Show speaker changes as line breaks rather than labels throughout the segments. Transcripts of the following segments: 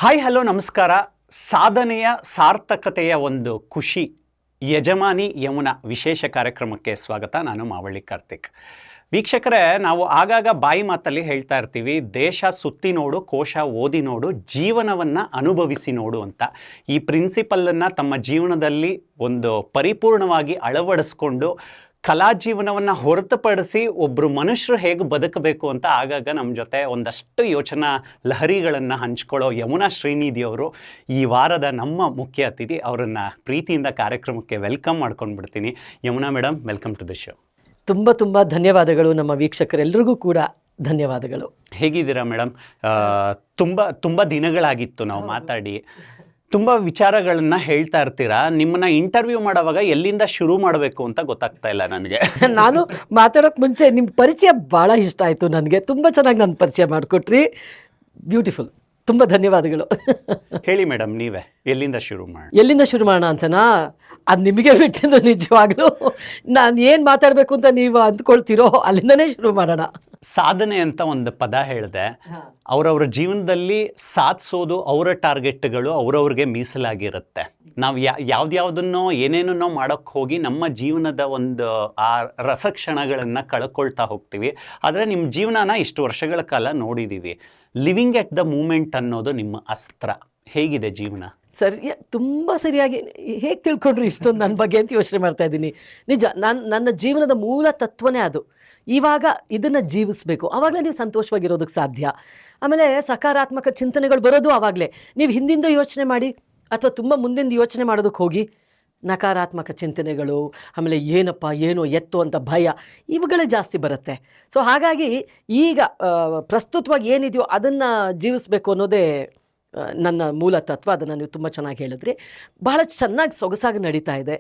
Hi hello ನಮಸ್ಕಾರ. ಸಾಧನೆಯ ಸಾರ್ಥಕತೆಯ ಒಂದು ಖುಷಿ ಯಜಮಾನಿ ಯಮುನಾ ವಿಶೇಷ ಕಾರ್ಯಕ್ರಮಕ್ಕೆ ಸ್ವಾಗತ. ನಾನು ಮಾವಳ್ಳಿ ಕಾರ್ತಿಕ್. ವೀಕ್ಷಕರೇ, ನಾವು ಆಗಾಗ ಬಾಯಿ ಮಾತಲ್ಲಿ ಹೇಳ್ತಾ ಇರ್ತೀವಿ, ದೇಶ ಸುತ್ತಿ ನೋಡು, ಕೋಶ ಓದಿ ನೋಡು, ಜೀವನವನ್ನು ಅನುಭವಿಸಿ ನೋಡು ಅಂತ. ಈ ಪ್ರಿನ್ಸಿಪಲನ್ನು ತಮ್ಮ ಜೀವನದಲ್ಲಿ ಒಂದು ಪರಿಪೂರ್ಣವಾಗಿ ಅಳವಡಿಸ್ಕೊಂಡು ಕಲಾ ಜೀವನವನ್ನು ಹೊರತುಪಡಿಸಿ ಒಬ್ಬರು ಮನುಷ್ಯರು ಹೇಗೆ ಬದುಕಬೇಕು ಅಂತ ಆಗಾಗ ನಮ್ಮ ಜೊತೆ ಒಂದಷ್ಟು ಯೋಚನಾ ಲಹರಿಗಳನ್ನು ಹಂಚ್ಕೊಳ್ಳೋ ಯಮುನಾ ಶ್ರೀನಿಧಿಯವರು ಈ ವಾರದ ನಮ್ಮ ಮುಖ್ಯ ಅತಿಥಿ. ಅವರನ್ನು ಪ್ರೀತಿಯಿಂದ ಕಾರ್ಯಕ್ರಮಕ್ಕೆ ವೆಲ್ಕಮ್ ಮಾಡ್ಕೊಂಡು ಬಿಡ್ತೀನಿ. Yamuna madam, welcome to the show.
ತುಂಬ ಧನ್ಯವಾದಗಳು. ನಮ್ಮ ವೀಕ್ಷಕರೆಲ್ಲರಿಗೂ ಕೂಡ ಧನ್ಯವಾದಗಳು.
ಹೇಗಿದ್ದೀರಾ ಮೇಡಮ್? ತುಂಬ ದಿನಗಳಾಗಿತ್ತು ನಾವು ಮಾತಾಡಿ. ತುಂಬ ವಿಚಾರಗಳನ್ನ ಹೇಳ್ತಾ ಇರ್ತೀರಾ. ನಿಮ್ಮನ್ನ ಇಂಟರ್ವ್ಯೂ ಮಾಡೋವಾಗ ಎಲ್ಲಿಂದ ಶುರು ಮಾಡಬೇಕು ಅಂತ ಗೊತ್ತಾಗ್ತಾ ಇಲ್ಲ ನನಗೆ.
ನಾನು ಮಾತಾಡೋಕೆ ಮುಂಚೆ ನಿಮ್ಮ ಪರಿಚಯ ಭಾಳ ಇಷ್ಟ ಆಯಿತು ನನಗೆ. ತುಂಬ ಚೆನ್ನಾಗಿ ನನ್ನ ಪರಿಚಯ ಮಾಡಿಕೊಟ್ರಿ. ಬ್ಯೂಟಿಫುಲ್. ತುಂಬ ಧನ್ಯವಾದಗಳು.
ಹೇಳಿ ಮೇಡಮ್, ನೀವೇ ಎಲ್ಲಿಂದ ಶುರು ಮಾಡೋಣ
ಅಂತನಾ? ಅದು ನಿಮಗೆ ಬಿಟ್ಟಿದ್ದು. ನಿಜವಾಗ್ಲೂ ನಾನು ಏನು ಮಾತಾಡಬೇಕು ಅಂತ ನೀವು ಅಂದ್ಕೊಳ್ತೀರೋ ಅಲ್ಲಿಂದನೇ ಶುರು ಮಾಡೋಣ.
ಸಾಧನೆ ಅಂತ ಒಂದು ಪದ ಹೇಳಿದೆ. ಅವರವ್ರ ಜೀವನದಲ್ಲಿ ಸಾಧಿಸೋದು ಅವರ ಟಾರ್ಗೆಟ್ಗಳು ಅವ್ರವ್ರಿಗೆ ಮೀಸಲಾಗಿರುತ್ತೆ. ನಾವು ಯಾವ್ದ್ಯಾವ್ದನ್ನೋ ಏನೇನೋ ಮಾಡೋಕ್ಕೆ ಹೋಗಿ ನಮ್ಮ ಜೀವನದ ಒಂದು ಆ ರಸಕ್ಷಣಗಳನ್ನು ಕಳ್ಕೊಳ್ತಾ ಹೋಗ್ತೀವಿ. ಆದರೆ ನಿಮ್ಮ ಜೀವನನ ಇಷ್ಟು ವರ್ಷಗಳ ಕಾಲ ನೋಡಿದ್ದೀವಿ. ಲಿವಿಂಗ್ ಎಟ್ ದ ಮೂಮೆಂಟ್ ಅನ್ನೋದು ನಿಮ್ಮ ಅಸ್ತ್ರ. ಹೇಗಿದೆ ಜೀವನ?
ತುಂಬ ಸರಿಯಾಗಿ ಹೇಗೆ ತಿಳ್ಕೊಂಡ್ರಿ ಇಷ್ಟೊಂದು ನನ್ನ ಬಗ್ಗೆ ಅಂತ ಯೋಚನೆ ಮಾಡ್ತಾ ಇದ್ದೀನಿ. ನಿಜ, ನನ್ನ ಜೀವನದ ಮೂಲ ತತ್ವನೇ ಅದು. ಇವಾಗ ಇದನ್ನು ಜೀವಿಸಬೇಕು, ಆವಾಗಲೇ ನೀವು ಸಂತೋಷವಾಗಿರೋದಕ್ಕೆ ಸಾಧ್ಯ. ಆಮೇಲೆ ಸಕಾರಾತ್ಮಕ ಚಿಂತನೆಗಳು ಬರೋದು ಆವಾಗಲೇ. ನೀವು ಹಿಂದಿಂದ ಯೋಚನೆ ಮಾಡಿ ಅಥವಾ ತುಂಬ ಮುಂದಿಂದ ಯೋಚನೆ ಮಾಡೋದಕ್ಕೆ ಹೋಗಿ ನಕಾರಾತ್ಮಕ ಚಿಂತನೆಗಳು, ಆಮೇಲೆ ಏನೋ ಎತ್ತು ಅಂತ ಭಯ, ಇವುಗಳೇ ಜಾಸ್ತಿ ಬರುತ್ತೆ. ಸೊ ಹಾಗಾಗಿ ಈಗ ಪ್ರಸ್ತುತವಾಗಿ ಏನಿದೆಯೋ ಅದನ್ನು ಜೀವಿಸಬೇಕು ಅನ್ನೋದೇ ನನ್ನ ಮೂಲ ತತ್ವ. ಅದನ್ನು ನೀವು ತುಂಬ ಚೆನ್ನಾಗಿ ಹೇಳಿದ್ರಿ. ಬಹಳ ಚೆನ್ನಾಗಿ ಸೊಗಸಾಗಿ ನಡೀತಾ ಇದೆ.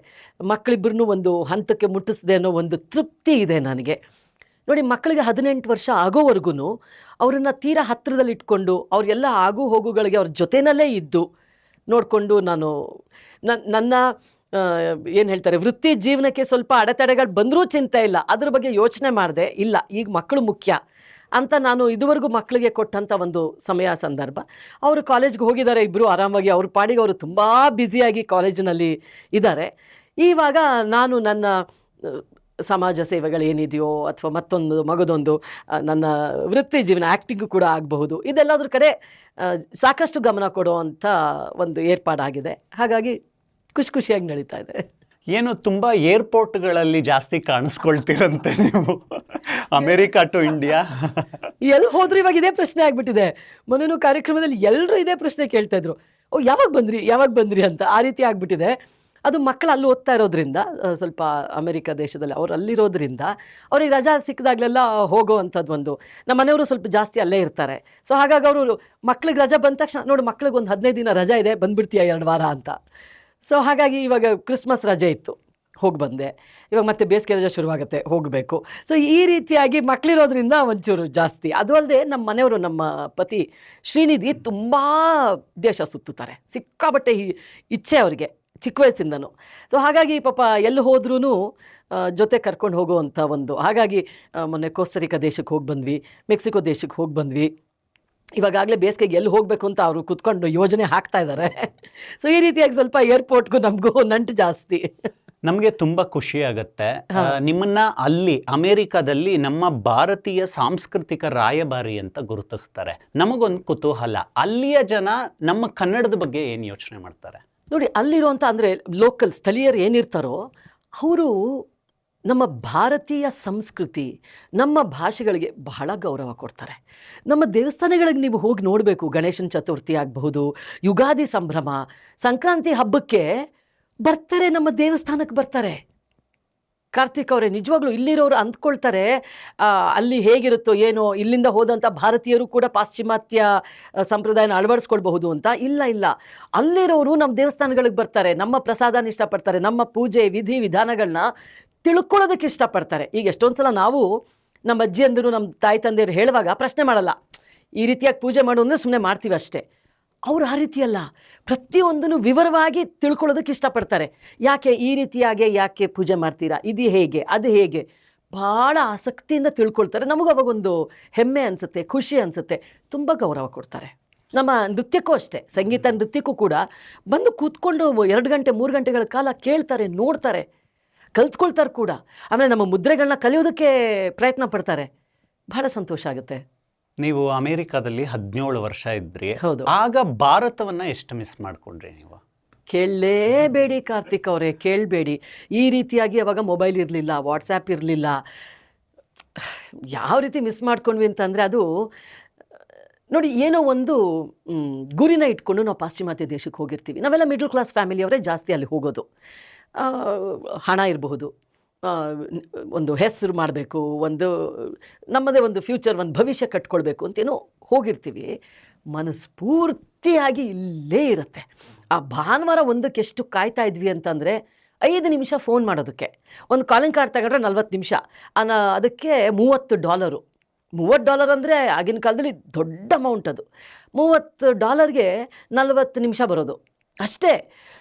ಮಕ್ಕಳಿಬ್ಬರನ್ನೂ ಒಂದು ಹಂತಕ್ಕೆ ಮುಟ್ಟಿಸಿದೆ ಅನ್ನೋ ಒಂದು ತೃಪ್ತಿ ಇದೆ ನನಗೆ. ನೋಡಿ, ಮಕ್ಕಳಿಗೆ 18 ವರ್ಷ ಆಗೋವರೆಗೂ ಅವರನ್ನು ತೀರಾ ಹತ್ತಿರದಲ್ಲಿ ಇಟ್ಕೊಂಡು ಅವ್ರಿಗೆಲ್ಲ ಆಗು ಹೋಗುಗಳಿಗೆ ಅವ್ರ ಜೊತೆಯಲ್ಲೇ ಇದ್ದು ನೋಡಿಕೊಂಡು ನಾನು ನನ್ನ ಏನು ಹೇಳ್ತಾರೆ, ವೃತ್ತಿ ಜೀವನಕ್ಕೆ ಸ್ವಲ್ಪ ಅಡೆತಡೆಗಳು ಬಂದರೂ ಚಿಂತೆ ಇಲ್ಲ, ಅದ್ರ ಬಗ್ಗೆ ಯೋಚನೆ ಮಾಡಿದೆ. ಇಲ್ಲ, ಈಗ ಮಕ್ಕಳು ಮುಖ್ಯ ಅಂತ ನಾನು ಇದುವರೆಗೂ ಮಕ್ಕಳಿಗೆ ಕೊಟ್ಟಂಥ ಒಂದು ಸಮಯ ಸಂದರ್ಭ. ಅವರು ಕಾಲೇಜ್ಗೆ ಹೋಗಿದ್ದಾರೆ, ಇಬ್ಬರು ಆರಾಮಾಗಿ ಅವ್ರ ಪಾಡಿಗೆ ಅವರು ತುಂಬ ಬ್ಯುಸಿಯಾಗಿ ಕಾಲೇಜಿನಲ್ಲಿ ಇದ್ದಾರೆ. ಇವಾಗ ನಾನು ನನ್ನ ಸಮಾಜ ಸೇವೆಗಳೇನಿದೆಯೋ ಅಥವಾ ಮತ್ತೊಂದು ಮಗದೊಂದು ನನ್ನ ವೃತ್ತಿ ಜೀವನ, ಆ್ಯಕ್ಟಿಂಗು ಕೂಡ ಆಗಬಹುದು, ಇದೆಲ್ಲದ್ರ ಕಡೆ ಸಾಕಷ್ಟು ಗಮನ ಕೊಡುವಂಥ ಒಂದು ಏರ್ಪಾಡಾಗಿದೆ. ಹಾಗಾಗಿ ಖುಷಿಯಾಗಿ ನಡೀತಾ ಇದೆ.
ಏನು ತುಂಬ ಏರ್ಪೋರ್ಟ್ಗಳಲ್ಲಿ ಜಾಸ್ತಿ ಕಾಣಿಸ್ಕೊಳ್ತೀರಂತೆ ನೀವು, ಅಮೇರಿಕಾ ಟು ಇಂಡಿಯಾ.
ಎಲ್ಲಿ ಹೋದ್ರು ಇವಾಗ ಇದೇ ಪ್ರಶ್ನೆ ಆಗಿಬಿಟ್ಟಿದೆ. ಮೊನ್ನೆ ಕಾರ್ಯಕ್ರಮದಲ್ಲಿ ಎಲ್ಲರೂ ಇದೇ ಪ್ರಶ್ನೆ ಕೇಳ್ತಾ ಇದ್ರು, ಯಾವಾಗ ಬಂದ್ರಿ ಅಂತ. ಆ ರೀತಿ ಆಗಿಬಿಟ್ಟಿದೆ. ಅದು ಮಕ್ಕಳು ಅಲ್ಲಿ ಓದ್ತಾ ಇರೋದ್ರಿಂದ, ಸ್ವಲ್ಪ ಅಮೆರಿಕ ದೇಶದಲ್ಲಿ ಅವ್ರು ಅಲ್ಲಿರೋದ್ರಿಂದ ಅವ್ರಿಗೆ ರಜಾ ಸಿಕ್ಕಿದಾಗಲೆಲ್ಲ ಹೋಗೋ ಅಂಥದ್ದು ಒಂದು. ನಮ್ಮ ಮನೆಯವರು ಸ್ವಲ್ಪ ಜಾಸ್ತಿ ಅಲ್ಲೇ ಇರ್ತಾರೆ. ಸೊ ಹಾಗಾಗಿ ಅವರು ಮಕ್ಳಿಗೆ ರಜಾ ಬಂದ ತಕ್ಷಣ, ನೋಡು ಮಕ್ಳಿಗೆ ಒಂದು 15 ದಿನ ರಜಾ ಇದೆ, ಬಂದುಬಿಡ್ತೀಯ 2 ವಾರ ಅಂತ. ಸೊ ಹಾಗಾಗಿ ಇವಾಗ ಕ್ರಿಸ್ಮಸ್ ರಜೆ ಇತ್ತು, ಹೋಗಿ ಬಂದೆ. ಇವಾಗ ಮತ್ತೆ ಬೇಸಿಗೆ ರಜೆ ಶುರುವಾಗುತ್ತೆ, ಹೋಗಬೇಕು. ಸೊ ಈ ರೀತಿಯಾಗಿ ಮಕ್ಕಳಿರೋದ್ರಿಂದ ಒಂಚೂರು ಜಾಸ್ತಿ. ಅದು ಅಲ್ಲದೆ ನಮ್ಮ ಮನೆಯವರು, ನಮ್ಮ ಪತಿ ಶ್ರೀನಿಧಿ ತುಂಬ ದೇಶ ಸುತ್ತುತ್ತಾರೆ. ಸಿಕ್ಕಾಬಟ್ಟೆ ಇಚ್ಛೆ ಅವರಿಗೆ ಚಿಕ್ಕ ವಯಸ್ಸಿಂದನೂ. ಸೊ ಹಾಗಾಗಿ ಪಾಪ ಎಲ್ಲಿ ಹೋದ್ರೂ ಜೊತೆ ಕರ್ಕೊಂಡು ಹೋಗುವಂಥ ಒಂದು. ಹಾಗಾಗಿ ಮೊನ್ನೆ ಕೋಸ್ಟರಿಕಾ ದೇಶಕ್ಕೆ ಹೋಗಿ ಬಂದ್ವಿ, ಮೆಕ್ಸಿಕೋ ದೇಶಕ್ಕೆ ಹೋಗಿ ಬಂದ್ವಿ. ಇವಾಗಲೇ ಬೇಸಿಗೆಗೆ ಎಲ್ಲಿ ಹೋಗಬೇಕು ಅಂತ ಅವರು ಕೂತ್ಕೊಂಡು ಯೋಜನೆ ಹಾಕ್ತಾ ಇದ್ದಾರೆ. ಸೊ ಈ ರೀತಿಯಾಗಿ ಸ್ವಲ್ಪ ಏರ್ಪೋರ್ಟ್ಗೂ ನಮಗೂ ನಂಟು ಜಾಸ್ತಿ.
ನಮಗೆ ತುಂಬ ಖುಷಿ ಆಗುತ್ತೆ ನಿಮ್ಮನ್ನ ಅಲ್ಲಿ ಅಮೇರಿಕಾದಲ್ಲಿ ನಮ್ಮ ಭಾರತೀಯ ಸಾಂಸ್ಕೃತಿಕ ರಾಯಭಾರಿ ಅಂತ ಗುರುತಿಸ್ತಾರೆ. ನಮಗೊಂದು ಕುತೂಹಲ, ಅಲ್ಲಿಯ ಜನ ನಮ್ಮ ಕನ್ನಡದ ಬಗ್ಗೆ ಏನು ಯೋಚನೆ ಮಾಡ್ತಾರೆ?
ನೋಡಿ, ಅಲ್ಲಿರುವಂಥ ಅಂದರೆ ಲೋಕಲ್ ಸ್ಥಳೀಯರು ಏನಿರ್ತಾರೋ ಅವರು ನಮ್ಮ ಭಾರತೀಯ ಸಂಸ್ಕೃತಿ, ನಮ್ಮ ಭಾಷೆಗಳಿಗೆ ಬಹಳ ಗೌರವ ಕೊಡ್ತಾರೆ. ನಮ್ಮ ದೇವಸ್ಥಾನಗಳಿಗೆ ನೀವು ಹೋಗಿ ನೋಡಬೇಕು. ಗಣೇಶನ ಚತುರ್ಥಿ ಆಗಬಹುದು, ಯುಗಾದಿ ಸಂಭ್ರಮ, ಸಂಕ್ರಾಂತಿ ಹಬ್ಬಕ್ಕೆ ಬರ್ತಾರೆ, ನಮ್ಮ ದೇವಸ್ಥಾನಕ್ಕೆ ಬರ್ತಾರೆ. ಕಾರ್ತಿಕ್ ಅವರೇ, ನಿಜವಾಗ್ಲೂ ಇಲ್ಲಿರೋರು ಅಂದ್ಕೊಳ್ತಾರೆ ಅಲ್ಲಿ ಹೇಗಿರುತ್ತೋ ಏನೋ, ಇಲ್ಲಿಂದ ಹೋದಂಥ ಭಾರತೀಯರು ಕೂಡ ಪಾಶ್ಚಿಮಾತ್ಯ ಸಂಪ್ರದಾಯನ ಅಳವಡಿಸ್ಕೊಳ್ಬಹುದು ಅಂತ. ಇಲ್ಲ, ಅಲ್ಲಿರೋರು ನಮ್ಮ ದೇವಸ್ಥಾನಗಳಿಗೆ ಬರ್ತಾರೆ, ನಮ್ಮ ಪ್ರಸಾದನ ಇಷ್ಟಪಡ್ತಾರೆ, ನಮ್ಮ ಪೂಜೆ ವಿಧಿ ವಿಧಾನಗಳನ್ನ ತಿಳ್ಕೊಳ್ಳೋದಕ್ಕೆ ಇಷ್ಟಪಡ್ತಾರೆ. ಈಗ ಎಷ್ಟೊಂದು ಸಲ ನಾವು ನಮ್ಮ ಅಜ್ಜಿಯಂದರು, ನಮ್ಮ ತಾಯಿ ತಂದೆಯರು ಹೇಳುವಾಗ ಪ್ರಶ್ನೆ ಮಾಡಲ್ಲ, ಈ ರೀತಿಯಾಗಿ ಪೂಜೆ ಮಾಡು ಅಂದರೆ ಸುಮ್ಮನೆ ಮಾಡ್ತೀವಿ ಅಷ್ಟೇ. ಅವರು ಆ ರೀತಿಯಲ್ಲ, ಪ್ರತಿಯೊಂದನ್ನು ವಿವರವಾಗಿ ತಿಳ್ಕೊಳ್ಳೋದಕ್ಕೆ ಇಷ್ಟಪಡ್ತಾರೆ. ಯಾಕೆ ಈ ರೀತಿಯಾಗಿ ಯಾಕೆ ಪೂಜೆ ಮಾಡ್ತೀರಾ, ಇದು ಹೇಗೆ ಅದು ಹೇಗೆ, ಭಾಳ ಆಸಕ್ತಿಯಿಂದ ತಿಳ್ಕೊಳ್ತಾರೆ. ನಮಗೂ ಅವಾಗೊಂದು ಹೆಮ್ಮೆ ಅನಿಸುತ್ತೆ, ಖುಷಿ ಅನಿಸುತ್ತೆ, ತುಂಬ ಗೌರವ ಕೊಡ್ತಾರೆ. ನಮ್ಮ ನೃತ್ಯಕ್ಕೂ ಅಷ್ಟೇ, ಸಂಗೀತ ನೃತ್ಯಕ್ಕೂ ಕೂಡ ಬಂದು ಕೂತ್ಕೊಂಡು 2 ಗಂಟೆ 3 ಗಂಟೆಗಳ ಕಾಲ ಕೇಳ್ತಾರೆ, ನೋಡ್ತಾರೆ, ಕಲ್ತ್ಕೊಳ್ತಾರೆ ಕೂಡ. ಆಮೇಲೆ ನಮ್ಮ ಮುದ್ರೆಗಳನ್ನ ಕಲಿಯೋದಕ್ಕೆ ಪ್ರಯತ್ನ ಪಡ್ತಾರೆ. ಬಹಳ ಸಂತೋಷ ಆಗುತ್ತೆ.
ನೀವು ಅಮೆರಿಕಾದಲ್ಲಿ 17 ವರ್ಷ ಇದ್ರಿ.
ಹೌದು.
ಆಗ ಭಾರತವನ್ನ ಎಷ್ಟು ಮಿಸ್ ಮಾಡ್ಕೊಂಡ್ರಿ ನೀವು?
ಕೇಳಲೇಬೇಡಿ ಕಾರ್ತಿಕ್ ಅವರೇ, ಕೇಳಬೇಡಿ. ಈ ರೀತಿಯಾಗಿ ಅವಾಗ ಮೊಬೈಲ್ ಇರಲಿಲ್ಲ, ವಾಟ್ಸ್ಯಾಪ್ ಇರಲಿಲ್ಲ. ಯಾವ ರೀತಿ ಮಿಸ್ ಮಾಡ್ಕೊಂಡ್ವಿ ಅಂತಂದರೆ, ಅದು ನೋಡಿ, ಏನೋ ಒಂದು ಗುರಿನ ಇಟ್ಕೊಂಡು ನಾವು ಪಾಶ್ಚಿಮಾತ್ಯ ದೇಶಕ್ಕೆ ಹೋಗಿರ್ತೀವಿ. ನಾವೆಲ್ಲ ಮಿಡ್ಲ್ ಕ್ಲಾಸ್ ಫ್ಯಾಮಿಲಿಯವರೇ ಜಾಸ್ತಿ ಅಲ್ಲಿ ಹೋಗೋದು. ಹಣ ಇರಬಹುದು, ಒಂದು ಹೆಸರು ಮಾಡಬೇಕು, ಒಂದು ನಮ್ಮದೇ ಒಂದು ಫ್ಯೂಚರ್, ಒಂದು ಭವಿಷ್ಯ ಕಟ್ಕೊಳ್ಬೇಕು ಅಂತೇನೋ ಹೋಗಿರ್ತೀವಿ. ಮನಸ್ಫೂರ್ತಿಯಾಗಿ ಇಲ್ಲೇ ಇರುತ್ತೆ. ಆ ಭಾನುವಾರ ಒಂದಕ್ಕೆ ಎಷ್ಟು ಕಾಯ್ತಾ ಇದ್ವಿ ಅಂತಂದರೆ, 5 ನಿಮಿಷ ಫೋನ್ ಮಾಡೋದಕ್ಕೆ. ಒಂದು ಕಾಲಿಂಗ್ ಕಾರ್ಡ್ ತಗೊಂಡ್ರೆ 40 ನಿಮಿಷ, ಅದಕ್ಕೆ $30. $30 ಅಂದರೆ ಆಗಿನ ಕಾಲದಲ್ಲಿ ದೊಡ್ಡ ಅಮೌಂಟ್. ಅದು $30ಗೆ 40 ನಿಮಿಷ ಬರೋದು ಅಷ್ಟೇ.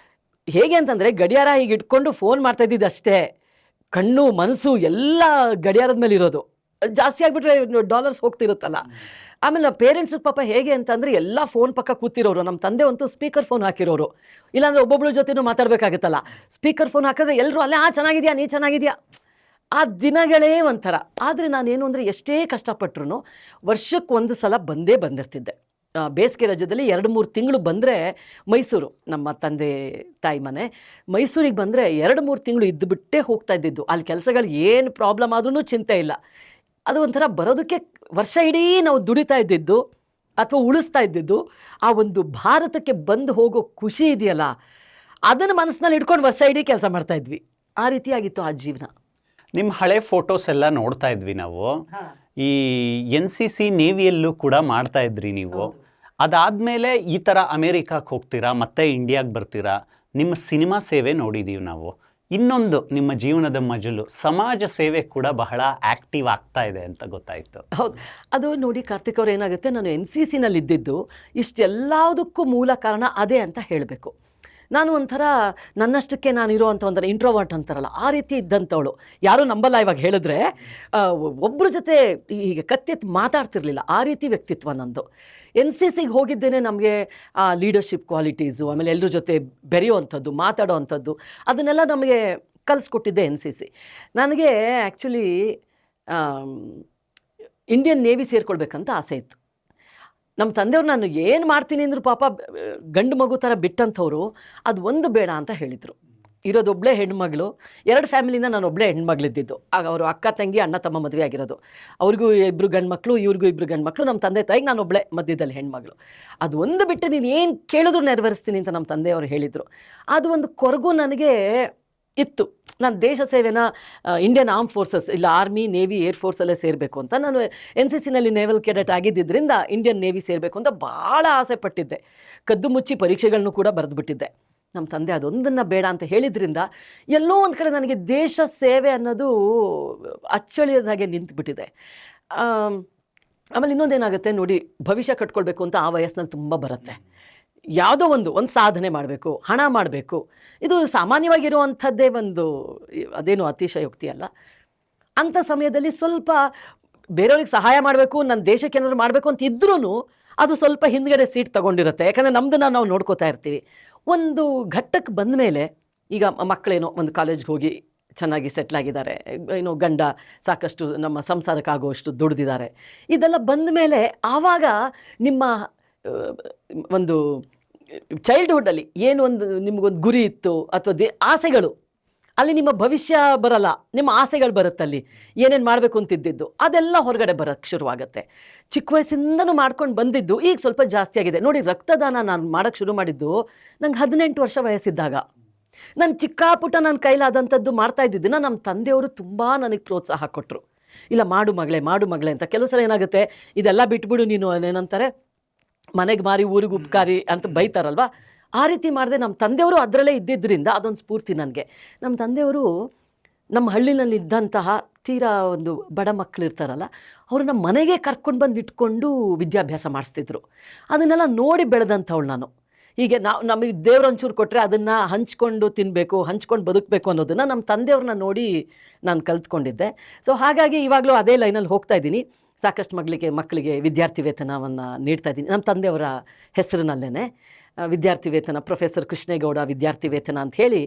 ಹೇಗೆ ಅಂತಂದರೆ, ಗಡಿಯಾರ ಹೀಗೆ ಇಟ್ಕೊಂಡು ಫೋನ್ ಮಾಡ್ತಾಯಿದ್ದಿದ್ದು ಅಷ್ಟೇ. ಕಣ್ಣು ಮನಸ್ಸು ಎಲ್ಲ ಗಡಿಯಾರದ ಮೇಲೆ ಇರೋದು. ಜಾಸ್ತಿ ಆಗಿಬಿಟ್ರೆ ಡಾಲರ್ಸ್ ಹೋಗ್ತಿರುತ್ತಲ್ಲ. ಆಮೇಲೆ ನಮ್ಮ ಪೇರೆಂಟ್ಸಿಗೆ ಪಾಪ ಹೇಗೆ ಅಂತಂದರೆ, ಎಲ್ಲ ಫೋನ್ ಪಕ್ಕ ಕೂತಿರೋರು. ನಮ್ಮ ತಂದೆ ಅಂತೂ ಸ್ಪೀಕರ್ ಫೋನ್ ಹಾಕಿರೋರು, ಇಲ್ಲಾಂದರೆ ಒಬ್ಬೊಬ್ಬಳ ಜೊತೆನೂ ಮಾತಾಡಬೇಕಾಗುತ್ತಲ್ಲ. ಸ್ಪೀಕರ್ ಫೋನ್ ಹಾಕಿದ್ರೆ ಎಲ್ಲರೂ ಅಲ್ಲೇ ಚೆನ್ನಾಗಿದೆಯಾ, ನೀ ಚೆನ್ನಾಗಿದೆಯಾ, ಆ ದಿನಗಳೇ ಒಂಥರ. ಆದರೆ ನಾನೇನು ಅಂದರೆ, ಎಷ್ಟೇ ಕಷ್ಟಪಟ್ಟರು ವರ್ಷಕ್ಕೆ 1 ಸಲ ಬಂದೇ ಬಂದಿರ್ತಿದ್ದೆ. ಬೇಸಿಗೆ ರಜದಲ್ಲಿ 2-3 ತಿಂಗಳು ಬಂದರೆ, ಮೈಸೂರು ನಮ್ಮ ತಂದೆ ತಾಯಿ ಮನೆ, ಮೈಸೂರಿಗೆ ಬಂದರೆ 2-3 ತಿಂಗಳು ಇದ್ದುಬಿಟ್ಟೇ ಹೋಗ್ತಾ ಇದ್ದಿದ್ದು. ಅಲ್ಲಿ ಕೆಲಸಗಳು ಏನು ಪ್ರಾಬ್ಲಮ್ ಆದ್ರೂ ಚಿಂತೆ ಇಲ್ಲ. ಅದು ಒಂಥರ ಬರೋದಕ್ಕೆ ವರ್ಷ ಇಡೀ ನಾವು ದುಡಿತಾ ಇದ್ದಿದ್ದು ಅಥವಾ ಉಳಿಸ್ತಾ ಇದ್ದಿದ್ದು. ಆ ಒಂದು ಭಾರತಕ್ಕೆ ಬಂದು ಹೋಗೋ ಖುಷಿ ಇದೆಯಲ್ಲ, ಅದನ್ನು ಮನಸ್ಸಿನಲ್ಲಿ ಇಟ್ಕೊಂಡು ವರ್ಷ ಇಡೀ ಕೆಲಸ ಮಾಡ್ತಾಯಿದ್ವಿ. ಆ ರೀತಿಯಾಗಿತ್ತು ಆ ಜೀವನ.
ನಿಮ್ಮ ಹಳೆ ಫೋಟೋಸ್ ಎಲ್ಲ ನೋಡ್ತಾ ಇದ್ವಿ ನಾವು. ಈ NCC ನೇವಿಯಲ್ಲೂ ಕೂಡ ಮಾಡ್ತಾ ಇದ್ರಿ ನೀವು. ಅದಾದಮೇಲೆ ಈ ಥರ ಅಮೇರಿಕಾಕ್ಕೆ ಹೋಗ್ತೀರಾ, ಮತ್ತೆ ಇಂಡಿಯಾಗೆ ಬರ್ತೀರಾ. ನಿಮ್ಮ ಸಿನಿಮಾ ಸೇವೆ ನೋಡಿದ್ದೀವಿ ನಾವು. ಇನ್ನೊಂದು ನಿಮ್ಮ ಜೀವನದ ಮಜಲು, ಸಮಾಜ ಸೇವೆ ಕೂಡ ಬಹಳ ಆ್ಯಕ್ಟಿವ್ ಆಗ್ತಾ ಇದೆ ಅಂತ ಗೊತ್ತಾಯಿತು.
ಹೌದು. ಅದು ನೋಡಿ ಕಾರ್ತಿಕ್ ಅವ್ರು, ಏನಾಗುತ್ತೆ, ನಾನು NCCನಲ್ಲಿ ಇದ್ದಿದ್ದು ಇಷ್ಟೆಲ್ಲದಕ್ಕೂ ಮೂಲ ಕಾರಣ ಅದೇ ಅಂತ ಹೇಳಬೇಕು. ನಾನು ಒಂಥರ ನನ್ನಷ್ಟಕ್ಕೆ ನಾನು ಇರೋವಂಥ ಒಂಥರ ಇಂಟ್ರೋವರ್ಟ್ ಅಂತಾರಲ್ಲ, ಆ ರೀತಿ ಇದ್ದಂಥವಳು. ಯಾರೂ ನಂಬಲ್ಲ ಇವಾಗ ಹೇಳಿದ್ರೆ. ಒಬ್ಬರ ಜೊತೆ ಹೀಗೆ ಕತ್ತೆತ್ತು ಮಾತಾಡ್ತಿರ್ಲಿಲ್ಲ, ಆ ರೀತಿ ವ್ಯಕ್ತಿತ್ವ ನಂದು. NCCಗೆ ಹೋಗಿದ್ದೇನೆ ನಮಗೆ ಲೀಡರ್ಶಿಪ್ ಕ್ವಾಲಿಟೀಸು, ಆಮೇಲೆ ಎಲ್ಲರ ಜೊತೆ ಬೆರೆಯುವಂಥದ್ದು, ಮಾತಾಡೋ ಅಂಥದ್ದು, ಅದನ್ನೆಲ್ಲ ನಮಗೆ ಕಲಿಸ್ಕೊಟ್ಟಿದ್ದೆ NCC. ನನಗೆ ಆ್ಯಕ್ಚುಲಿ ಇಂಡಿಯನ್ ನೇವಿ ಸೇರ್ಕೊಳ್ಬೇಕಂತ ಆಸೆ ಇತ್ತು. ನಮ್ಮ ತಂದೆಯವ್ರು ನಾನು ಏನು ಮಾಡ್ತೀನಿ ಅಂದರು ಪಾಪ ಗಂಡು ಮಗು ಥರ ಬಿಟ್ಟಂಥವ್ರು, ಅದು ಒಂದು ಬೇಡ ಅಂತ ಹೇಳಿದರು. ಇರೋದೊಬ್ಬಳೇ ಹೆಣ್ಮಗಳು, 2 ಫ್ಯಾಮಿಲಿಯಿಂದ ನಾನು ಒಬ್ಬಳೇ ಹೆಣ್ಮಗಳಿದ್ದಿದ್ದು. ಆಗ ಅವರು ಅಕ್ಕ ತಂಗಿ ಅಣ್ಣ ತಮ್ಮ ಮದುವೆ ಆಗಿರೋದು. ಅವ್ರಿಗೂ 2 ಗಂಡು ಮಕ್ಕಳು, ಇವ್ರಿಗೂ 2 ಗಂಡು ಮಕ್ಕಳು. ನಮ್ಮ ತಂದೆ ತಾಯಿಗೆ ನಾನು ಒಬ್ಬಳೇ ಮಧ್ಯದಲ್ಲಿ ಹೆಣ್ಮಗಳು. ಅದು ಒಂದು ಬಿಟ್ಟು ನೀನು ಏನು ಕೇಳಿದ್ರು ನೆರವೇರಿಸ್ತೀನಿ ಅಂತ ನಮ್ಮ ತಂದೆಯವರು ಹೇಳಿದರು. ಅದು ಒಂದು ಕೊರಗು ನನಗೆ ಇತ್ತು. ನಾನು ದೇಶ ಸೇವೆನ ಇಂಡಿಯನ್ ಆರ್ಮ್ ಫೋರ್ಸಸ್, ಇಲ್ಲ ಆರ್ಮಿ, ನೇವಿ, ಏರ್ ಫೋರ್ಸಲ್ಲೇ ಸೇರಬೇಕು ಅಂತ. ನಾನು NCCನಲ್ಲಿ ನೇವಲ್ ಕೆಡೆಟ್ ಆಗಿದ್ದರಿಂದ ಇಂಡಿಯನ್ ನೇವಿ ಸೇರಬೇಕು ಅಂತ ಭಾಳ ಆಸೆ ಪಟ್ಟಿದ್ದೆ. ಕದ್ದು ಮುಚ್ಚಿ ಪರೀಕ್ಷೆಗಳನ್ನು ಕೂಡ ಬರೆದುಬಿಟ್ಟಿದ್ದೆ. ನಮ್ಮ ತಂದೆ ಅದೊಂದನ್ನು ಬೇಡ ಅಂತ ಹೇಳಿದ್ರಿಂದ ಎಲ್ಲೋ ಒಂದು ಕಡೆ ನನಗೆ ದೇಶ ಸೇವೆ ಅನ್ನೋದು ಅಚ್ಚಳಿಯದ ಹಾಗೆ ನಿಂತುಬಿಟ್ಟಿದೆ. ಆಮೇಲೆ ಇನ್ನೊಂದೇನಾಗುತ್ತೆ ನೋಡಿ, ಭವಿಷ್ಯ ಕಟ್ಕೊಳ್ಬೇಕು ಅಂತ ಆ ವಯಸ್ಸಿನಲ್ಲಿ ತುಂಬ ಬರುತ್ತೆ. ಯಾವುದೋ ಒಂದು ಸಾಧನೆ ಮಾಡಬೇಕು, ಹಣ ಮಾಡಬೇಕು, ಇದು ಸಾಮಾನ್ಯವಾಗಿರುವಂಥದ್ದೇ ಒಂದು, ಅದೇನು ಅತಿಶಯೋಕ್ತಿ ಅಲ್ಲ. ಅಂಥ ಸಮಯದಲ್ಲಿ ಸ್ವಲ್ಪ ಬೇರೆಯವ್ರಿಗೆ ಸಹಾಯ ಮಾಡಬೇಕು, ನನ್ನ ದೇಶಕ್ಕೆ ಏನಾದರೂ ಮಾಡಬೇಕು ಅಂತ ಇದ್ರೂ ಅದು ಸ್ವಲ್ಪ ಹಿಂದ್ಗಡೆ ಸೀಟ್ ತೊಗೊಂಡಿರುತ್ತೆ. ಯಾಕಂದರೆ ನಮ್ಮದನ್ನು ನಾವು ನೋಡ್ಕೋತಾ ಇರ್ತೀವಿ. ಒಂದು ಘಟ್ಟಕ್ಕೆ ಬಂದ ಮೇಲೆ, ಈಗ ಮಕ್ಕಳೇನೋ ಒಂದು ಕಾಲೇಜ್ಗೆ ಹೋಗಿ ಚೆನ್ನಾಗಿ ಸೆಟ್ಲಾಗಿದ್ದಾರೆ, ಏನೋ ಗಂಡ ಸಾಕಷ್ಟು ನಮ್ಮ ಸಂಸಾರಕ್ಕಾಗುವಷ್ಟು ದುಡ್ದಿದ್ದಾರೆ, ಇದೆಲ್ಲ ಬಂದ ಮೇಲೆ ಆವಾಗ ನಿಮ್ಮ ಒಂದು ಚೈಲ್ಡ್ಹುಡ್ಡಲ್ಲಿ ಏನು ಒಂದು ನಿಮಗೊಂದು ಗುರಿ ಇತ್ತು ಅಥವಾ ಆಸೆಗಳು, ಅಲ್ಲಿ ನಿಮ್ಮ ಭವಿಷ್ಯ ಬರಲ್ಲ, ನಿಮ್ಮ ಆಸೆಗಳು ಬರುತ್ತಲ್ಲಿ, ಏನೇನು ಮಾಡಬೇಕು ಅಂತಿದ್ದಿದ್ದು ಅದೆಲ್ಲ ಹೊರಗಡೆ ಬರೋಕ್ಕೆ ಶುರುವಾಗುತ್ತೆ. ಚಿಕ್ಕ ವಯಸ್ಸಿಂದನೂ ಮಾಡ್ಕೊಂಡು ಬಂದಿದ್ದು ಈಗ ಸ್ವಲ್ಪ ಜಾಸ್ತಿ ಆಗಿದೆ ನೋಡಿ. ರಕ್ತದಾನ ನಾನು ಮಾಡೋಕ್ಕೆ ಶುರು ಮಾಡಿದ್ದು ನಂಗೆ 18 ವರ್ಷ ವಯಸ್ಸಿದ್ದಾಗ. ನಾನು ಚಿಕ್ಕ ಪುಟ್ಟ ನನ್ನ ಕೈಲಾದಂಥದ್ದು ಮಾಡ್ತಾ ಇದ್ದಿದ್ದನ್ನು ನಮ್ಮ ತಂದೆಯವರು ತುಂಬ ನನಗೆ ಪ್ರೋತ್ಸಾಹ ಕೊಟ್ಟರು. ಇಲ್ಲ ಮಾಡು ಮಗಳೇ ಅಂತ. ಕೆಲವು ಸಲ ಏನಾಗುತ್ತೆ, ಇದೆಲ್ಲ ಬಿಟ್ಬಿಡು ನೀನು, ಏನಂತಾರೆ, ಮನೆಗೆ ಮಾರಿ ಊರಿಗೆ ಉಪಕಾರಿ ಅಂತ ಬೈತಾರಲ್ವ, ಆ ರೀತಿ ಮಾಡಿದೆ. ನಮ್ಮ ತಂದೆಯವರು ಅದರಲ್ಲೇ ಇದ್ದಿದ್ದರಿಂದ ಅದೊಂದು ಸ್ಫೂರ್ತಿ ನನಗೆ. ನಮ್ಮ ತಂದೆಯವರು ನಮ್ಮ ಹಳ್ಳಿನಲ್ಲಿ ಇದ್ದಂತಹ ತೀರಾ ಒಂದು ಬಡ ಮಕ್ಕಳು ಇರ್ತಾರಲ್ಲ, ಅವ್ರನ್ನ ಮನೆಗೆ ಕರ್ಕೊಂಡು ಬಂದು ಇಟ್ಕೊಂಡು ವಿದ್ಯಾಭ್ಯಾಸ ಮಾಡಿಸ್ತಿದ್ರು. ಅದನ್ನೆಲ್ಲ ನೋಡಿ ಬೆಳೆದಂಥವಳು ನಾನು. ಹೀಗೆ ನಮಗೆ ದೇವ್ರು ಒಂಚೂರು ಕೊಟ್ಟರೆ ಅದನ್ನು ಹಂಚ್ಕೊಂಡು ತಿನ್ನಬೇಕು, ಹಂಚ್ಕೊಂಡು ಬದುಕಬೇಕು ಅನ್ನೋದನ್ನು ನಮ್ಮ ತಂದೆಯವ್ರನ್ನ ನೋಡಿ ನಾನು ಕಲ್ತ್ಕೊಂಡಿದ್ದೆ. ಸೊ ಹಾಗಾಗಿ ಇವಾಗಲೂ ಅದೇ ಲೈನಲ್ಲಿ ಹೋಗ್ತಾ ಇದ್ದೀನಿ. ಸಾಕಷ್ಟು ಮಕ್ಕಳಿಗೆ ವಿದ್ಯಾರ್ಥಿ ವೇತನವನ್ನು ನೀಡ್ತಾ ಇದ್ದೀನಿ. ನಮ್ಮ ತಂದೆಯವರ ಹೆಸರಿನಲ್ಲೇ ವಿದ್ಯಾರ್ಥಿ ವೇತನ, ಪ್ರೊಫೆಸರ್ ಕೃಷ್ಣೇಗೌಡ ವಿದ್ಯಾರ್ಥಿ ವೇತನ ಅಂತ ಹೇಳಿ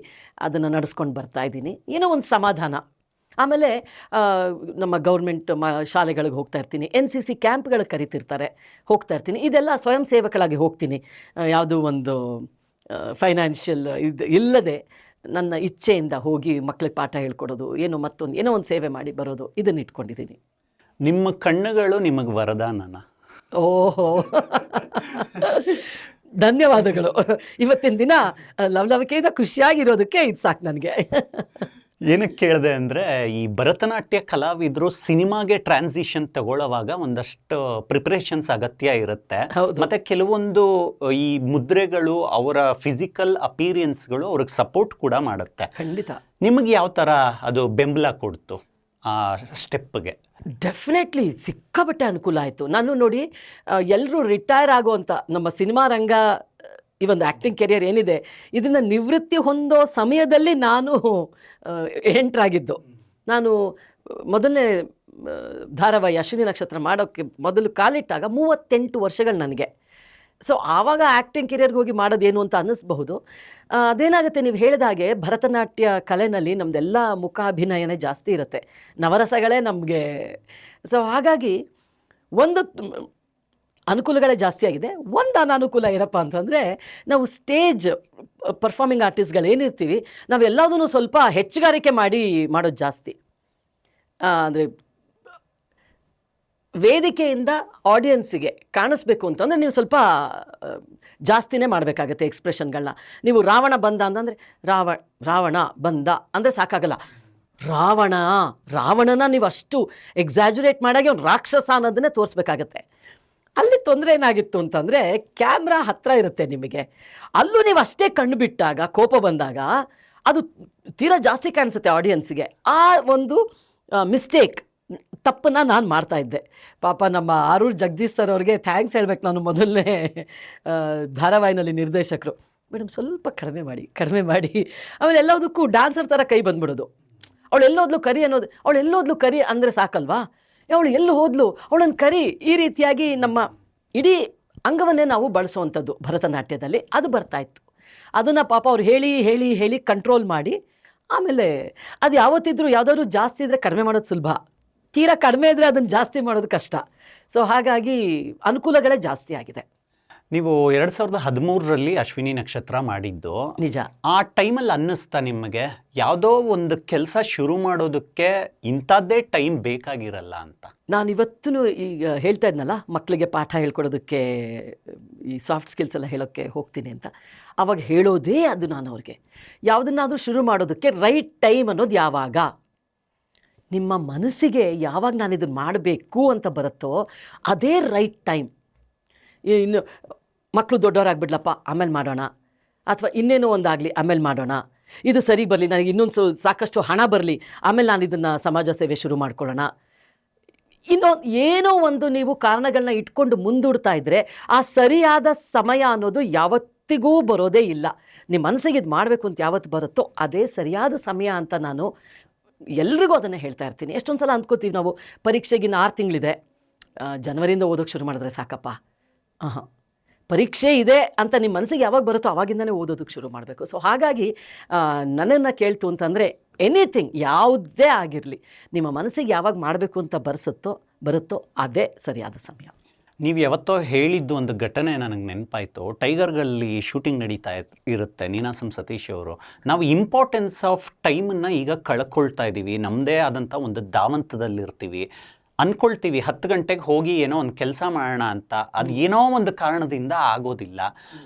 ಅದನ್ನು ನಡೆಸ್ಕೊಂಡು ಬರ್ತಾ ಇದ್ದೀನಿ. ಏನೋ ಒಂದು ಸಮಾಧಾನ. ಆಮೇಲೆ ನಮ್ಮ ಗೌರ್ಮೆಂಟ್ ಶಾಲೆಗಳಿಗೆ ಹೋಗ್ತಾ ಇರ್ತೀನಿ, NCC ಕ್ಯಾಂಪ್ಗಳಿಗೆ ಕರಿತಿರ್ತಾರೆ, ಹೋಗ್ತಾ ಇರ್ತೀನಿ. ಇದೆಲ್ಲ ಸ್ವಯಂ ಸೇವಕಳಾಗಿ ಹೋಗ್ತೀನಿ. ಯಾವುದೋ ಒಂದು ಫೈನಾನ್ಷಿಯಲ್ ಇದು ಇಲ್ಲದೆ ನನ್ನ ಇಚ್ಛೆಯಿಂದ ಹೋಗಿ ಮಕ್ಕಳಿಗೆ ಪಾಠ ಹೇಳ್ಕೊಡೋದು, ಏನೋ ಒಂದು ಸೇವೆ ಮಾಡಿ ಬರೋದು, ಇದನ್ನು ಇಟ್ಕೊಂಡಿದ್ದೀನಿ.
ನಿಮ್ಮ ಕಣ್ಣುಗಳು ನಿಮಗೆ ವರದಾನನ?
ಓಹೋ ಧನ್ಯವಾದಗಳು. ಇವತ್ತಿನ ದಿನ ಲವಲವಿಕೆಯಿಂದ ಖುಷಿಯಾಗಿರೋದಕ್ಕೆ ಇದು ಸಾಕು ನನಗೆ.
ಏನಕ್ಕೆ ಕೇಳಿದೆ ಅಂದರೆ, ಈ ಭರತನಾಟ್ಯ ಕಲಾವಿದರು ಸಿನಿಮಾಗೆ ಟ್ರಾನ್ಸಿಷನ್ ತಗೊಳ್ಳೋವಾಗ ಒಂದಷ್ಟು ಪ್ರಿಪ್ರೇಷನ್ಸ್ ಅಗತ್ಯ ಇರುತ್ತೆ. ಮತ್ತು ಕೆಲವೊಂದು ಈ ಮುದ್ರೆಗಳು, ಅವರ ಫಿಸಿಕಲ್ ಅಪೀರಿಯನ್ಸ್ಗಳು ಅವ್ರಿಗೆ ಸಪೋರ್ಟ್ ಕೂಡ ಮಾಡುತ್ತೆ.
ಖಂಡಿತ.
ನಿಮಗೆ ಯಾವ ಥರ ಅದು ಬೆಂಬಲ ಕೊಡ್ತು ಆ ಸ್ಟೆಪ್ಗೆ?
ಡೆಫಿನೆಟ್ಲಿ ಸಿಕ್ಕಾಪಟ್ಟೆ ಅನುಕೂಲ ಆಯಿತು. ನಾನು ನೋಡಿ, ಎಲ್ಲರೂ ರಿಟೈರ್ ಆಗುವಂಥ ನಮ್ಮ ಸಿನಿಮಾ ರಂಗ, ಈ ಒಂದು ಆ್ಯಕ್ಟಿಂಗ್ ಕೆರಿಯರ್ ಏನಿದೆ, ಇದನ್ನು ನಿವೃತ್ತಿ ಹೊಂದೋ ಸಮಯದಲ್ಲಿ ನಾನು ಎಂಟ್ರಾಗಿದ್ದು. ನಾನು ಮೊದಲನೇ ಧಾರಾವಾಹಿ ಅಶ್ವಿನಿ ನಕ್ಷತ್ರ ಮಾಡೋಕ್ಕೆ ಮೊದಲು ಕಾಲಿಟ್ಟಾಗ 38 ವರ್ಷಗಳು ನನಗೆ. ಸೊ ಆವಾಗ ಆ್ಯಕ್ಟಿಂಗ್ ಕೆರಿಯರ್ಗೆ ಹೋಗಿ ಮಾಡೋದೇನು ಅಂತ ಅನ್ನಿಸ್ಬಹುದು. ಅದೇನಾಗುತ್ತೆ, ನೀವು ಹೇಳಿದ ಹಾಗೆ ಭರತನಾಟ್ಯ ಕಲೆಯಲ್ಲಿ ನಮ್ಮದೆಲ್ಲ ಮುಖಾಭಿನಯನೇ ಜಾಸ್ತಿ ಇರುತ್ತೆ, ನವರಸಗಳೇ ನಮಗೆ. ಸೊ ಹಾಗಾಗಿ ಒಂದು ಅನುಕೂಲಗಳೇ ಜಾಸ್ತಿ ಆಗಿದೆ. ಒಂದು ಅನಾನುಕೂಲ ಏನಪ್ಪ ಅಂತಂದರೆ, ನಾವು ಸ್ಟೇಜ್ ಪರ್ಫಾರ್ಮಿಂಗ್ ಆರ್ಟಿಸ್ಟ್ಗಳು ಏನಿರ್ತೀವಿ, ನಾವು ಎಲ್ಲದೂ ಸ್ವಲ್ಪ ಹೆಚ್ಚುಗಾರಿಕೆ ಮಾಡೋದು ಜಾಸ್ತಿ. ಅಂದರೆ ವೇದಿಕೆಯಿಂದ ಆಡಿಯನ್ಸಿಗೆ ಕಾಣಿಸ್ಬೇಕು ಅಂತಂದರೆ ನೀವು ಸ್ವಲ್ಪ ಜಾಸ್ತಿನೇ ಮಾಡಬೇಕಾಗತ್ತೆ ಎಕ್ಸ್ಪ್ರೆಷನ್ಗಳನ್ನ. ನೀವು ರಾವಣ ಬಂದ ಅಂತಂದರೆ ರಾವಣ ಬಂದ ಅಂದರೆ ಸಾಕಾಗಲ್ಲ. ರಾವಣನ ನೀವು ಅಷ್ಟು ಎಕ್ಸಾಜುರೇಟ್ ಮಾಡಾಗಿ ಅವ್ನು ರಾಕ್ಷಸ ಅನ್ನೋದನ್ನೇ ತೋರಿಸ್ಬೇಕಾಗತ್ತೆ. ಅಲ್ಲಿ ತೊಂದರೆ ಏನಾಗಿತ್ತು ಅಂತಂದರೆ, ಕ್ಯಾಮ್ರಾ ಹತ್ತಿರ ಇರುತ್ತೆ ನಿಮಗೆ, ಅಲ್ಲೂ ನೀವು ಅಷ್ಟೇ ಕಣ್ಣು ಬಿಟ್ಟಾಗ, ಕೋಪ ಬಂದಾಗ ಅದು ತೀರಾ ಜಾಸ್ತಿ ಕಾಣಿಸುತ್ತೆ ಆಡಿಯನ್ಸಿಗೆ. ಆ ಒಂದು ತಪ್ಪನ್ನು ನಾನು ಮಾಡ್ತಾಯಿದ್ದೆ. ಪಾಪ ನಮ್ಮ ಆರೂರ್ ಜಗದೀಶ್ ಸರ್ ಅವ್ರಿಗೆ ಥ್ಯಾಂಕ್ಸ್ ಹೇಳ್ಬೇಕು ನಾನು. ಮೊದಲನೇ ಧಾರಾವಾಹಿನಲ್ಲಿ ನಿರ್ದೇಶಕರು, ಮೇಡಮ್ ಸ್ವಲ್ಪ ಕಡಿಮೆ ಮಾಡಿ ಆಮೇಲೆ ಎಲ್ಲದಕ್ಕೂ ಡಾನ್ಸರ್ ಥರ ಕೈ ಬಂದ್ಬಿಡೋದು. ಅವಳೆಲ್ಲೋದ್ಲು ಕರಿ ಅಂದರೆ ಸಾಕಲ್ವಾ, ಅವಳು ಎಲ್ಲಿ ಹೋದ್ಲು, ಅವಳನ್ನು ಕರಿ, ಈ ರೀತಿಯಾಗಿ ನಮ್ಮ ಇಡೀ ಅಂಗವನ್ನೇ ನಾವು ಬಳಸುವಂಥದ್ದು ಭರತನಾಟ್ಯದಲ್ಲಿ. ಅದು ಬರ್ತಾಯಿತ್ತು. ಅದನ್ನು ಪಾಪ ಅವ್ರು ಹೇಳಿ ಕಂಟ್ರೋಲ್ ಮಾಡಿ, ಆಮೇಲೆ ಅದು ಯಾವತ್ತಿದ್ರೂ ಯಾವುದಾದ್ರು ಜಾಸ್ತಿ ಇದ್ದರೆ ಕಡಿಮೆ ಮಾಡೋದು ಸುಲಭ, ತೀರಾ ಕಡಿಮೆ ಇದ್ದರೆ ಅದನ್ನು ಜಾಸ್ತಿ ಮಾಡೋದು ಕಷ್ಟ. ಸೊ ಹಾಗಾಗಿ ಅನುಕೂಲಗಳೇ ಜಾಸ್ತಿ ಆಗಿದೆ.
ನೀವು 2013ರಲ್ಲಿ ಅಶ್ವಿನಿ ನಕ್ಷತ್ರ ಮಾಡಿದ್ದು
ನಿಜ.
ಆ ಟೈಮಲ್ಲಿ ಅನ್ನಿಸ್ತಾ ನಿಮಗೆ ಯಾವುದೋ ಒಂದು ಕೆಲಸ ಶುರು ಮಾಡೋದಕ್ಕೆ ಇಂಥದ್ದೇ ಟೈಮ್ ಬೇಕಾಗಿರಲ್ಲ ಅಂತ?
ನಾನು ಇವತ್ತೂ ಈಗ ಹೇಳ್ತಾ ಇದ್ನಲ್ಲ, ಮಕ್ಕಳಿಗೆ ಪಾಠ ಹೇಳ್ಕೊಡೋದಕ್ಕೆ, ಈ ಸಾಫ್ಟ್ ಸ್ಕಿಲ್ಸ್ ಎಲ್ಲ ಹೇಳೋಕ್ಕೆ ಹೋಗ್ತೀನಿ ಅಂತ. ಆವಾಗ ಹೇಳೋದೇ ಅದು ನಾನು ಅವ್ರಿಗೆ, ಯಾವುದನ್ನಾದರೂ ಶುರು ಮಾಡೋದಕ್ಕೆ ರೈಟ್ ಟೈಮ್ ಅನ್ನೋದು ಯಾವಾಗ, ನಿಮ್ಮ ಮನಸ್ಸಿಗೆ ಯಾವಾಗ ನಾನು ಇದನ್ನು ಮಾಡಬೇಕು ಅಂತ ಬರುತ್ತೋ ಅದೇ ರೈಟ್ ಟೈಮ್. ಇನ್ನು ಮಕ್ಕಳು ದೊಡ್ಡವರಾಗ್ಬಿಡ್ಲಪ್ಪ ಆಮೇಲೆ ಮಾಡೋಣ, ಅಥವಾ ಇನ್ನೇನೋ ಒಂದಾಗಲಿ ಆಮೇಲೆ ಮಾಡೋಣ, ಇದು ಸರಿ ಬರಲಿ, ನನಗೆ ಇನ್ನೊಂದು ಸಾಕಷ್ಟು ಹಣ ಬರಲಿ, ಆಮೇಲೆ ನಾನು ಇದನ್ನು ಸಮಾಜ ಸೇವೆ ಶುರು ಮಾಡ್ಕೊಳ್ಳೋಣ, ಏನೋ ಒಂದು ನೀವು ಕಾರಣಗಳನ್ನ ಇಟ್ಕೊಂಡು ಮುಂದೂಡ್ತಾ ಇದ್ದರೆ ಆ ಸರಿಯಾದ ಸಮಯ ಅನ್ನೋದು ಯಾವತ್ತಿಗೂ ಬರೋದೇ ಇಲ್ಲ. ನಿಮ್ಮ ಮನಸ್ಸಿಗೆ ಇದು ಮಾಡಬೇಕು ಅಂತ ಯಾವತ್ತು ಬರುತ್ತೋ ಅದೇ ಸರಿಯಾದ ಸಮಯ ಅಂತ ನಾನು ಎಲ್ರಿಗೂ ಅದನ್ನು ಹೇಳ್ತಾ ಇರ್ತೀನಿ. ಎಷ್ಟೊಂದು ಸಲ ಅಂದ್ಕೋತೀವಿ ನಾವು, ಪರೀಕ್ಷೆಗಿನ್ನ 6 ತಿಂಗಳಿದೆ, ಜನವರಿಯಿಂದ ಓದೋಕ್ಕೆ ಶುರು ಮಾಡಿದ್ರೆ ಸಾಕಪ್ಪ. ಪರೀಕ್ಷೆ ಇದೆ ಅಂತ ನಿಮ್ಮ ಮನಸ್ಸಿಗೆ ಯಾವಾಗ ಬರುತ್ತೋ ಆವಾಗಿಂದನೇ ಓದೋದಕ್ಕೆ ಶುರು ಮಾಡಬೇಕು. ಸೊ ಹಾಗಾಗಿ ನನ್ನನ್ನು ಕೇಳ್ತು ಅಂತಂದರೆ, ಎನಿಥಿಂಗ್ ಯಾವುದೇ ಆಗಿರಲಿ, ನಿಮ್ಮ ಮನಸ್ಸಿಗೆ ಯಾವಾಗ ಮಾಡಬೇಕು ಅಂತ ಬರುತ್ತೋ ಅದೇ ಸರಿಯಾದ ಸಮಯ.
ನೀವು ಯಾವತ್ತೋ ಹೇಳಿದ್ದು ಒಂದು ಘಟನೆ ನನಗೆ ನೆನಪಾಯಿತು. ಟೈಗರ್ಗಳಲ್ಲಿ ಶೂಟಿಂಗ್ ನಡೀತಾ ಇರುತ್ತೆ, ನೀನಾಸಂ ಸತೀಶ್ ಅವರು. ನಾವು ಇಂಪಾರ್ಟೆನ್ಸ್ ಆಫ್ ಟೈಮನ್ನು ಈಗ ಕಳ್ಕೊಳ್ತಾ ಇದ್ದೀವಿ. ನಮ್ಮದೇ ಆದಂಥ ಒಂದು ಧಾವಂತದಲ್ಲಿರ್ತೀವಿ, ಅಂದ್ಕೊಳ್ತೀವಿ 10 ಗಂಟೆಗೆ ಹೋಗಿ ಏನೋ ಒಂದು ಕೆಲಸ ಮಾಡೋಣ ಅಂತ. ಅದು ಏನೋ ಒಂದು ಕಾರಣದಿಂದ ಆಗೋದಿಲ್ಲ.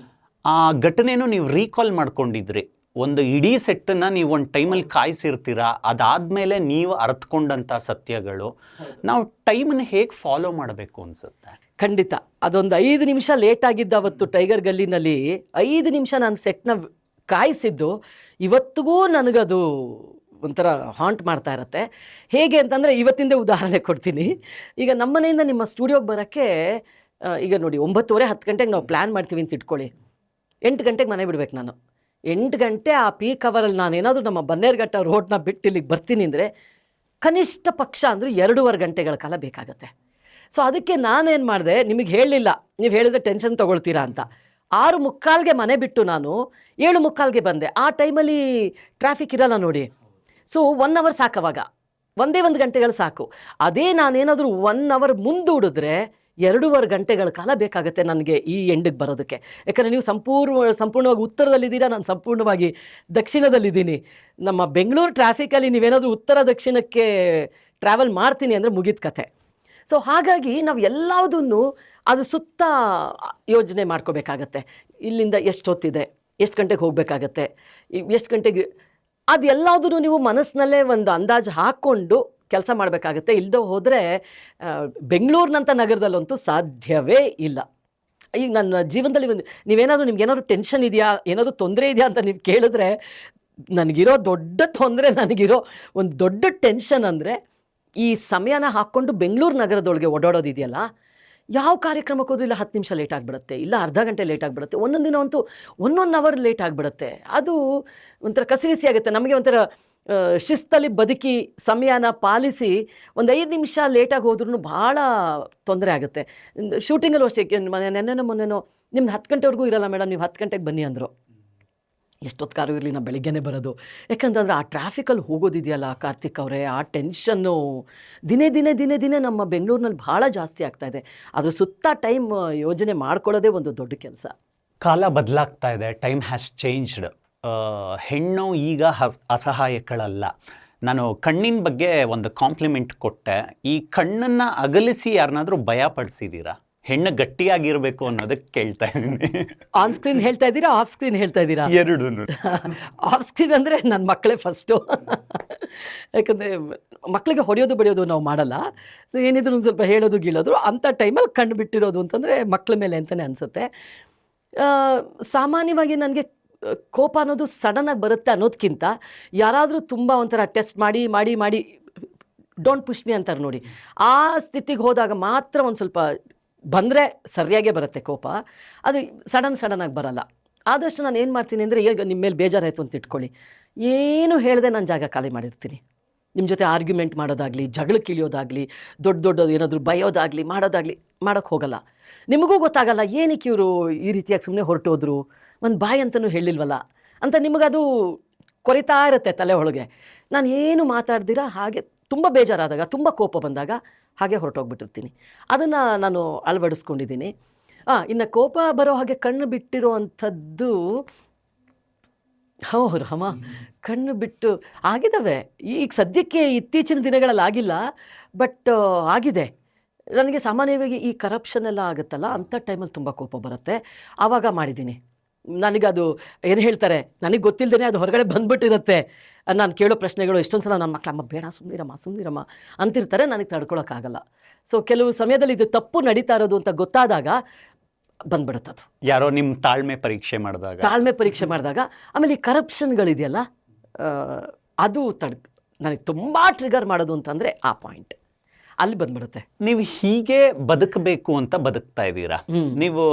ಆ ಘಟನೆನೂ ನೀವು ರೀಕಾಲ್ ಮಾಡ್ಕೊಂಡಿದ್ರಿ. ಒಂದು ಇಡೀ ಸೆಟ್ಟನ್ನು ನೀವು ಒಂದು ಟೈಮಲ್ಲಿ ಕಾಯಿಸಿರ್ತೀರ, ಅದಾದಮೇಲೆ ನೀವು ಅರ್ಥಕೊಂಡಂಥ ಸತ್ಯಗಳು. ನಾವು ಟೈಮನ್ನು ಹೇಗೆ ಫಾಲೋ ಮಾಡಬೇಕು ಅನಿಸುತ್ತೆ?
ಖಂಡಿತ. ಅದೊಂದು 5 ನಿಮಿಷ ಲೇಟ್ ಆಗಿದ್ದ ಅವತ್ತು ಟೈಗರ್ ಗಲ್ಲಿನಲ್ಲಿ 5 ನಿಮಿಷ ನಾನು ಸೆಟ್ನ ಕಾಯಿಸಿದ್ದು ಇವತ್ತಿಗೂ ನನಗದು ಒಂಥರ ಹಾಂಟ್ ಮಾಡ್ತಾ ಇರುತ್ತೆ. ಹೇಗೆ ಅಂತಂದರೆ, ಇವತ್ತಿಂದೇ ಉದಾಹರಣೆ ಕೊಡ್ತೀನಿ. ಈಗ ನಮ್ಮ ಮನೆಯಿಂದ ನಿಮ್ಮ ಸ್ಟುಡಿಯೋಗೆ ಬರೋಕ್ಕೆ ಈಗ ನೋಡಿ 9:30 10 ಗಂಟೆಗೆ ನಾವು ಪ್ಲ್ಯಾನ್ ಮಾಡ್ತೀವಿ ಅಂತ ಇಟ್ಕೊಳ್ಳಿ. 8 ಗಂಟೆಗೆ ಮನೆ ಬಿಡ್ಬೇಕು ನಾನು. 8 ಗಂಟೆ ಆ ಪೀಕ್ ಅವರಲ್ಲಿ ನಾನೇನಾದರೂ ನಮ್ಮ ಬನ್ನೇರುಘಟ್ಟ ರೋಡ್ನ ಬಿಟ್ಟು ಇಲ್ಲಿಗೆ ಬರ್ತೀನಿ ಅಂದರೆ ಕನಿಷ್ಠ ಪಕ್ಷ ಅಂದರೂ 2.5 ಗಂಟೆಗಳ ಕಾಲ ಬೇಕಾಗತ್ತೆ. ಸೊ ಅದಕ್ಕೆ ನಾನೇನು ಮಾಡಿದೆ, ನಿಮಗೆ ಹೇಳಲಿಲ್ಲ, ನೀವು ಹೇಳಿದ್ರೆ ಟೆನ್ಷನ್ ತೊಗೊಳ್ತೀರಾ ಅಂತ. 6:45ಗೆ ಮನೆ ಬಿಟ್ಟು ನಾನು 7:45ಗೆ ಬಂದೆ. ಆ ಟೈಮಲ್ಲಿ ಟ್ರಾಫಿಕ್ ಇರಲ್ಲ ನೋಡಿ. ಸೊ 1 ಅವರ್ ಸಾಕು, ಅವಾಗ ಒಂದೇ 1 ಗಂಟೆಗಳು ಸಾಕು. ಅದೇ ನಾನೇನಾದರೂ 1 ಅವರ್ ಮುಂದೂಡಿದ್ರೆ 2.5 ಗಂಟೆಗಳ ಕಾಲ ಬೇಕಾಗುತ್ತೆ ನನಗೆ ಈ ಎಂಡಿಗೆ ಬರೋದಕ್ಕೆ. ಯಾಕಂದರೆ ನೀವು ಸಂಪೂರ್ಣವಾಗಿ ಉತ್ತರದಲ್ಲಿದ್ದೀರಾ, ನಾನು ಸಂಪೂರ್ಣವಾಗಿ ದಕ್ಷಿಣದಲ್ಲಿದ್ದೀನಿ. ನಮ್ಮ ಬೆಂಗಳೂರು ಟ್ರಾಫಿಕಲ್ಲಿ ನೀವೇನಾದರೂ ಉತ್ತರ ದಕ್ಷಿಣಕ್ಕೆ ಟ್ರಾವೆಲ್ ಮಾಡ್ತೀನಿ ಅಂದರೆ ಮುಗಿದ ಕತೆ. ಸೊ ಹಾಗಾಗಿ ನಾವು ಎಲ್ಲದನ್ನು ಅದು ಸುತ್ತ ಯೋಜನೆ ಮಾಡ್ಕೋಬೇಕಾಗತ್ತೆ. ಇಲ್ಲಿಂದ ಎಷ್ಟು ಹೊತ್ತಿದೆ, ಎಷ್ಟು ಗಂಟೆಗೆ ಹೋಗಬೇಕಾಗತ್ತೆ, ಎಷ್ಟು ಗಂಟೆಗೆ, ಅದು ಎಲ್ಲದನ್ನು ನೀವು ಮನಸ್ಸಿನಲ್ಲೇ ಒಂದು ಅಂದಾಜು ಹಾಕ್ಕೊಂಡು ಕೆಲಸ ಮಾಡಬೇಕಾಗತ್ತೆ. ಇಲ್ಲದೆ ಹೋದರೆ ಬೆಂಗಳೂರಿನಂಥ ನಗರದಲ್ಲಂತೂ ಸಾಧ್ಯವೇ ಇಲ್ಲ. ಈಗ ನನ್ನ ಜೀವನದಲ್ಲಿ ನೀವೇನಾದರೂ ನಿಮ್ಗೇನಾದ್ರು ಟೆನ್ಷನ್ ಇದೆಯಾ, ಏನಾದರೂ ತೊಂದರೆ ಇದೆಯಾ ಅಂತ ನೀವು ಕೇಳಿದ್ರೆ, ನನಗಿರೋ ದೊಡ್ಡ ತೊಂದರೆ, ನನಗಿರೋ ಒಂದು ದೊಡ್ಡ ಟೆನ್ಷನ್ ಅಂದರೆ ಈ ಸಮಯನ ಹಾಕ್ಕೊಂಡು ಬೆಂಗಳೂರು ನಗರದೊಳಗೆ ಓಡಾಡೋದಿದೆಯಲ್ಲ. ಯಾವ ಕಾರ್ಯಕ್ರಮಕ್ಕೆ ಹೋದ್ರೂ ಇಲ್ಲ 10 ನಿಮಿಷ ಲೇಟ್ ಆಗಿಬಿಡುತ್ತೆ, ಇಲ್ಲ ಅರ್ಧ ಗಂಟೆ ಲೇಟ್ ಆಗಿಬಿಡುತ್ತೆ, ಒಂದೊಂದು ದಿನ ಅಂತೂ 1 ಅವರ್ ಲೇಟ್ ಆಗಿಬಿಡುತ್ತೆ. ಅದು ಒಂಥರ ಕಸಿವಿಸಿ ಆಗುತ್ತೆ ನಮಗೆ. ಒಂಥರ ಶಿಸ್ತಲ್ಲಿ ಬದುಕಿ ಸಮಯನ ಪಾಲಿಸಿ ಒಂದು 5 ನಿಮಿಷ ಲೇಟಾಗಿ ಹೋದ್ರೂ ಭಾಳ ತೊಂದರೆ ಆಗುತ್ತೆ. ಶೂಟಿಂಗಲ್ಲೂ ಅಷ್ಟೇ, ನೆನ್ನೆನೋ ಮೊನ್ನೆನೋ ನಿಮ್ದು 10 ಗಂಟೆವರೆಗೂ ಇರಲ್ಲ ಮೇಡಮ್, ನೀವು 10 ಗಂಟೆಗೆ ಬನ್ನಿ ಅಂದರು. ಎಷ್ಟೊತ್ತು ಇರಲಿ, ನಾನು ಬೆಳಿಗ್ಗೆನೇ ಬರೋದು. ಯಾಕಂತಂದರೆ ಆ ಟ್ರಾಫಿಕಲ್ಲಿ ಹೋಗೋದಿದೆಯಲ್ಲ ಕಾರ್ತಿಕ್ ಅವರೇ, ಆ ಟೆನ್ಷನ್ನು ದಿನೇ ದಿನೇ ದಿನೇ ದಿನೇ ನಮ್ಮ ಬೆಂಗಳೂರಿನಲ್ಲಿ ಭಾಳ ಜಾಸ್ತಿ ಆಗ್ತಾಯಿದೆ. ಅದ್ರ ಸುತ್ತ ಟೈಮ್ ಯೋಜನೆ ಮಾಡ್ಕೊಳ್ಳೋದೇ ಒಂದು ದೊಡ್ಡ ಕೆಲಸ.
ಕಾಲ ಬದಲಾಗ್ತಾ ಇದೆ, ಟೈಮ್ ಹ್ಯಾಸ್ ಚೇಂಜ್ಡ್. ಹೆಣ್ಣು ಈಗ ಅಸಹಾಯಕಳಲ್ಲ. ನಾನು ಕಣ್ಣಿನ ಬಗ್ಗೆ ಒಂದು ಕಾಂಪ್ಲಿಮೆಂಟ್ ಕೊಟ್ಟೆ. ಈ ಕಣ್ಣನ್ನು ಅಗಲಿಸಿ ಯಾರನ್ನಾದರೂ ಭಯ ಪಡಿಸಿದ್ದೀರಾ? ಹೆಣ್ಣು ಗಟ್ಟಿಯಾಗಿರಬೇಕು ಅನ್ನೋದಕ್ಕೆ ಕೇಳ್ತಾ ಇದ್ದೀನಿ.
ಆನ್ ಸ್ಕ್ರೀನ್ ಹೇಳ್ತಾ ಇದ್ದೀರಾ, ಆಫ್ ಸ್ಕ್ರೀನ್ ಹೇಳ್ತಾ ಇದ್ದೀರಾ?
ಎರಡೂ.
ಆಫ್ ಸ್ಕ್ರೀನ್ ಅಂದರೆ ನನ್ನ ಮಕ್ಕಳೇ ಫಸ್ಟು. ಯಾಕಂದರೆ ಮಕ್ಕಳಿಗೆ ಹೊಡೆಯೋದು ಬಡಿಯೋದು ನಾವು ಮಾಡಲ್ಲ. ಸೊ ಏನಿದ್ರು ಒಂದು ಸ್ವಲ್ಪ ಹೇಳೋದು ಗೀಳೋದು ಅಂಥ ಟೈಮಲ್ಲಿ ಕಣ್ಣು ಬಿಟ್ಟಿರೋದು ಅಂತಂದರೆ ಮಕ್ಕಳ ಮೇಲೆ ಅಂತಲೇ ಅನಿಸುತ್ತೆ. ಸಾಮಾನ್ಯವಾಗಿ ನನಗೆ ಕೋಪ ಅನ್ನೋದು ಸಡನ್ನಾಗಿ ಬರುತ್ತೆ ಅನ್ನೋದಕ್ಕಿಂತ, ಯಾರಾದರೂ ತುಂಬ ಒಂಥರ ಟೆಸ್ಟ್ ಮಾಡಿ ಮಾಡಿ ಮಾಡಿ ಡೋಂಟ್ ಪುಷ್ ಮಿ ಅಂತಾರೆ ನೋಡಿ, ಆ ಸ್ಥಿತಿಗೆ ಹೋದಾಗ ಮಾತ್ರ ಒಂದು ಸ್ವಲ್ಪ ಬಂದರೆ ಸರಿಯಾಗೇ ಬರುತ್ತೆ ಕೋಪ. ಅದು ಸಡನ್ನಾಗಿ ಬರಲ್ಲ. ಆದಷ್ಟು ನಾನು ಏನು ಮಾಡ್ತೀನಿ ಅಂದರೆ, ಈಗ ನಿಮ್ಮ ಮೇಲೆ ಬೇಜಾರಾಯಿತು ಅಂತ ಇಟ್ಕೊಳ್ಳಿ, ಏನು ಹೇಳಿದೆ ನಾನು ಜಾಗ ಖಾಲಿ ಮಾಡಿರ್ತೀನಿ. ನಿಮ್ಮ ಜೊತೆ ಆರ್ಗ್ಯುಮೆಂಟ್ ಮಾಡೋದಾಗಲಿ, ಜಗಳಕ್ಕೆ ಇಳಿಯೋದಾಗಲಿ, ದೊಡ್ಡ ಏನಾದರೂ ಬಯೋದಾಗಲಿ ಮಾಡೋಕ್ಕೆ ಹೋಗಲ್ಲ. ನಿಮಗೂ ಗೊತ್ತಾಗಲ್ಲ ಏನಕ್ಕೆ ಇವರು ಈ ರೀತಿಯಾಗಿ ಸುಮ್ಮನೆ ಹೊರಟೋದ್ರು, ಒಂದು ಬಾಯಿ ಅಂತಲೂ ಹೇಳಿಲ್ವಲ್ಲ ಅಂತ ನಿಮಗದು ಕೊರಿತಾ ಇರುತ್ತೆ ತಲೆ ಒಳಗೆ. ನಾನು ಏನು ಮಾತಾಡ್ದಿರ ಹಾಗೆ ತುಂಬ ಬೇಜಾರಾದಾಗ, ತುಂಬ ಕೋಪ ಬಂದಾಗ ಹಾಗೆ ಹೊರಟೋಗ್ಬಿಟ್ಟಿರ್ತೀನಿ. ಅದನ್ನು ನಾನು ಅಳವಡಿಸ್ಕೊಂಡಿದ್ದೀನಿ. ಇನ್ನು ಕೋಪ ಬರೋ ಹಾಗೆ ಕಣ್ಣು ಬಿಟ್ಟಿರೋ ಅಂಥದ್ದು, ರಾಮ, ಕಣ್ಣು ಬಿಟ್ಟು ಆಗಿದ್ದಾವೆ. ಈಗ ಸದ್ಯಕ್ಕೆ ಇತ್ತೀಚಿನ ದಿನಗಳಲ್ಲಿ ಆಗಿಲ್ಲ, ಬಟ್ ಆಗಿದೆ. ನನಗೆ ಸಾಮಾನ್ಯವಾಗಿ ಈ ಕರಪ್ಷನ್ ಎಲ್ಲ ಆಗುತ್ತಲ್ಲ, ಅಂಥ ಟೈಮಲ್ಲಿ ತುಂಬ ಕೋಪ ಬರುತ್ತೆ. ಆವಾಗ ಮಾಡಿದ್ದೀನಿ. ನನಗದು ಏನು ಹೇಳ್ತಾರೆ, ನನಗೆ ಗೊತ್ತಿಲ್ಲದೇ ಅದು ಹೊರಗಡೆ ಬಂದ್ಬಿಟ್ಟಿರುತ್ತೆ. ನಾನು ಕೇಳೋ ಪ್ರಶ್ನೆಗಳು ಎಷ್ಟೊಂದು ಸಲ ನನ್ನ ಮಕ್ಕಳಮ್ಮ ಬೇಡ ಸುಮ್ಮನಿರಮ್ಮ ಅಂತಿರ್ತಾರೆ, ನನಗೆ ತಡ್ಕೊಳಕ್ಕಾಗಲ್ಲ. ಸೊ ಕೆಲವು ಸಮಯದಲ್ಲಿ ಇದು ತಪ್ಪು ನಡೀತಾ ಇರೋದು ಅಂತ ಗೊತ್ತಾದಾಗ ಬಂದ್ಬಿಡುತ್ತದು.
ಯಾರೋ ನಿಮ್ಮ ತಾಳ್ಮೆ ಪರೀಕ್ಷೆ ಮಾಡಿದಾಗ. ಆಮೇಲೆ ಈ ಕರಪ್ಷನ್ಗಳಿದೆಯಲ್ಲ, ಅದು ನನಗೆ ತುಂಬ ಟ್ರಿಗರ್ ಮಾಡೋದು ಅಂತಂದರೆ ಆ ಪಾಯಿಂಟ್ ಅಲ್ಲಿ ಬಂದ್ಬಿಡುತ್ತೆ. ನೀವು ಹೀಗೆ ಬದುಕಬೇಕು ಅಂತ ಬದುಕ್ತಾ ಇದ್ದೀರಾ. ನೀವು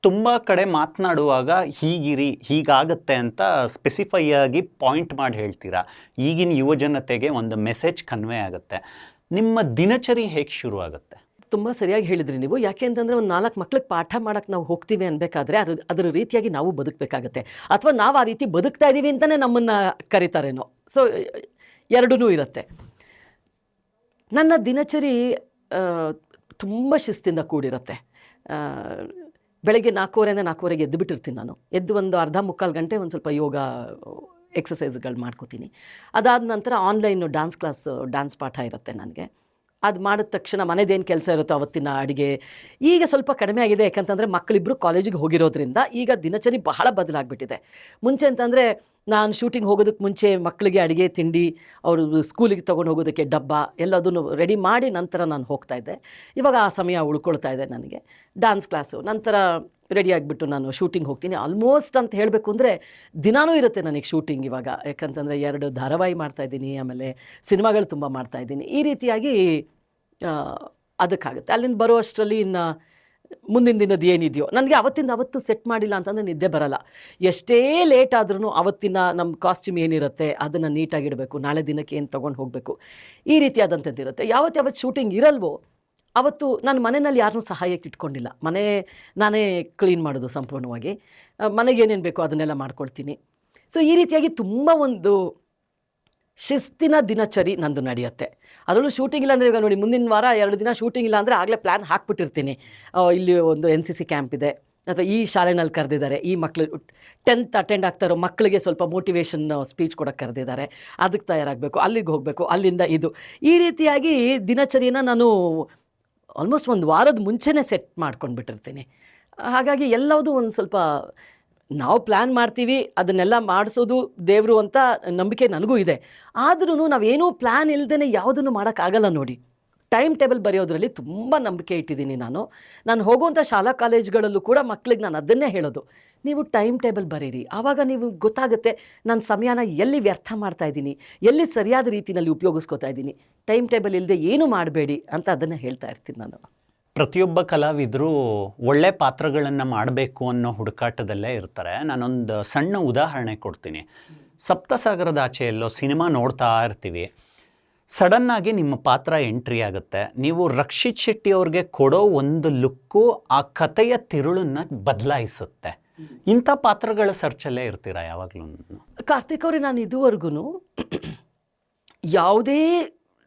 ತುಂಬ ಕಡೆ ಮಾತನಾಡುವಾಗ ಹೀಗಿರಿ, ಹೀಗಾಗತ್ತೆ ಅಂತ ಸ್ಪೆಸಿಫೈ ಆಗಿ ಪಾಯಿಂಟ್ ಮಾಡಿ ಹೇಳ್ತೀರಾ. ಈಗಿನ ಯುವಜನತೆಗೆ ಒಂದು ಮೆಸೇಜ್ ಕನ್ವೆ ಆಗುತ್ತೆ. ನಿಮ್ಮ ದಿನಚರಿ ಹೇಗೆ ಶುರು ಆಗುತ್ತೆ?
ತುಂಬ ಸರಿಯಾಗಿ ಹೇಳಿದ್ರಿ ನೀವು. ಯಾಕೆ ಅಂತಂದರೆ, ಒಂದು 4 ಮಕ್ಳಿಗೆ ಪಾಠ ಮಾಡೋಕ್ಕೆ ನಾವು ಹೋಗ್ತೀವಿ ಅನ್ಬೇಕಾದ್ರೆ ಅದರ ರೀತಿಯಾಗಿ ನಾವು ಬದುಕಬೇಕಾಗತ್ತೆ, ಅಥವಾ ನಾವು ಆ ರೀತಿ ಬದುಕ್ತಾ ಇದ್ದೀವಿ ಅಂತಲೇ ನಮ್ಮನ್ನು ಕರೀತಾರೇನೋ. ಸೊ ಎರಡೂ ಇರುತ್ತೆ. ನನ್ನ ದಿನಚರಿ ತುಂಬ ಶಿಸ್ತಿಂದ ಕೂಡಿರುತ್ತೆ. ಬೆಳಗ್ಗೆ 4:45 ಎದ್ದು ಬಿಟ್ಟಿರ್ತೀನಿ. ನಾನು ಎದ್ದು ಒಂದು ಅರ್ಧ ಮುಕ್ಕಾಲು ಗಂಟೆ ಒಂದು ಸ್ವಲ್ಪ ಯೋಗ ಎಕ್ಸಸೈಸ್ಗಳು ಮಾಡ್ಕೋತೀನಿ. ಅದಾದ ನಂತರ ಆನ್ಲೈನ್ ಡ್ಯಾನ್ಸ್ ಪಾಠ ಇರುತ್ತೆ ನನಗೆ. ಅದು ಮಾಡಿದ ತಕ್ಷಣ ಮನೆದೇನು ಕೆಲಸ ಇರುತ್ತೋ ಅವತ್ತಿನ ಅಡುಗೆ ಈಗ ಸ್ವಲ್ಪ ಕಡಿಮೆ ಆಗಿದೆ. ಯಾಕಂತಂದರೆ ಮಕ್ಕಳಿಬ್ಬರು ಕಾಲೇಜಿಗೆ ಹೋಗಿರೋದ್ರಿಂದ ಈಗ ದಿನಚರಿ ಬಹಳ ಬದಲಾಗ್ಬಿಟ್ಟಿದೆ. ಮುಂಚೆ ಅಂತಂದರೆ ನಾನು ಶೂಟಿಂಗ್ ಹೋಗೋದಕ್ಕೆ ಮುಂಚೆ ಮಕ್ಕಳಿಗೆ ಅಡುಗೆ ತಿಂಡಿ, ಅವರು ಸ್ಕೂಲಿಗೆ ತೊಗೊಂಡು ಹೋಗೋದಕ್ಕೆ ಡಬ್ಬ ಎಲ್ಲದನ್ನು ರೆಡಿ ಮಾಡಿ ನಂತರ ನಾನು ಹೋಗ್ತಾಯಿದ್ದೆ. ಇವಾಗ ಆ ಸಮಯ ಉಳ್ಕೊಳ್ತಾ ಇದೆ ನನಗೆ. ಡ್ಯಾನ್ಸ್ ಕ್ಲಾಸು ನಂತರ ರೆಡಿ ಆಗಿಬಿಟ್ಟು ನಾನು ಶೂಟಿಂಗ್ ಹೋಗ್ತೀನಿ. ಆಲ್ಮೋಸ್ಟ್ ಅಂತ ಹೇಳಬೇಕು ಅಂದರೆ ದಿನಾನೂ ಇರುತ್ತೆ ನನಗೆ ಶೂಟಿಂಗ್ ಇವಾಗ. ಯಾಕಂತಂದರೆ 2 ಧಾರಾವಾಹಿ ಮಾಡ್ತಾಯಿದ್ದೀನಿ, ಆಮೇಲೆ ಸಿನಿಮಾಗಳು ತುಂಬ ಮಾಡ್ತಾಯಿದ್ದೀನಿ. ಈ ರೀತಿಯಾಗಿ ಅದಕ್ಕಾಗುತ್ತೆ. ಅಲ್ಲಿಂದ ಬರೋ ಅಷ್ಟರಲ್ಲಿ ಇನ್ನು ಮುಂದಿನ ದಿನದ ಏನಿದೆಯೋ ನನಗೆ ಅವತ್ತು ಸೆಟ್ ಮಾಡಿಲ್ಲ ಅಂತಂದರೆ ನಿದ್ದೆ ಬರಲ್ಲ. ಎಷ್ಟೇ ಲೇಟ್ ಆದ್ರೂ ಅವತ್ತಿನ ನಮ್ಮ ಕಾಸ್ಟ್ಯೂಮ್ ಏನಿರುತ್ತೆ ಅದನ್ನು ನೀಟಾಗಿಡಬೇಕು, ನಾಳೆ ದಿನಕ್ಕೆ ಏನು ತೊಗೊಂಡು ಹೋಗಬೇಕು, ಈ ರೀತಿಯಾದಂಥದ್ದಿರುತ್ತೆ. ಯಾವತ್ತು ಶೂಟಿಂಗ್ ಇರಲ್ವೋ ಅವತ್ತು ನಾನು ಮನೆಯಲ್ಲಿ ಯಾರನ್ನೂ ಸಹಾಯಕ್ಕೆ ಇಟ್ಕೊಂಡಿಲ್ಲ. ಮನೆ ನಾನೇ ಕ್ಲೀನ್ ಮಾಡೋದು ಸಂಪೂರ್ಣವಾಗಿ. ಮನೆಗೆ ಏನೇನು ಬೇಕೋ ಅದನ್ನೆಲ್ಲ ಮಾಡ್ಕೊಳ್ತೀನಿ. ಸೊ ಈ ರೀತಿಯಾಗಿ ತುಂಬ ಒಂದು ಶಿಸ್ತಿನ ದಿನಚರಿ ನಂದು ನಡೆಯುತ್ತೆ. ಅದರಲ್ಲೂ ಶೂಟಿಂಗ್ ಇಲ್ಲ ಅಂದರೆ, ಈಗ ನೋಡಿ ಮುಂದಿನ ವಾರ 2 ದಿನ ಶೂಟಿಂಗ್ ಇಲ್ಲ ಅಂದರೆ ಆಗಲೇ ಪ್ಲ್ಯಾನ್ ಹಾಕ್ಬಿಟ್ಟಿರ್ತೀನಿ. ಇಲ್ಲಿ ಒಂದು NCC ಕ್ಯಾಂಪ್ ಇದೆ, ಅಥವಾ ಈ ಶಾಲೆನಲ್ಲಿ ಕರೆದಿದ್ದಾರೆ, ಈ ಮಕ್ಕಳು 10th ಅಟೆಂಡ್ ಆಗ್ತಾರೋ ಮಕ್ಕಳಿಗೆ ಸ್ವಲ್ಪ ಮೋಟಿವೇಶನ್ ಸ್ಪೀಚ್ ಕೊಡೋಕ್ಕೆ ಕರೆದಿದ್ದಾರೆ, ಅದಕ್ಕೆ ತಯಾರಾಗಬೇಕು, ಅಲ್ಲಿಗೆ ಹೋಗಬೇಕು, ಅಲ್ಲಿಂದ ಇದು, ಈ ರೀತಿಯಾಗಿ ದಿನಚರಿನ ನಾನು ಆಲ್ಮೋಸ್ಟ್ ಒಂದು ವಾರದ ಮುಂಚೆನೇ ಸೆಟ್ ಮಾಡ್ಕೊಂಡ್ಬಿಟ್ಟಿರ್ತೀನಿ. ಹಾಗಾಗಿ ಎಲ್ಲವೂ ಒಂದು ಸ್ವಲ್ಪ ನಾವು ಪ್ಲ್ಯಾನ್ ಮಾಡ್ತೀವಿ, ಅದನ್ನೆಲ್ಲ ಮಾಡಿಸೋದು ದೇವರು ಅಂತ ನಂಬಿಕೆ ನನಗೂ ಇದೆ. ಆದ್ರೂ ನಾವೇನೂ ಪ್ಲ್ಯಾನ್ ಇಲ್ಲದೇ ಯಾವುದನ್ನು ಮಾಡೋಕ್ಕಾಗಲ್ಲ ನೋಡಿ. ಟೈಮ್ ಟೇಬಲ್ ಬರೆಯೋದ್ರಲ್ಲಿ ತುಂಬ ನಂಬಿಕೆ ಇಟ್ಟಿದ್ದೀನಿ ನಾನು ಹೋಗುವಂಥ ಶಾಲಾ ಕಾಲೇಜ್ಗಳಲ್ಲೂ ಕೂಡ ಮಕ್ಕಳಿಗೆ ನಾನು ಅದನ್ನೇ ಹೇಳೋದು, ನೀವು ಟೈಮ್ ಟೇಬಲ್ ಬರೀರಿ, ಆವಾಗ ನೀವು ಗೊತ್ತಾಗುತ್ತೆ ನಾನು ಸಮಯನ ಎಲ್ಲಿ ವ್ಯರ್ಥ ಮಾಡ್ತಾಯಿದ್ದೀನಿ, ಎಲ್ಲಿ ಸರಿಯಾದ ರೀತಿಯಲ್ಲಿ ಉಪಯೋಗಿಸ್ಕೋತಾ ಇದ್ದೀನಿ. ಟೈಮ್ ಟೇಬಲ್ ಇಲ್ಲದೆ ಏನೂ ಮಾಡಬೇಡಿ ಅಂತ ಅದನ್ನು ಹೇಳ್ತಾ ಇರ್ತೀನಿ ನಾನು.
ಪ್ರತಿಯೊಬ್ಬ ಕಲಾವಿದರು ಒಳ್ಳೆ ಪಾತ್ರಗಳನ್ನು ಮಾಡಬೇಕು ಅನ್ನೋ ಹುಡುಕಾಟದಲ್ಲೇ ಇರ್ತಾರೆ. ನಾನೊಂದು ಸಣ್ಣ ಉದಾಹರಣೆ ಕೊಡ್ತೀನಿ. ಸಪ್ತಸಾಗರದ ಆಚೆ ಎಲ್ಲೋ ಸಿನಿಮಾ ನೋಡ್ತಾ ಇರ್ತೀವಿ, ಸಡನ್ನಾಗಿ ನಿಮ್ಮ ಪಾತ್ರ ಎಂಟ್ರಿ ಆಗುತ್ತೆ. ನೀವು ರಕ್ಷಿತ್ ಶೆಟ್ಟಿ ಅವ್ರಿಗೆ ಕೊಡೋ ಒಂದು ಲುಕ್ಕು ಆ ಕಥೆಯ ತಿರುಳನ್ನು ಬದಲಾಯಿಸುತ್ತೆ. ಇಂಥ ಪಾತ್ರಗಳ ಸರ್ಚಲ್ಲೇ ಇರ್ತೀರಾ ಯಾವಾಗಲೂ?
ಕಾರ್ತಿಕ್ ಅವರೇ, ನಾನು ಇದುವರೆಗೂ ಯಾವುದೇ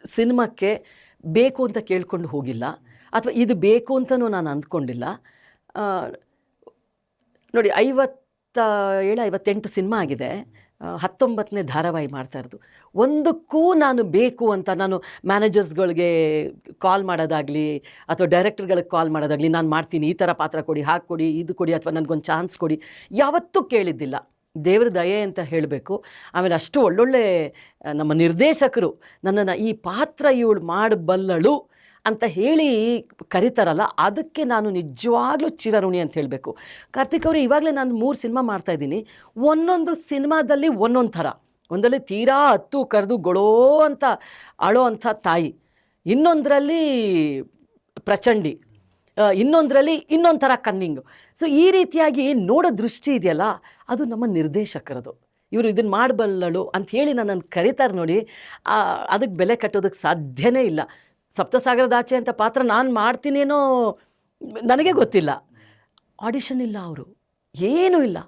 ಸಿನಿಮಾಕ್ಕೆ ಬೇಕು ಅಂತ ಕೇಳ್ಕೊಂಡು ಹೋಗಿಲ್ಲ, ಅಥವಾ ಇದು ಬೇಕು ಅಂತಲೂ ನಾನು ಅಂದ್ಕೊಂಡಿಲ್ಲ. ನೋಡಿ, 58 ಸಿನಿಮಾ ಆಗಿದೆ, 19ನೇ ಧಾರಾವಾಹಿ ಮಾಡ್ತಾ ಇರೋದು. ಒಂದಕ್ಕೂ ನಾನು ಬೇಕು ಅಂತ ನಾನು ಮ್ಯಾನೇಜರ್ಸ್ಗಳಿಗೆ ಕಾಲ್ ಮಾಡೋದಾಗಲಿ ಅಥವಾ ಡೈರೆಕ್ಟರ್ಗಳಿಗೆ ಕಾಲ್ ಮಾಡೋದಾಗಲಿ, ನಾನು ಮಾಡ್ತೀನಿ, ಈ ಥರ ಪಾತ್ರ ಕೊಡಿ, ಹಾಗೆ ಕೊಡಿ, ಇದು ಕೊಡಿ, ಅಥವಾ ನನಗೊಂದು ಚಾನ್ಸ್ ಕೊಡಿ, ಯಾವತ್ತೂ ಕೇಳಿದ್ದಿಲ್ಲ. ದೇವ್ರ ದಯೆ ಅಂತ ಹೇಳಬೇಕು. ಆಮೇಲೆ ಅಷ್ಟು ಒಳ್ಳೊಳ್ಳೆ ನಮ್ಮ ನಿರ್ದೇಶಕರು ನನ್ನನ್ನು ಈ ಪಾತ್ರ ಇವಳು ಮಾಡಬಲ್ಲಳು ಅಂತ ಹೇಳಿ ಕರೀತಾರಲ್ಲ, ಅದಕ್ಕೆ ನಾನು ನಿಜವಾಗ್ಲೂ ಚಿರಋಣಿ ಅಂತ ಹೇಳಬೇಕು. ಕಾರ್ತಿಕ್ ಅವರು, ಇವಾಗಲೇ ನಾನು 3 ಸಿನಿಮಾ ಮಾಡ್ತಾಯಿದ್ದೀನಿ. ಒಂದೊಂದು ಸಿನಿಮಾದಲ್ಲಿ ಒಂದೊಂದು ಥರ. ಒಂದರಲ್ಲಿ ತೀರಾ ಹತ್ತು ಕರೆದು ಗೊಳೋ ಅಂತ ಅಳೋ ಅಂಥ ತಾಯಿ, ಇನ್ನೊಂದರಲ್ಲಿ ಪ್ರಚಂಡಿ, ಇನ್ನೊಂದರಲ್ಲಿ ಇನ್ನೊಂದು ಥರ ಕನ್ನಿಂಗು. ಸೊ ಈ ರೀತಿಯಾಗಿ ನೋಡೋ ದೃಷ್ಟಿ ಇದೆಯಲ್ಲ, ಅದು ನಮ್ಮ ನಿರ್ದೇಶಕರದು. ಇವರು ಇದನ್ನು ಮಾಡಬಲ್ಲಳು ಅಂಥೇಳಿ ನನ್ನನ್ನು ಕರೀತಾರೆ ನೋಡಿ, ಅದಕ್ಕೆ ಬೆಲೆ ಕಟ್ಟೋದಕ್ಕೆ ಸಾಧ್ಯನೇ ಇಲ್ಲ. ಸಪ್ತಸಾಗರದಾಚೆ ಅಂತ ಪಾತ್ರ ನಾನು ಮಾಡ್ತೀನೇನೋ ನನಗೆ ಗೊತ್ತಿಲ್ಲ, ಆಡಿಷನ್ ಇಲ್ಲ, ಅವರು ಏನೂ ಇಲ್ಲ,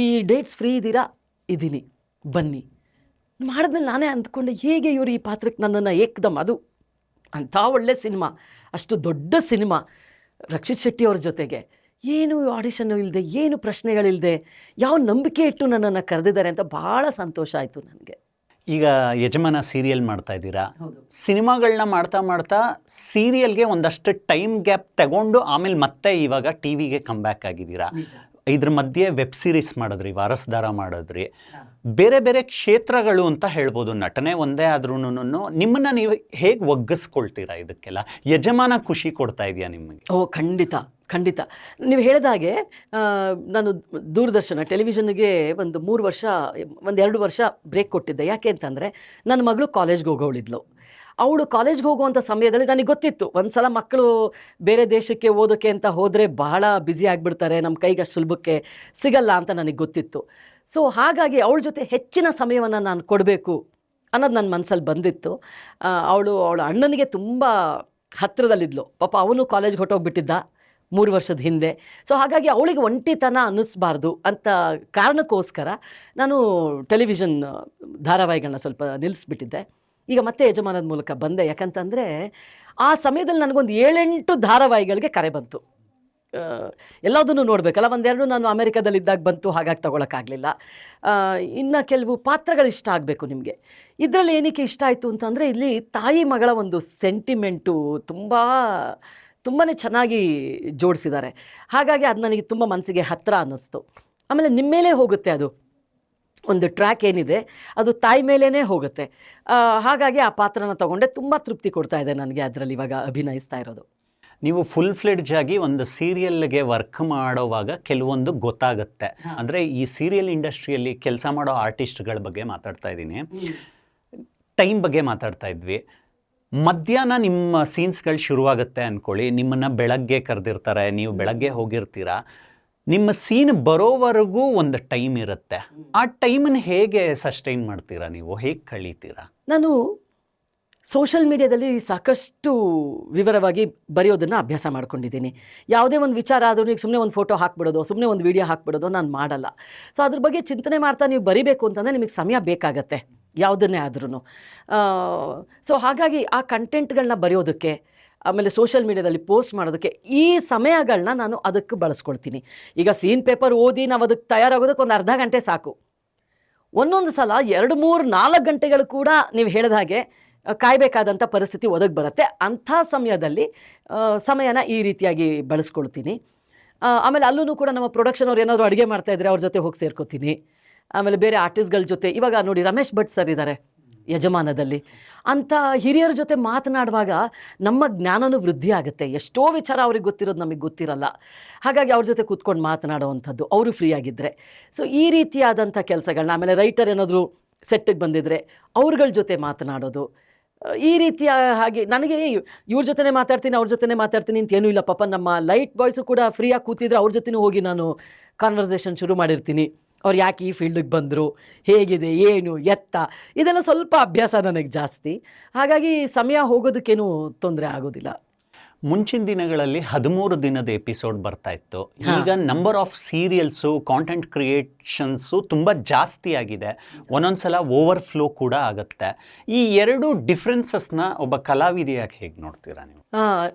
ಈ ಡೇಟ್ಸ್ ಫ್ರೀ ಇದ್ದೀರಾ, ಇದ್ದೀನಿ, ಬನ್ನಿ. ಮಾಡಿದ್ಮೇಲೆ ನಾನೇ ಅಂದ್ಕೊಂಡೆ, ಹೇಗೆ ಇವರು ಈ ಪಾತ್ರಕ್ಕೆ ನನ್ನನ್ನು ಏಕ್ದಮ್, ಅದು ಅಂಥ ಒಳ್ಳೆ ಸಿನಿಮಾ, ಅಷ್ಟು ದೊಡ್ಡ ಸಿನಿಮಾ, ರಕ್ಷಿತ್ ಶೆಟ್ಟಿ ಅವ್ರ ಜೊತೆಗೆ, ಏನು ಆಡಿಷನ್ನು ಇಲ್ಲದೆ, ಏನು ಪ್ರಶ್ನೆಗಳಿಲ್ಲದೆ, ಯಾವ ನಂಬಿಕೆ ಇಟ್ಟು ನನ್ನನ್ನು ಕರೆದಿದ್ದಾರೆ ಅಂತ ಭಾಳ ಸಂತೋಷ ಆಯಿತು ನನಗೆ.
ಈಗ ಯಜಮಾನ ಸೀರಿಯಲ್ ಮಾಡ್ತಾ ಇದ್ದೀರಾ, ಸಿನಿಮಾಗಳನ್ನ ಮಾಡ್ತಾ ಮಾಡ್ತಾ ಸೀರಿಯಲ್ಗೆ ಒಂದಷ್ಟು ಟೈಮ್ ಗ್ಯಾಪ್ ತಗೊಂಡು ಆಮೇಲೆ ಮತ್ತೆ ಇವಾಗ ಟಿವಿಗೆ ಕಮ್ ಬ್ಯಾಕ್ ಆಗಿದ್ದೀರಾ. ಇದ್ರ ಮಧ್ಯೆ ವೆಬ್ ಸೀರೀಸ್ ಮಾಡಿದ್ರಿ, ವಾರಸ್ದಾರ ಮಾಡಿದ್ರಿ, ಬೇರೆ ಬೇರೆ ಕ್ಷೇತ್ರಗಳು ಅಂತ ಹೇಳ್ಬೋದು. ನಟನೆ ಒಂದೇ ಆದ್ರೂ ನಿಮ್ಮನ್ನ ನೀವು ಹೇಗೆ ಒಗ್ಗಿಸ್ಕೊಳ್ತೀರಾ ಇದಕ್ಕೆಲ್ಲ? ಯಜಮಾನ ಖುಷಿ ಕೊಡ್ತಾ ಇದೆಯಾ ನಿಮಗೆ?
ಓ, ಖಂಡಿತ ಖಂಡಿತ. ನೀವು ಹೇಳಿದಾಗೆ ನಾನು ದೂರದರ್ಶನ ಟೆಲಿವಿಷನ್ಗೆ ಒಂದು 2 ವರ್ಷ ಬ್ರೇಕ್ ಕೊಟ್ಟಿದ್ದೆ. ಯಾಕೆ ಅಂತಂದರೆ ನನ್ನ ಮಗಳು ಕಾಲೇಜ್ಗೆ ಹೋಗೋಳಿದ್ಲು. ಅವಳು ಕಾಲೇಜ್ಗೆ ಹೋಗುವಂಥ ಸಮಯದಲ್ಲಿ ನನಗೆ ಗೊತ್ತಿತ್ತು, ಒಂದು ಸಲ ಮಕ್ಕಳು ಬೇರೆ ದೇಶಕ್ಕೆ ಓದೋಕ್ಕೆ ಅಂತ ಹೋದರೆ ಬಹಳ ಬ್ಯುಸಿ ಆಗಿಬಿಡ್ತಾರೆ, ನಮ್ಮ ಕೈಗೆ ಅಷ್ಟು ಸುಲಭಕ್ಕೆ ಸಿಗಲ್ಲ ಅಂತ ನನಗೆ ಗೊತ್ತಿತ್ತು. ಸೊ ಹಾಗಾಗಿ ಅವಳ ಜೊತೆ ಹೆಚ್ಚಿನ ಸಮಯವನ್ನು ನಾನು ಕೊಡಬೇಕು ಅನ್ನೋದು ನನ್ನ ಮನಸ್ಸಲ್ಲಿ ಬಂದಿತ್ತು. ಅವಳ ಅಣ್ಣನಿಗೆ ತುಂಬ ಹತ್ತಿರದಲ್ಲಿದ್ಲು, ಪಾಪ ಅವನು ಕಾಲೇಜ್ಗೆ ಹೊಟ್ಟೋಗ್ಬಿಟ್ಟಿದ್ದ 3 ವರ್ಷದ ಹಿಂದೆ. ಸೊ ಹಾಗಾಗಿ ಅವಳಿಗೆ ಒಂಟಿತನ ಅನ್ನಿಸ್ಬಾರ್ದು ಅಂತ ಕಾರಣಕ್ಕೋಸ್ಕರ ನಾನು ಟೆಲಿವಿಷನ್ ಧಾರಾವಾಹಿಗಳನ್ನ ಸ್ವಲ್ಪ ನಿಲ್ಲಿಸ್ಬಿಟ್ಟಿದ್ದೆ. ಈಗ ಮತ್ತೆ ಯಜಮಾನದ ಮೂಲಕ ಬಂದೆ. ಯಾಕಂತಂದರೆ ಆ ಸಮಯದಲ್ಲಿ ನನಗೊಂದು 7-8 ಧಾರಾವಾಹಿಗಳಿಗೆ ಕರೆ ಬಂತು. ಎಲ್ಲದನ್ನು ನೋಡಬೇಕಲ್ಲ, ಒಂದೆರಡು ನಾನು ಅಮೆರಿಕದಲ್ಲಿದ್ದಾಗ ಬಂತು, ಹಾಗಾಗಿ ತೊಗೊಳಕ್ಕಾಗಲಿಲ್ಲ. ಇನ್ನು ಕೆಲವು ಪಾತ್ರಗಳು ಇಷ್ಟ ಆಗಬೇಕು ನಿಮಗೆ. ಇದರಲ್ಲಿ ಏನಕ್ಕೆ ಇಷ್ಟ ಆಯಿತು ಅಂತಂದರೆ, ಇಲ್ಲಿ ತಾಯಿ ಮಗಳ ಒಂದು ಸೆಂಟಿಮೆಂಟು ತುಂಬಾ ಚೆನ್ನಾಗಿ ಜೋಡಿಸಿದ್ದಾರೆ. ಹಾಗಾಗಿ ಅದು ನನಗೆ ತುಂಬ ಮನಸ್ಸಿಗೆ ಹತ್ತಿರ ಅನ್ನಿಸ್ತು. ಆಮೇಲೆ ನಿಮ್ಮ ಮೇಲೆ ಹೋಗುತ್ತೆ, ಅದು ಒಂದು ಟ್ರ್ಯಾಕ್ ಏನಿದೆ ಅದು ತಾಯಿ ಮೇಲೇ ಹೋಗುತ್ತೆ. ಹಾಗಾಗಿ ಆ ಪಾತ್ರನ ತೊಗೊಂಡೆ, ತುಂಬ ತೃಪ್ತಿ ಕೊಡ್ತಾ ಇದೆ ನನಗೆ ಅದರಲ್ಲಿ ಇವಾಗ ಅಭಿನಯಿಸ್ತಾ ಇರೋದು.
ನೀವು ಫುಲ್ ಫ್ಲೆಡ್ಜ್ ಆಗಿ ಒಂದು ಸೀರಿಯಲ್ಗೆ ವರ್ಕ್ ಮಾಡೋವಾಗ ಕೆಲವೊಂದು ಗೊತ್ತಾಗುತ್ತೆ. ಅಂದರೆ ಈ ಸೀರಿಯಲ್ ಇಂಡಸ್ಟ್ರಿಯಲ್ಲಿ ಕೆಲಸ ಮಾಡೋ ಆರ್ಟಿಸ್ಟ್ಗಳ ಬಗ್ಗೆ ಮಾತಾಡ್ತಾ ಇದ್ದೀನಿ, ಟೈಮ್ ಬಗ್ಗೆ ಮಾತಾಡ್ತಾ ಇದ್ವಿ. ಮಧ್ಯಾಹ್ನ ನಿಮ್ಮ ಸೀನ್ಸ್ಗಳು ಶುರುವಾಗುತ್ತೆ ಅಂದ್ಕೊಳ್ಳಿ, ನಿಮ್ಮನ್ನು ಬೆಳಗ್ಗೆ ಕರೆದಿರ್ತಾರೆ, ನೀವು ಬೆಳಗ್ಗೆ ಹೋಗಿರ್ತೀರಾ, ನಿಮ್ಮ ಸೀನ್ ಬರೋವರೆಗೂ ಒಂದು ಟೈಮ್ ಇರುತ್ತೆ. ಆ ಟೈಮನ್ನು ಹೇಗೆ ಸಸ್ಟೈನ್ ಮಾಡ್ತೀರಾ ನೀವು, ಹೇಗೆ ಕಳೀತೀರಾ?
ನಾನು ಸೋಷಲ್ ಮೀಡಿಯಾದಲ್ಲಿ ಸಾಕಷ್ಟು ವಿವರವಾಗಿ ಬರೆಯೋದನ್ನು ಅಭ್ಯಾಸ ಮಾಡ್ಕೊಂಡಿದ್ದೀನಿ. ಯಾವುದೇ ಒಂದು ವಿಚಾರ ಆದರೂ ಈಗ ಸುಮ್ಮನೆ ಒಂದು ಫೋಟೋ ಹಾಕ್ಬಿಡೋದು, ಸುಮ್ಮನೆ ಒಂದು ವಿಡಿಯೋ ಹಾಕ್ಬಿಡೋದು ನಾನು ಮಾಡಲ್ಲ. ಸೊ ಅದ್ರ ಬಗ್ಗೆ ಚಿಂತನೆ ಮಾಡ್ತಾ ನೀವು ಬರಿಬೇಕು ಅಂತಂದರೆ ನಿಮಗೆ ಸಮಯ ಬೇಕಾಗತ್ತೆ, ಯಾವುದನ್ನೇ ಆದ್ರೂ. ಸೊ ಹಾಗಾಗಿ ಆ ಕಂಟೆಂಟ್ಗಳನ್ನ ಬರೆಯೋದಕ್ಕೆ, ಆಮೇಲೆ ಸೋಷಲ್ ಮೀಡಿಯಾದಲ್ಲಿ ಪೋಸ್ಟ್ ಮಾಡೋದಕ್ಕೆ ಈ ಸಮಯಗಳನ್ನ ನಾನು ಅದಕ್ಕೆ ಬಳಸ್ಕೊಳ್ತೀನಿ. ಈಗ ಸೀನ್ ಪೇಪರ್ ಓದಿ ನಾವು ಅದಕ್ಕೆ ತಯಾರಾಗೋದಕ್ಕೆ ಒಂದು ಅರ್ಧ ಗಂಟೆ ಸಾಕು. ಒಂದೊಂದು ಸಲ 2, 3, 4 ಗಂಟೆಗಳು ಕೂಡ ನೀವು ಹೇಳಿದ ಹಾಗೆ ಕಾಯಬೇಕಾದಂಥ ಪರಿಸ್ಥಿತಿ ಒದಗಿ ಬರುತ್ತೆ. ಅಂಥ ಸಮಯದಲ್ಲಿ ಸಮಯನ ಈ ರೀತಿಯಾಗಿ ಬಳಸ್ಕೊಳ್ತೀನಿ. ಆಮೇಲೆ ಅಲ್ಲೂ ಕೂಡ ನಮ್ಮ ಪ್ರೊಡಕ್ಷನ್ ಅವ್ರು ಏನಾದರೂ ಅಡುಗೆ ಮಾಡ್ತಾಯಿದ್ರೆ ಅವ್ರ ಜೊತೆ ಹೋಗಿ ಸೇರ್ಕೋತೀನಿ. ಆಮೇಲೆ ಬೇರೆ ಆರ್ಟಿಸ್ಟ್ಗಳ ಜೊತೆ, ಇವಾಗ ನೋಡಿ ರಮೇಶ್ ಭಟ್ ಸರ್ ಇದ್ದಾರೆ ಯಜಮಾನದಲ್ಲಿ, ಅಂಥ ಹಿರಿಯರ ಜೊತೆ ಮಾತನಾಡುವಾಗ ನಮ್ಮ ಜ್ಞಾನನೂ ವೃದ್ಧಿ ಆಗುತ್ತೆ. ಎಷ್ಟೋ ವಿಚಾರ ಅವ್ರಿಗೆ ಗೊತ್ತಿರೋದು ನಮಗೆ ಗೊತ್ತಿರಲ್ಲ. ಹಾಗಾಗಿ ಅವ್ರ ಜೊತೆ ಕೂತ್ಕೊಂಡು ಮಾತನಾಡೋವಂಥದ್ದು, ಅವರು ಫ್ರೀ ಆಗಿದ್ದರೆ. ಸೊ ಈ ರೀತಿಯಾದಂಥ ಕೆಲಸಗಳನ್ನ, ಆಮೇಲೆ ರೈಟರ್ ಏನಾದರೂ ಸೆಟ್ಟಿಗೆ ಬಂದಿದ್ದರೆ ಅವ್ರಗಳ ಜೊತೆ ಮಾತನಾಡೋದು, ಈ ರೀತಿಯ ಹಾಗೆ ನನಗೆ ಇವ್ರ ಜೊತೆ ಮಾತಾಡ್ತೀನಿ, ಅವ್ರ ಜೊತೆ ಮಾತಾಡ್ತೀನಿ ಅಂತ ಏನೂ ಇಲ್ಲ. ಪಾಪ ನಮ್ಮ ಲೈಟ್ ಬಾಯ್ಸು ಕೂಡ ಫ್ರೀಯಾಗಿ ಕೂತಿದ್ರೆ ಅವ್ರ ಜೊತೆನೂ ಹೋಗಿ ನಾನು ಕಾನ್ವರ್ಸೇಷನ್ ಶುರು ಮಾಡಿರ್ತೀನಿ. ಅವ್ರು ಯಾಕೆ ಈ ಫೀಲ್ಡಿಗೆ ಬಂದರು, ಹೇಗಿದೆ, ಏನು, ಎತ್ತ, ಇದೆಲ್ಲ ಸ್ವಲ್ಪ ಅಭ್ಯಾಸ ನನಗೆ ಜಾಸ್ತಿ. ಹಾಗಾಗಿ ಸಮಯ ಹೋಗೋದಕ್ಕೇನೂ ತೊಂದರೆ ಆಗೋದಿಲ್ಲ.
ಮುಂಚಿನ ದಿನಗಳಲ್ಲಿ 13 ದಿನದ ಎಪಿಸೋಡ್ ಬರ್ತಾ ಇತ್ತು. ಈಗ number of serials, content creations ತುಂಬ ಜಾಸ್ತಿ ಆಗಿದೆ. ಒಂದೊಂದ್ಸಲ ಓವರ್ಫ್ಲೋ ಕೂಡ ಆಗುತ್ತೆ. ಈ ಎರಡು ಡಿಫ್ರೆನ್ಸಸ್ನ ಒಬ್ಬ ಕಲಾವಿದೆಯಾಗಿ ಹೇಗೆ ನೋಡ್ತೀರಾ ನೀವು?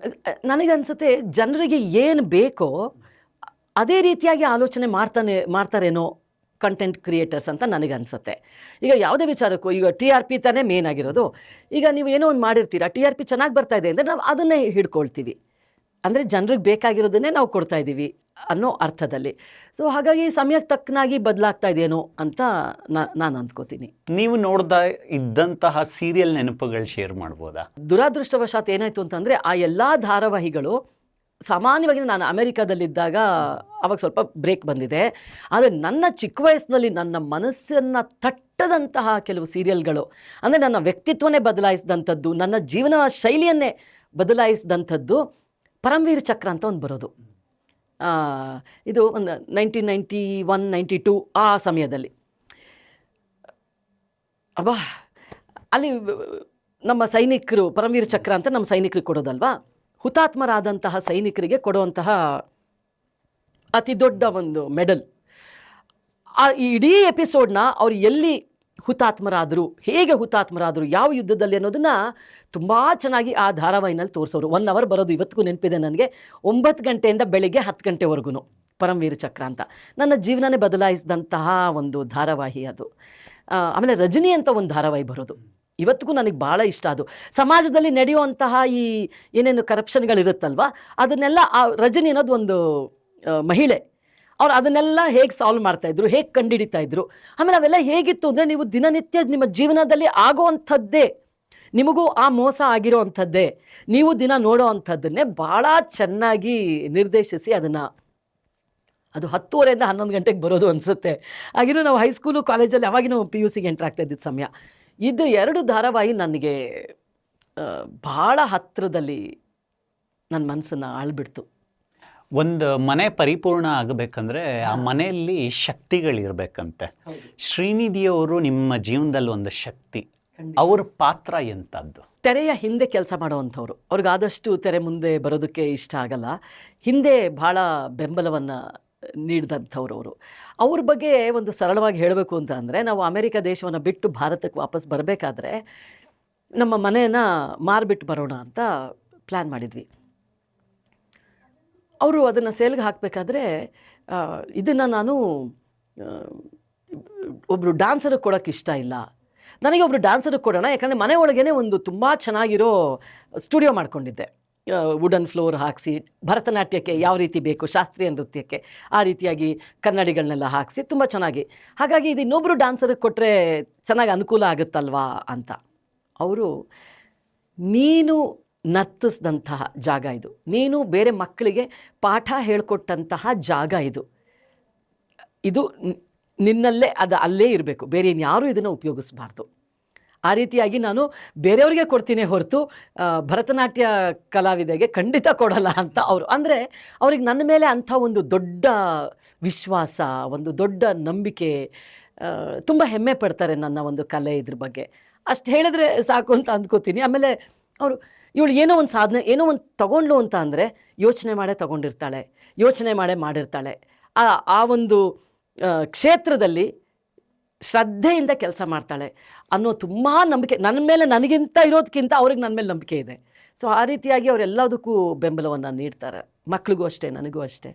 ನನಗನ್ಸುತ್ತೆ ಜನರಿಗೆ ಏನು ಬೇಕೋ ಅದೇ ರೀತಿಯಾಗಿ ಆಲೋಚನೆ ಮಾಡ್ತಾರೇನೋ ಕಂಟೆಂಟ್ ಕ್ರಿಯೇಟರ್ಸ್ ಅಂತ ನನಗನ್ಸುತ್ತೆ. ಈಗ ಯಾವುದೇ ವಿಚಾರಕ್ಕೂ ಈಗ TRP ತಾನೇ ಮೇನ್ ಆಗಿರೋದು. ಈಗ ನೀವು ಏನೋ ಒಂದು ಮಾಡಿರ್ತೀರಾ, TRP ಚೆನ್ನಾಗಿ ಬರ್ತಾ ಇದೆ ಅಂದರೆ ನಾವು ಅದನ್ನೇ ಹಿಡ್ಕೊಳ್ತೀವಿ. ಅಂದರೆ ಜನರಿಗೆ ಬೇಕಾಗಿರೋದನ್ನೇ ನಾವು ಕೊಡ್ತಾ ಇದ್ದೀವಿ ಅನ್ನೋ ಅರ್ಥದಲ್ಲಿ. ಸೊ ಹಾಗಾಗಿ ಸಮಯಕ್ಕೆ ತಕ್ಕನಾಗಿ ಬದಲಾಗ್ತಾ ಇದೆಯೇನೋ ಅಂತ ನಾನು ಅಂದ್ಕೋತೀನಿ.
ನೀವು ನೋಡ್ದ ಇದ್ದಂತಹ ಸೀರಿಯಲ್ ನೆನಪುಗಳು ಶೇರ್ ಮಾಡ್ಬೋದಾ?
ದುರಾದೃಷ್ಟವಶಾತ್ ಏನಾಯಿತು ಅಂತಂದರೆ ಆ ಎಲ್ಲ ಧಾರಾವಾಹಿಗಳು ಸಾಮಾನ್ಯವಾಗಿ ನಾನು ಅಮೆರಿಕಾದಲ್ಲಿದ್ದಾಗ ಅವಾಗ ಸ್ವಲ್ಪ ಬ್ರೇಕ್ ಬಂದಿದೆ. ಆದರೆ ನನ್ನ ಚಿಕ್ಕ ವಯಸ್ಸಿನಲ್ಲಿ ನನ್ನ ಮನಸ್ಸನ್ನು ತಟ್ಟದಂತಹ ಕೆಲವು ಸೀರಿಯಲ್ಗಳು, ಅಂದರೆ ನನ್ನ ವ್ಯಕ್ತಿತ್ವನೇ ಬದಲಾಯಿಸಿದಂಥದ್ದು, ನನ್ನ ಜೀವನ ಶೈಲಿಯನ್ನೇ ಬದಲಾಯಿಸಿದಂಥದ್ದು ಪರಮವೀರ ಚಕ್ರ ಅಂತ ಒಂದು ಬರೋದು. ಇದು ಒಂದು 1991, 92 ಆ ಸಮಯದಲ್ಲಿ. ಅಬ್ಬಾ, ಅಲ್ಲಿ ನಮ್ಮ ಸೈನಿಕರು ಪರಮವೀರ ಚಕ್ರ ಅಂತ ನಮ್ಮ ಸೈನಿಕರಿಗೆ ಕೊಡೋದಲ್ವಾ, ಹುತಾತ್ಮರಾದಂತಹ ಸೈನಿಕರಿಗೆ ಕೊಡುವಂತಹ ಅತಿ ದೊಡ್ಡ ಒಂದು ಮೆಡಲ್. ಆ ಇಡೀ ಎಪಿಸೋಡ್ನ ಅವ್ರು ಎಲ್ಲಿ ಹುತಾತ್ಮರಾದರು, ಹೇಗೆ ಹುತಾತ್ಮರಾದರು, ಯಾವ ಯುದ್ಧದಲ್ಲಿ ಅನ್ನೋದನ್ನು ತುಂಬ ಚೆನ್ನಾಗಿ ಆ ಧಾರಾವಾಹಿನಲ್ಲಿ ತೋರಿಸೋರು. 1 ಅವರ್ ಬರೋದು, ಇವತ್ತಿಗೂ ನೆನಪಿದೆ ನನಗೆ. 9 ಗಂಟೆಯಿಂದ ಬೆಳಿಗ್ಗೆ 10 ಗಂಟೆವರೆಗೂ ಪರಮವೀರ ಚಕ್ರ ಅಂತ. ನನ್ನ ಜೀವನನೇ ಬದಲಾಯಿಸಿದಂತಹ ಒಂದು ಧಾರಾವಾಹಿ ಅದು. ಆಮೇಲೆ ರಜನಿ ಅಂತ ಒಂದು ಧಾರಾವಾಹಿ ಬರೋದು, ಇವತ್ತಿಗೂ ನನಗೆ ಭಾಳ ಇಷ್ಟ. ಅದು ಸಮಾಜದಲ್ಲಿ ನಡೆಯುವಂತಹ ಈ ಏನೇನು ಕರಪ್ಷನ್ಗಳಿರುತ್ತಲ್ವ, ಅದನ್ನೆಲ್ಲ ಆ ರಜನಿ ಅನ್ನೋದು ಒಂದು ಮಹಿಳೆ, ಅವ್ರು ಅದನ್ನೆಲ್ಲ ಹೇಗೆ ಸಾಲ್ವ್ ಮಾಡ್ತಾಯಿದ್ರು, ಹೇಗೆ ಕಂಡುಹಿಡಿತಾಯಿದ್ರು. ಆಮೇಲೆ ಅವೆಲ್ಲ ಹೇಗಿತ್ತು ಅಂದರೆ, ನೀವು ದಿನನಿತ್ಯ ನಿಮ್ಮ ಜೀವನದಲ್ಲಿ ಆಗೋವಂಥದ್ದೇ, ನಿಮಗೂ ಆ ಮೋಸ ಆಗಿರೋ ಅಂಥದ್ದೇ, ನೀವು ದಿನ ನೋಡೋ ಅಂಥದ್ದನ್ನೇ ಭಾಳ ಚೆನ್ನಾಗಿ ನಿರ್ದೇಶಿಸಿ ಅದನ್ನು, ಅದು 10:30 ಇಂದ 11 ಗಂಟೆಗೆ ಬರೋದು ಅನಿಸುತ್ತೆ. ಆಗಿನೂ ನಾವು ಹೈಸ್ಕೂಲು ಕಾಲೇಜಲ್ಲಿ ಅವಾಗಿನೂ PUCಗೆ ಎಂಟ್ರ್ ಆಗ್ತಾ ಇದ್ದಿದ್ದ ಸಮಯ. ಇದು 2 ಧಾರಾವಾಹಿ ನನಗೆ ಭಾಳ ಹತ್ತಿರದಲ್ಲಿ ನನ್ನ ಮನಸ್ಸನ್ನು ಆಳ್ಬಿಡ್ತು.
ಒಂದು ಮನೆ ಪರಿಪೂರ್ಣ ಆಗಬೇಕಂದ್ರೆ ಆ ಮನೆಯಲ್ಲಿ ಶಕ್ತಿಗಳಿರ್ಬೇಕಂತೆ. ಶ್ರೀನಿಧಿಯವರು ನಿಮ್ಮ ಜೀವನದಲ್ಲಿ ಒಂದು ಶಕ್ತಿ, ಅವ್ರ ಪಾತ್ರ ಎಂಥದ್ದು?
ತೆರೆಯ ಹಿಂದೆ ಕೆಲಸ ಮಾಡೋವಂಥವ್ರು. ಅವ್ರಿಗಾದಷ್ಟು ತೆರೆ ಮುಂದೆ ಬರೋದಕ್ಕೆ ಇಷ್ಟ ಆಗಲ್ಲ. ಹಿಂದೆ ಭಾಳ ಬೆಂಬಲವನ್ನು ನೀಡಿದಂಥವ್ರು ಅವರು. ಅವ್ರ ಬಗ್ಗೆ ಒಂದು ಸರಳವಾಗಿ ಹೇಳಬೇಕು ಅಂತ ಅಂದರೆ, ನಾವು ಅಮೆರಿಕ ದೇಶವನ್ನು ಬಿಟ್ಟು ಭಾರತಕ್ಕೆ ವಾಪಸ್ ಬರಬೇಕಾದ್ರೆ ನಮ್ಮ ಮನೆಯನ್ನು ಮಾರಿಬಿಟ್ಟು ಬರೋಣ ಅಂತ ಪ್ಲ್ಯಾನ್ ಮಾಡಿದ್ವಿ. ಅವರು ಅದನ್ನು ಸೇಲ್ಗೆ ಹಾಕಬೇಕಾದ್ರೆ ಇದನ್ನು ನಾನು ಒಬ್ಬರು ಡ್ಯಾನ್ಸರಿಗೆ ಕೊಡೋಕ್ಕೆ ಇಷ್ಟ ಇಲ್ಲ. ನನಗೆ ಒಬ್ಬರು ಡ್ಯಾನ್ಸರಿಗೆ ಕೊಡೋಣ, ಯಾಕಂದರೆ ಮನೆ ಒಳಗೇ ಒಂದು ತುಂಬ ಚೆನ್ನಾಗಿರೋ ಸ್ಟುಡಿಯೋ ಮಾಡ್ಕೊಂಡಿದ್ದೆ. ವುಡನ್ ಫ್ಲೋರ್ ಹಾಕಿಸಿ, ಭರತನಾಟ್ಯಕ್ಕೆ ಯಾವ ರೀತಿ ಬೇಕು, ಶಾಸ್ತ್ರೀಯ ನೃತ್ಯಕ್ಕೆ ಆ ರೀತಿಯಾಗಿ ಕನ್ನಡಿಗಳನ್ನೆಲ್ಲ ಹಾಕಿಸಿ ತುಂಬ ಚೆನ್ನಾಗಿ. ಹಾಗಾಗಿ ಇದು ಇನ್ನೊಬ್ಬರು ಡ್ಯಾನ್ಸರಿಗೆ ಕೊಟ್ಟರೆ ಚೆನ್ನಾಗಿ ಅನುಕೂಲ ಆಗುತ್ತಲ್ವಾ ಅಂತ. ಅವರು, ನೀನು ನರ್ತಿಸಿದಂತಹ ಜಾಗ ಇದು, ನೀನು ಬೇರೆ ಮಕ್ಕಳಿಗೆ ಪಾಠ ಹೇಳಿಕೊಟ್ಟಂತಹ ಜಾಗ ಇದು, ಇದು ನಿನ್ನಲ್ಲೇ ಅಲ್ಲೇ ಇರಬೇಕು, ಬೇರೆ ಇನ್ಯಾರೂ ಇದನ್ನು ಉಪಯೋಗಿಸಬಾರ್ದು. ಆ ರೀತಿಯಾಗಿ ನಾನು ಬೇರೆಯವ್ರಿಗೆ ಕೊಡ್ತೀನಿ ಹೊರತು ಭರತನಾಟ್ಯ ಕಲಾವಿದೆಗೆ ಖಂಡಿತ ಕೊಡಲ್ಲ ಅಂತ ಅವರು. ಅಂದರೆ ಅವ್ರಿಗೆ ನನ್ನ ಮೇಲೆ ಅಂಥ ಒಂದು ದೊಡ್ಡ ವಿಶ್ವಾಸ, ಒಂದು ದೊಡ್ಡ ನಂಬಿಕೆ, ತುಂಬ ಹೆಮ್ಮೆ ಪಡ್ತಾರೆ ನನ್ನ ಒಂದು ಕಲೆ ಇದ್ರ ಬಗ್ಗೆ. ಅಷ್ಟು ಹೇಳಿದ್ರೆ ಸಾಕು ಅಂತ ಅಂದ್ಕೋತೀನಿ. ಆಮೇಲೆ ಅವರು ಇವಳು ಏನೋ ಒಂದು ಸಾಧನೆ, ಏನೋ ಒಂದು ತಗೊಂಡ್ಲು ಅಂತ ಅಂದರೆ ಯೋಚನೆ ಮಾಡೇ ತಗೊಂಡಿರ್ತಾಳೆ, ಯೋಚನೆ ಮಾಡೇ ಮಾಡಿರ್ತಾಳೆ. ಆ ಒಂದು ಕ್ಷೇತ್ರದಲ್ಲಿ ಶ್ರದ್ಧೆಯಿಂದ ಕೆಲಸ ಮಾಡ್ತಾಳೆ ಅನ್ನೋ ತುಂಬ ನಂಬಿಕೆ ನನ್ನ ಮೇಲೆ, ನನಗಿಂತ ಇರೋದಕ್ಕಿಂತ ಅವ್ರಿಗೆ ನನ್ನ ಮೇಲೆ ನಂಬಿಕೆ ಇದೆ. ಸೊ ಆ ರೀತಿಯಾಗಿ ಅವರೆಲ್ಲದಕ್ಕೂ ಬೆಂಬಲವನ್ನು ನೀಡ್ತಾರೆ, ಮಕ್ಳಿಗೂ ಅಷ್ಟೇ, ನನಗೂ ಅಷ್ಟೇ.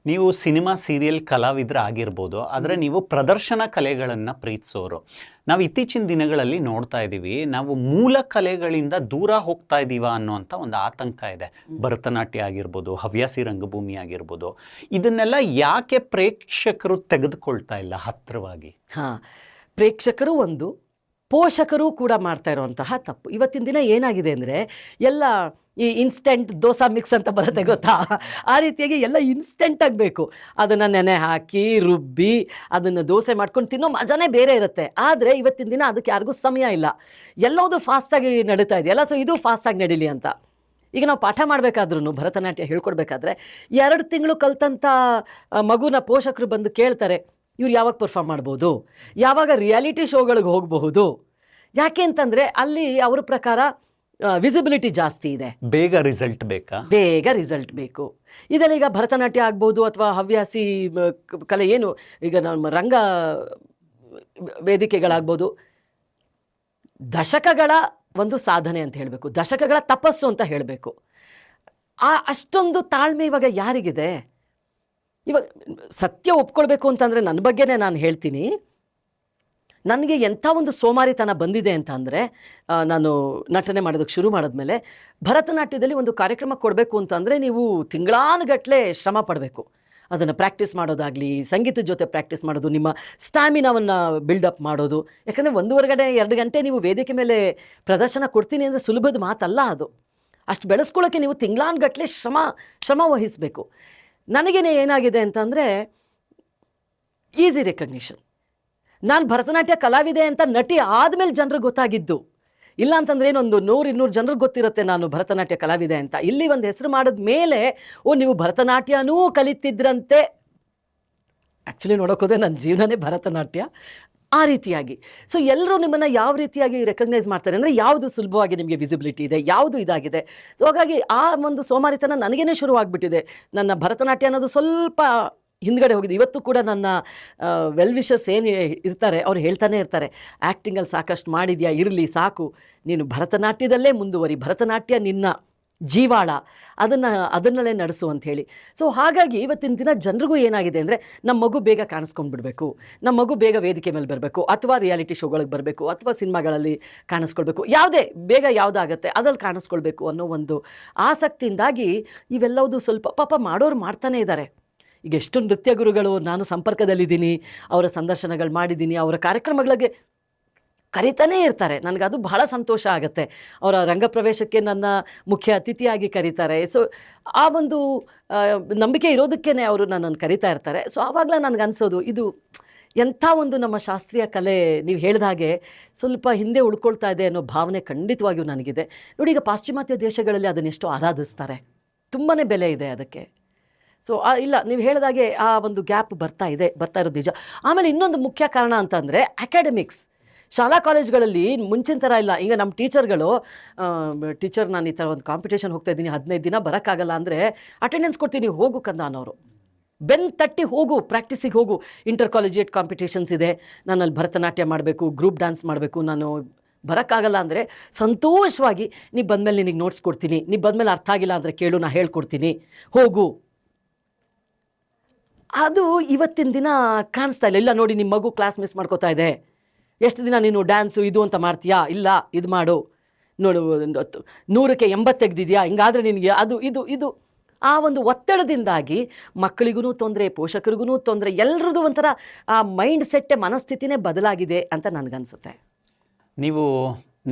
ನೀವು ಸಿನಿಮಾ ಸೀರಿಯಲ್ ಕಲಾವಿದರಾಗಿರ್ಬೋದು, ಆದರೆ ನೀವು ಪ್ರದರ್ಶನ ಕಲೆಗಳನ್ನು ಪ್ರೀತಿಸೋರು. ನಾವು ಇತ್ತೀಚಿನ ದಿನಗಳಲ್ಲಿ ನೋಡ್ತಾ ಇದ್ದೀವಿ, ನಾವು ಮೂಲ ಕಲೆಗಳಿಂದ ದೂರ ಹೋಗ್ತಾ ಇದ್ದೀವ ಅನ್ನೋಂಥ ಒಂದು ಆತಂಕ ಇದೆ. ಭರತನಾಟ್ಯ ಆಗಿರ್ಬೋದು, ಹವ್ಯಾಸಿ ರಂಗಭೂಮಿ ಆಗಿರ್ಬೋದು, ಇದನ್ನೆಲ್ಲ ಯಾಕೆ ಪ್ರೇಕ್ಷಕರು ತೆಗೆದುಕೊಳ್ತಾ ಇಲ್ಲ ಹತ್ತಿರವಾಗಿ?
ಹಾಂ, ಪ್ರೇಕ್ಷಕರು ಒಂದು, ಪೋಷಕರು ಕೂಡ ಮಾಡ್ತಾ ಇರೋವಂತಹ ತಪ್ಪು. ಇವತ್ತಿನ ದಿನ ಏನಾಗಿದೆ ಅಂದರೆ ಎಲ್ಲ ಈ ಇನ್ಸ್ಟೆಂಟ್ ದೋಸೆ ಮಿಕ್ಸ್ ಅಂತ ಬರುತ್ತೆ ಗೊತ್ತಾ, ಆ ರೀತಿಯಾಗಿ ಎಲ್ಲ ಇನ್ಸ್ಟೆಂಟ್ ಆಗಬೇಕು. ಅದನ್ನು ನೆನೆ ಹಾಕಿ ರುಬ್ಬಿ ಅದನ್ನು ದೋಸೆ ಮಾಡ್ಕೊಂಡು ತಿನ್ನೋ ಮಜಾನೇ ಬೇರೆ ಇರುತ್ತೆ. ಆದರೆ ಇವತ್ತಿನ ದಿನ ಅದಕ್ಕೆ ಯಾರಿಗೂ ಸಮಯ ಇಲ್ಲ, ಎಲ್ಲವುದು ಫಾಸ್ಟಾಗಿ ನಡೀತಾ ಇದೆಯಲ್ಲ, ಸೊ ಇದು ಫಾಸ್ಟಾಗಿ ನಡೀಲಿ ಅಂತ. ಈಗ ನಾವು ಪಾಠ ಮಾಡಬೇಕಾದ್ರೂ, ಭರತನಾಟ್ಯ ಹೇಳ್ಕೊಡ್ಬೇಕಾದ್ರೆ 2 ತಿಂಗಳು ಕಲ್ತಂಥ ಮಗುನ ಪೋಷಕರು ಬಂದು ಕೇಳ್ತಾರೆ, ಇವ್ರು ಯಾವಾಗ ಪರ್ಫಾರ್ಮ್ ಮಾಡ್ಬೋದು, ಯಾವಾಗ ರಿಯಾಲಿಟಿ ಶೋಗಳಿಗೆ ಹೋಗಬಹುದು. ಯಾಕೆ ಅಂತಂದರೆ ಅಲ್ಲಿ ಅವ್ರ ಪ್ರಕಾರ ವಿಸಿಬಿಲಿಟಿ ಜಾಸ್ತಿ ಇದೆ,
ಬೇಗ ರಿಸಲ್ಟ್ ಬೇಕಾ,
ಬೇಗ ರಿಸಲ್ಟ್ ಬೇಕು. ಇದೆಲ್ಲ ಈಗ ಭರತನಾಟ್ಯ ಆಗ್ಬೋದು ಅಥವಾ ಹವ್ಯಾಸಿ ಕಲೆ, ಏನು ಈಗ ನಮ್ಮ ರಂಗ ವೇದಿಕೆಗಳಾಗ್ಬೋದು, ದಶಕಗಳ ಒಂದು ಸಾಧನೆ ಅಂತ ಹೇಳಬೇಕು, ದಶಕಗಳ ತಪಸ್ಸು ಅಂತ ಹೇಳಬೇಕು. ಅಷ್ಟೊಂದು ತಾಳ್ಮೆ ಇವಾಗ ಯಾರಿಗಿದೆ? ಇವಾಗ ಸತ್ಯ ಒಪ್ಕೊಳ್ಬೇಕು ಅಂತಂದರೆ ನನ್ನ ಬಗ್ಗೆನೇ ನಾನು ಹೇಳ್ತೀನಿ. ನನಗೆ ಎಂಥ ಒಂದು ಸೋಮಾರಿತನ ಬಂದಿದೆ ಅಂತ ಅಂದರೆ, ನಾನು ನಟನೆ ಮಾಡೋದಕ್ಕೆ ಶುರು ಮಾಡಿದ್ಮೇಲೆ ಭರತನಾಟ್ಯದಲ್ಲಿ ಒಂದು ಕಾರ್ಯಕ್ರಮ ಕೊಡಬೇಕು ಅಂತಂದರೆ ನೀವು ತಿಂಗಳಾನುಗಟ್ಟಲೆ ಶ್ರಮ ಪಡಬೇಕು. ಅದನ್ನು ಪ್ರಾಕ್ಟೀಸ್ ಮಾಡೋದಾಗಲಿ, ಸಂಗೀತದ ಜೊತೆ ಪ್ರಾಕ್ಟೀಸ್ ಮಾಡೋದು, ನಿಮ್ಮ ಸ್ಟ್ಯಾಮಿನಾವನ್ನು ಬಿಲ್ಡಪ್ ಮಾಡೋದು. ಯಾಕಂದರೆ 1.5-2 ಗಂಟೆ ನೀವು ವೇದಿಕೆ ಮೇಲೆ ಪ್ರದರ್ಶನ ಕೊಡ್ತೀನಿ ಅಂದರೆ ಸುಲಭದ ಮಾತಲ್ಲ ಅದು. ಅಷ್ಟು ಬೆಳೆಸ್ಕೊಳ್ಳೋಕ್ಕೆ ನೀವು ತಿಂಗಳಾನುಗಟ್ಟಲೆ ಶ್ರಮ ವಹಿಸಬೇಕು. ನನಗೇನೆ ಏನಾಗಿದೆ ಅಂತಂದರೆ ಈಸಿ ರೆಕಗ್ನಿಷನ್. ನಾನು ಭರತನಾಟ್ಯ ಕಲಾವಿದೆ ಅಂತ ನಟಿ ಆದಮೇಲೆ ಜನರಿಗೆ ಗೊತ್ತಾಗಿದ್ದು. ಇಲ್ಲ ಅಂತಂದ್ರೆ ಏನೊಂದು 100-200 ಜನರಿಗೆ ಗೊತ್ತಿರುತ್ತೆ ನಾನು ಭರತನಾಟ್ಯ ಕಲಾವಿದೆ ಅಂತ. ಇಲ್ಲಿ ಒಂದು ಹೆಸರು ಮಾಡಿದ ಮೇಲೆ, ಓ ನೀವು ಭರತನಾಟ್ಯನೂ ಕಲಿತಿದ್ರಂತೆ. ಆ್ಯಕ್ಚುಲಿ ನೋಡೋಕೋದ್ರೆ ನನ್ನ ಜೀವನನೇ ಭರತನಾಟ್ಯ. ಆ ರೀತಿಯಾಗಿ ಸೊ ಎಲ್ಲರೂ ನಿಮ್ಮನ್ನು ಯಾವ ರೀತಿಯಾಗಿ ರೆಕಗ್ನೈಸ್ ಮಾಡ್ತಾರೆ ಅಂದರೆ, ಯಾವುದು ಸುಲಭವಾಗಿ ನಿಮಗೆ ವಿಸಿಬಿಲಿಟಿ ಇದೆ, ಯಾವುದು ಇದಾಗಿದೆ. ಸೊ ಹಾಗಾಗಿ ಆ ಒಂದು ಸೋಮಾರಿತನ ನನಗೇನೆ ಶುರುವಾಗ್ಬಿಟ್ಟಿದೆ. ನನ್ನ ಭರತನಾಟ್ಯ ಅನ್ನೋದು ಸ್ವಲ್ಪ ಹಿಂದ್ಗಡೆ ಹೋಗಿದೆ. ಇವತ್ತು ಕೂಡ ನನ್ನ ವೆಲ್ ವಿಷರ್ಸ್ ಏನು ಇರ್ತಾರೆ ಅವ್ರು ಹೇಳ್ತಾನೆ ಇರ್ತಾರೆ, ಆ್ಯಕ್ಟಿಂಗಲ್ಲಿ ಸಾಕಷ್ಟು ಮಾಡಿದ್ಯಾ, ಇರಲಿ ಸಾಕು, ನೀನು ಭರತನಾಟ್ಯದಲ್ಲೇ ಮುಂದುವರಿ, ಭರತನಾಟ್ಯ ನಿನ್ನ ಜೀವಾಳ, ಅದನ್ನಲ್ಲೇ ನಡೆಸು ಅಂಥೇಳಿ. ಸೊ ಹಾಗಾಗಿ ಇವತ್ತಿನ ದಿನ ಜನರಿಗೂ ಏನಾಗಿದೆ ಅಂದರೆ, ನಮ್ಮ ಮಗು ಬೇಗ ಕಾಣಿಸ್ಕೊಂಡ್ಬಿಡ್ಬೇಕು, ನಮ್ಮ ಮಗು ಬೇಗ ವೇದಿಕೆ ಮೇಲೆ ಬರಬೇಕು, ಅಥವಾ ರಿಯಾಲಿಟಿ ಶೋಗಳಿಗೆ ಬರಬೇಕು, ಅಥವಾ ಸಿನಿಮಾಗಳಲ್ಲಿ ಕಾಣಿಸ್ಕೊಳ್ಬೇಕು, ಯಾವುದೇ ಬೇಗ ಯಾವುದಾಗತ್ತೆ ಅದರಲ್ಲಿ ಕಾಣಿಸ್ಕೊಳ್ಬೇಕು ಅನ್ನೋ ಒಂದು ಆಸಕ್ತಿಯಿಂದಾಗಿ ಇವೆಲ್ಲವುದು ಸ್ವಲ್ಪ ಪಾಪ ಮಾಡೋರು ಮಾಡ್ತಾನೇ ಇದ್ದಾರೆ. ಈಗ ಎಷ್ಟು ನೃತ್ಯ ಗುರುಗಳು ನಾನು ಸಂಪರ್ಕದಲ್ಲಿದ್ದೀನಿ, ಅವರ ಸಂದರ್ಶನಗಳು ಮಾಡಿದ್ದೀನಿ, ಅವರ ಕಾರ್ಯಕ್ರಮಗಳಿಗೆ ಕರೀತಾನೇ ಇರ್ತಾರೆ. ನನಗದು ಬಹಳ ಸಂತೋಷ ಆಗುತ್ತೆ. ಅವರ ರಂಗಪ್ರವೇಶಕ್ಕೆ ನನ್ನ ಮುಖ್ಯ ಅತಿಥಿಯಾಗಿ ಕರೀತಾರೆ. ಸೊ ಆ ಒಂದು ನಂಬಿಕೆ ಇರೋದಕ್ಕೇ ಅವರು ನನ್ನನ್ನು ಕರೀತಾ ಇರ್ತಾರೆ. ಸೊ ಆವಾಗಲೇ ನನಗನ್ಸೋದು, ಇದು ಎಂಥ ಒಂದು ನಮ್ಮ ಶಾಸ್ತ್ರೀಯ ಕಲೆ ನೀವು ಹೇಳಿದ ಹಾಗೆ ಸ್ವಲ್ಪ ಹಿಂದೆ ಉಳ್ಕೊಳ್ತಾ ಇದೆ ಅನ್ನೋ ಭಾವನೆ ಖಂಡಿತವಾಗಿಯೂ ನನಗಿದೆ. ನೋಡಿ, ಈಗ ಪಾಶ್ಚಿಮಾತ್ಯ ದೇಶಗಳಲ್ಲಿ ಅದನ್ನೆಷ್ಟು ಆರಾಧಿಸ್ತಾರೆ, ತುಂಬಾ ಬೆಲೆ ಇದೆ ಅದಕ್ಕೆ. ಸೊ ಇಲ್ಲ, ನೀವು ಹೇಳಿದಾಗೆ ಆ ಒಂದು ಗ್ಯಾಪ್ ಬರ್ತಾ ಇರೋದು ನಿಜ. ಆಮೇಲೆ ಇನ್ನೊಂದು ಮುಖ್ಯ ಕಾರಣ ಅಂತಂದರೆ ಅಕಾಡೆಮಿಕ್ಸ್. ಶಾಲಾ ಕಾಲೇಜ್ಗಳಲ್ಲಿ ಮುಂಚಿನ ಥರ ಇಲ್ಲ. ಈಗ ನಮ್ಮ ಟೀಚರ್ ನಾನು ಈ ಥರ ಒಂದು ಕಾಂಪಿಟೇಷನ್ ಹೋಗ್ತಾ ಇದ್ದೀನಿ, 15 ದಿನ ಬರೋಕ್ಕಾಗಲ್ಲ ಅಂದರೆ ಅಟೆಂಡೆನ್ಸ್ ಕೊಡ್ತೀನಿ, ಹೋಗು ಕಂದ ಅನ್ನೋರು. ಬೆನ್ ತಟ್ಟಿ ಹೋಗು, ಪ್ರಾಕ್ಟೀಸಿಗೆ ಹೋಗು, ಇಂಟರ್ ಕಾಲೇಜಿಯೇಟ್ ಕಾಂಪಿಟೇಷನ್ಸ್ ಇದೆ, ನಾನು ಅಲ್ಲಿ ಭರತನಾಟ್ಯ ಮಾಡಬೇಕು, ಗ್ರೂಪ್ ಡ್ಯಾನ್ಸ್ ಮಾಡಬೇಕು, ನಾನು ಬರೋಕ್ಕಾಗಲ್ಲ ಅಂದರೆ ಸಂತೋಷವಾಗಿ ನೀ ಬಂದಮೇಲೆ ನಿನಗೆ ನೋಟ್ಸ್ ಕೊಡ್ತೀನಿ, ನೀ ಬಂದಮೇಲೆ ಅರ್ಥ ಆಗಿಲ್ಲ ಅಂದರೆ ಕೇಳು, ನಾನು ಹೇಳ್ಕೊಡ್ತೀನಿ, ಹೋಗು. ಅದು ಇವತ್ತಿನ ದಿನ ಕಾಣಿಸ್ತಾ ಇಲ್ಲ. ಇಲ್ಲ ನೋಡಿ, ನಿಮ್ಮ ಮಗು ಕ್ಲಾಸ್ ಮಿಸ್ ಮಾಡ್ಕೋತಾ ಇದೆ, ಎಷ್ಟು ದಿನ ನೀನು ಡ್ಯಾನ್ಸು ಇದು ಅಂತ ಮಾಡ್ತೀಯಾ, ಇಲ್ಲ ಇದು ಮಾಡು, ನೋಡು 100ಕ್ಕೆ 80 ತೆಗೆದಿದೆಯಾ, ಹಿಂಗಾದರೆ ನಿನಗೆ ಅದು ಇದು ಆ ಒಂದು ಒತ್ತಡದಿಂದಾಗಿ ಮಕ್ಕಳಿಗೂ ತೊಂದರೆ, ಪೋಷಕರಿಗೂ ತೊಂದರೆ, ಎಲ್ಲರದ್ದು ಒಂಥರ ಆ ಮೈಂಡ್ ಸೆಟ್ಟೆ, ಮನಸ್ಥಿತಿನೇ ಬದಲಾಗಿದೆ ಅಂತ ನನಗನ್ಸುತ್ತೆ.
ನೀವು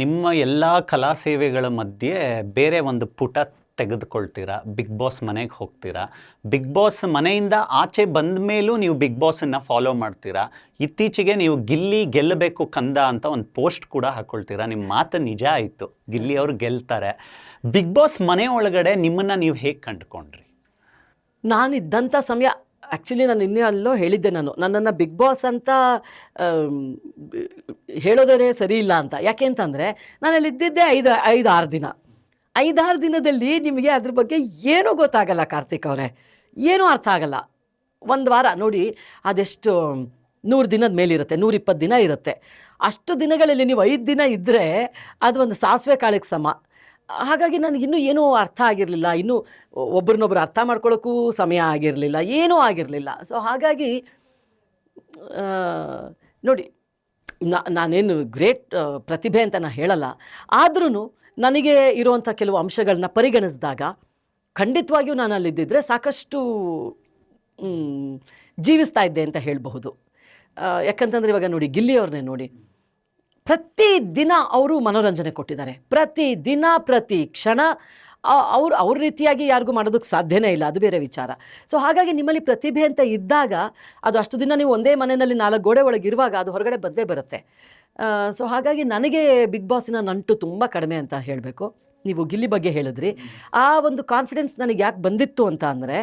ನಿಮ್ಮ ಎಲ್ಲ ಕಲಾ ಸೇವೆಗಳ ಮಧ್ಯೆ ಬೇರೆ ಒಂದು ಪುಟ ತೆಗೆದುಕೊಳ್ತೀರಾ, ಬಿಗ್ ಬಾಸ್ ಮನೆಗೆ ಹೋಗ್ತೀರಾ, ಬಿಗ್ ಬಾಸ್ ಮನೆಯಿಂದ ಆಚೆ ಬಂದ ಮೇಲೂ ನೀವು ಬಿಗ್ ಬಾಸನ್ನು ಫಾಲೋ ಮಾಡ್ತೀರಾ. ಇತ್ತೀಚೆಗೆ ನೀವು ಗಿಲ್ಲಿ ಗೆಲ್ಲಬೇಕು ಕಂದ ಅಂತ ಒಂದು ಪೋಸ್ಟ್ ಕೂಡ ಹಾಕ್ಕೊಳ್ತೀರಾ. ನಿಮ್ಮ ಮಾತು ನಿಜ ಆಯಿತು, ಗಿಲ್ಲಿ ಅವರು ಗೆಲ್ತಾರೆ. ಬಿಗ್ ಬಾಸ್ ಮನೆ ಒಳಗಡೆ ನಿಮ್ಮನ್ನು ನೀವು ಹೇಗೆ ಕಂಡುಕೊಂಡ್ರಿ?
ನಾನಿದ್ದಂಥ ಸಮಯ ಆ್ಯಕ್ಚುಲಿ ನಾನು ಇನ್ನೂ ಅಲ್ಲೋ ಹೇಳಿದ್ದೆ, ನನ್ನನ್ನು ಬಿಗ್ ಬಾಸ್ ಅಂತ ಹೇಳೋದೇ ಸರಿ ಇಲ್ಲ ಅಂತ. ಯಾಕೆ ಅಂತಂದರೆ ನಾನಲ್ಲಿ ಇದ್ದಿದ್ದೆ 5-6 ದಿನ. 5-6 ದಿನದಲ್ಲಿ ನಿಮಗೆ ಅದ್ರ ಬಗ್ಗೆ ಏನೂ ಗೊತ್ತಾಗಲ್ಲ ಕಾರ್ತಿಕ್ ಅವರೇ, ಏನೂ ಅರ್ಥ ಆಗಲ್ಲ. ಒಂದು ವಾರ ನೋಡಿ, ಅದೆಷ್ಟು 100 ದಿನದ ಮೇಲಿರುತ್ತೆ, 120 ದಿನ ಇರುತ್ತೆ. ಅಷ್ಟು ದಿನಗಳಲ್ಲಿ ನೀವು 5 ದಿನ ಇದ್ದರೆ ಅದು ಒಂದು ಸಾಸಿವೆ ಕಾಳಿಗೆ ಸಮ. ಹಾಗಾಗಿ ನನಗಿನ್ನೂ ಏನೂ ಅರ್ಥ ಆಗಿರಲಿಲ್ಲ, ಇನ್ನೂ ಒಬ್ರನ್ನೊಬ್ರು ಅರ್ಥ ಮಾಡ್ಕೊಳ್ಳೋಕ್ಕೂ ಸಮಯ ಆಗಿರಲಿಲ್ಲ, ಏನೂ ಆಗಿರಲಿಲ್ಲ. ಸೊ ಹಾಗಾಗಿ ನೋಡಿ, ನಾನೇನು ಗ್ರೇಟ್ ಪ್ರತಿಭೆ ಅಂತ ನಾನು ಹೇಳಲ್ಲ, ಆದ್ರೂ ನನಗೆ ಇರುವಂಥ ಕೆಲವು ಅಂಶಗಳನ್ನ ಪರಿಗಣಿಸಿದಾಗ ಖಂಡಿತವಾಗಿಯೂ ನಾನು ಅಲ್ಲಿದ್ದಿದ್ರೆ ಸಾಕಷ್ಟು ಜೀವಿಸ್ತಾ ಇದ್ದೆ ಅಂತ ಹೇಳಬಹುದು. ಯಾಕಂತಂದರೆ ಇವಾಗ ನೋಡಿ, ಗಿಲ್ಲಿಯವ್ರನ್ನೇ ನೋಡಿ, ಪ್ರತಿದಿನ ಅವರು ಮನೋರಂಜನೆ ಕೊಟ್ಟಿದ್ದಾರೆ. ಪ್ರತಿದಿನ ಪ್ರತಿ ಕ್ಷಣ ಅವ್ರ ರೀತಿಯಾಗಿ ಯಾರಿಗೂ ಮಾಡೋದಕ್ಕೆ ಸಾಧ್ಯನೇ ಇಲ್ಲ, ಅದು ಬೇರೆ ವಿಚಾರ. ಸೊ ಹಾಗಾಗಿ ನಿಮ್ಮಲ್ಲಿ ಪ್ರತಿಭೆ ಅಂತ ಇದ್ದಾಗ ಅದು ಅಷ್ಟು ದಿನ ನೀವು ಒಂದೇ ಮನೆಯಲ್ಲಿ 4 ಗೋಡೆ ಒಳಗಿರುವಾಗ ಅದು ಹೊರಗಡೆ ಬಂದೇ ಬರುತ್ತೆ. ಸೊ ಹಾಗಾಗಿ ನನಗೆ ಬಿಗ್ ಬಾಸಿನ ನಂಟು ತುಂಬ ಕಡಿಮೆ ಅಂತ ಹೇಳಬೇಕು. ನೀವು ಗಿಲ್ಲಿ ಬಗ್ಗೆ ಹೇಳಿದ್ರಿ, ಆ ಒಂದು ಕಾನ್ಫಿಡೆನ್ಸ್ ನನಗೆ ಯಾಕೆ ಬಂದಿತ್ತು ಅಂತ ಅಂದರೆ,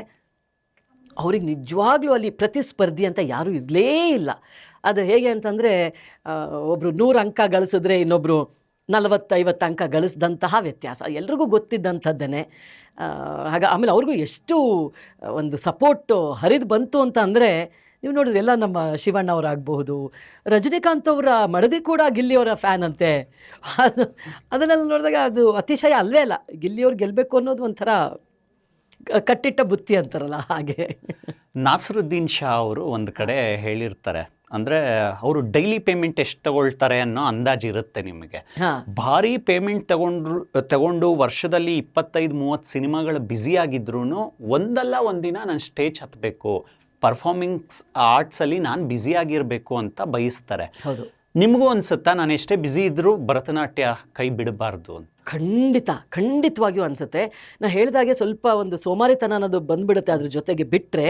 ಅವ್ರಿಗೆ ನಿಜವಾಗ್ಲೂ ಅಲ್ಲಿ ಪ್ರತಿಸ್ಪರ್ಧಿ ಅಂತ ಯಾರೂ ಇರಲೇ ಇಲ್ಲ. ಅದು ಹೇಗೆ ಅಂತಂದರೆ, ಒಬ್ಬರು 100 ಅಂಕ ಗಳಿಸಿದ್ರೆ ಇನ್ನೊಬ್ಬರು 40-50 ಅಂಕ ಗಳಿಸಿದಂತಹ ವ್ಯತ್ಯಾಸ ಎಲ್ರಿಗೂ ಗೊತ್ತಿದ್ದಂಥದ್ದೇ. ಆಮೇಲೆ ಅವ್ರಿಗೂ ಎಷ್ಟು ಒಂದು ಸಪೋರ್ಟು ಹರಿದು ಬಂತು ಅಂತ ಅಂದರೆ, ನೀವು ನೋಡಿದ್ರೆ ಎಲ್ಲ ನಮ್ಮ ಶಿವಣ್ಣ ಅವರಾಗಬಹುದು, ರಜನಿಕಾಂತ್ ಅವರ ಮಡದಿ ಕೂಡ ಗಿಲ್ಲಿಯವರ ಫ್ಯಾನ್ ಅಂತೆ. ಅದನ್ನೆಲ್ಲ ನೋಡಿದಾಗ ಅದು ಅತಿಶಯ ಅಲ್ವೇ ಅಲ್ಲ. ಗಿಲ್ಲಿಯವ್ರು ಗೆಲ್ಲಬೇಕು ಅನ್ನೋದು ಒಂಥರ ಕಟ್ಟಿಟ್ಟ ಬುತ್ತಿ ಅಂತಾರಲ್ಲ ಹಾಗೆ.
ನಾಸರುದ್ದೀನ್ ಶಾ ಅವರು ಒಂದು ಕಡೆ ಹೇಳಿರ್ತಾರೆ, ಅಂದರೆ ಅವರು ಡೈಲಿ ಪೇಮೆಂಟ್ ಎಷ್ಟು ತಗೊಳ್ತಾರೆ ಅನ್ನೋ ಅಂದಾಜು ಇರುತ್ತೆ ನಿಮಗೆ. ಭಾರಿ ಪೇಮೆಂಟ್ ತಗೊಂಡು ವರ್ಷದಲ್ಲಿ 25-30 ಸಿನಿಮಾಗಳು ಬ್ಯುಸಿ ಆಗಿದ್ರೂ ಒಂದಲ್ಲ ಒಂದಿನ ನಾನು ಸ್ಟೇಜ್ ಹತ್ತಬೇಕು, ಪರ್ಫಾರ್ಮಿಂಗ್ಸ್ ಆರ್ಟ್ಸಲ್ಲಿ ನಾನು ಬ್ಯುಸಿ ಆಗಿರಬೇಕು ಅಂತ ಬಯಸ್ತಾರೆ.
ಹೌದು,
ನಿಮಗೂ ಅನ್ಸುತ್ತಾ ನಾನು ಎಷ್ಟೇ ಬ್ಯುಸಿ ಇದ್ದರೂ ಭರತನಾಟ್ಯ ಕೈ ಬಿಡಬಾರ್ದು ಅಂತ?
ಖಂಡಿತವಾಗಿಯೂ ಅನಿಸುತ್ತೆ. ನಾನು ಹೇಳಿದಾಗೆ ಸ್ವಲ್ಪ ಒಂದು ಸೋಮಾರಿತನ ಅನ್ನೋದು ಬಂದುಬಿಡುತ್ತೆ. ಅದ್ರ ಜೊತೆಗೆ ಬಿಟ್ಟರೆ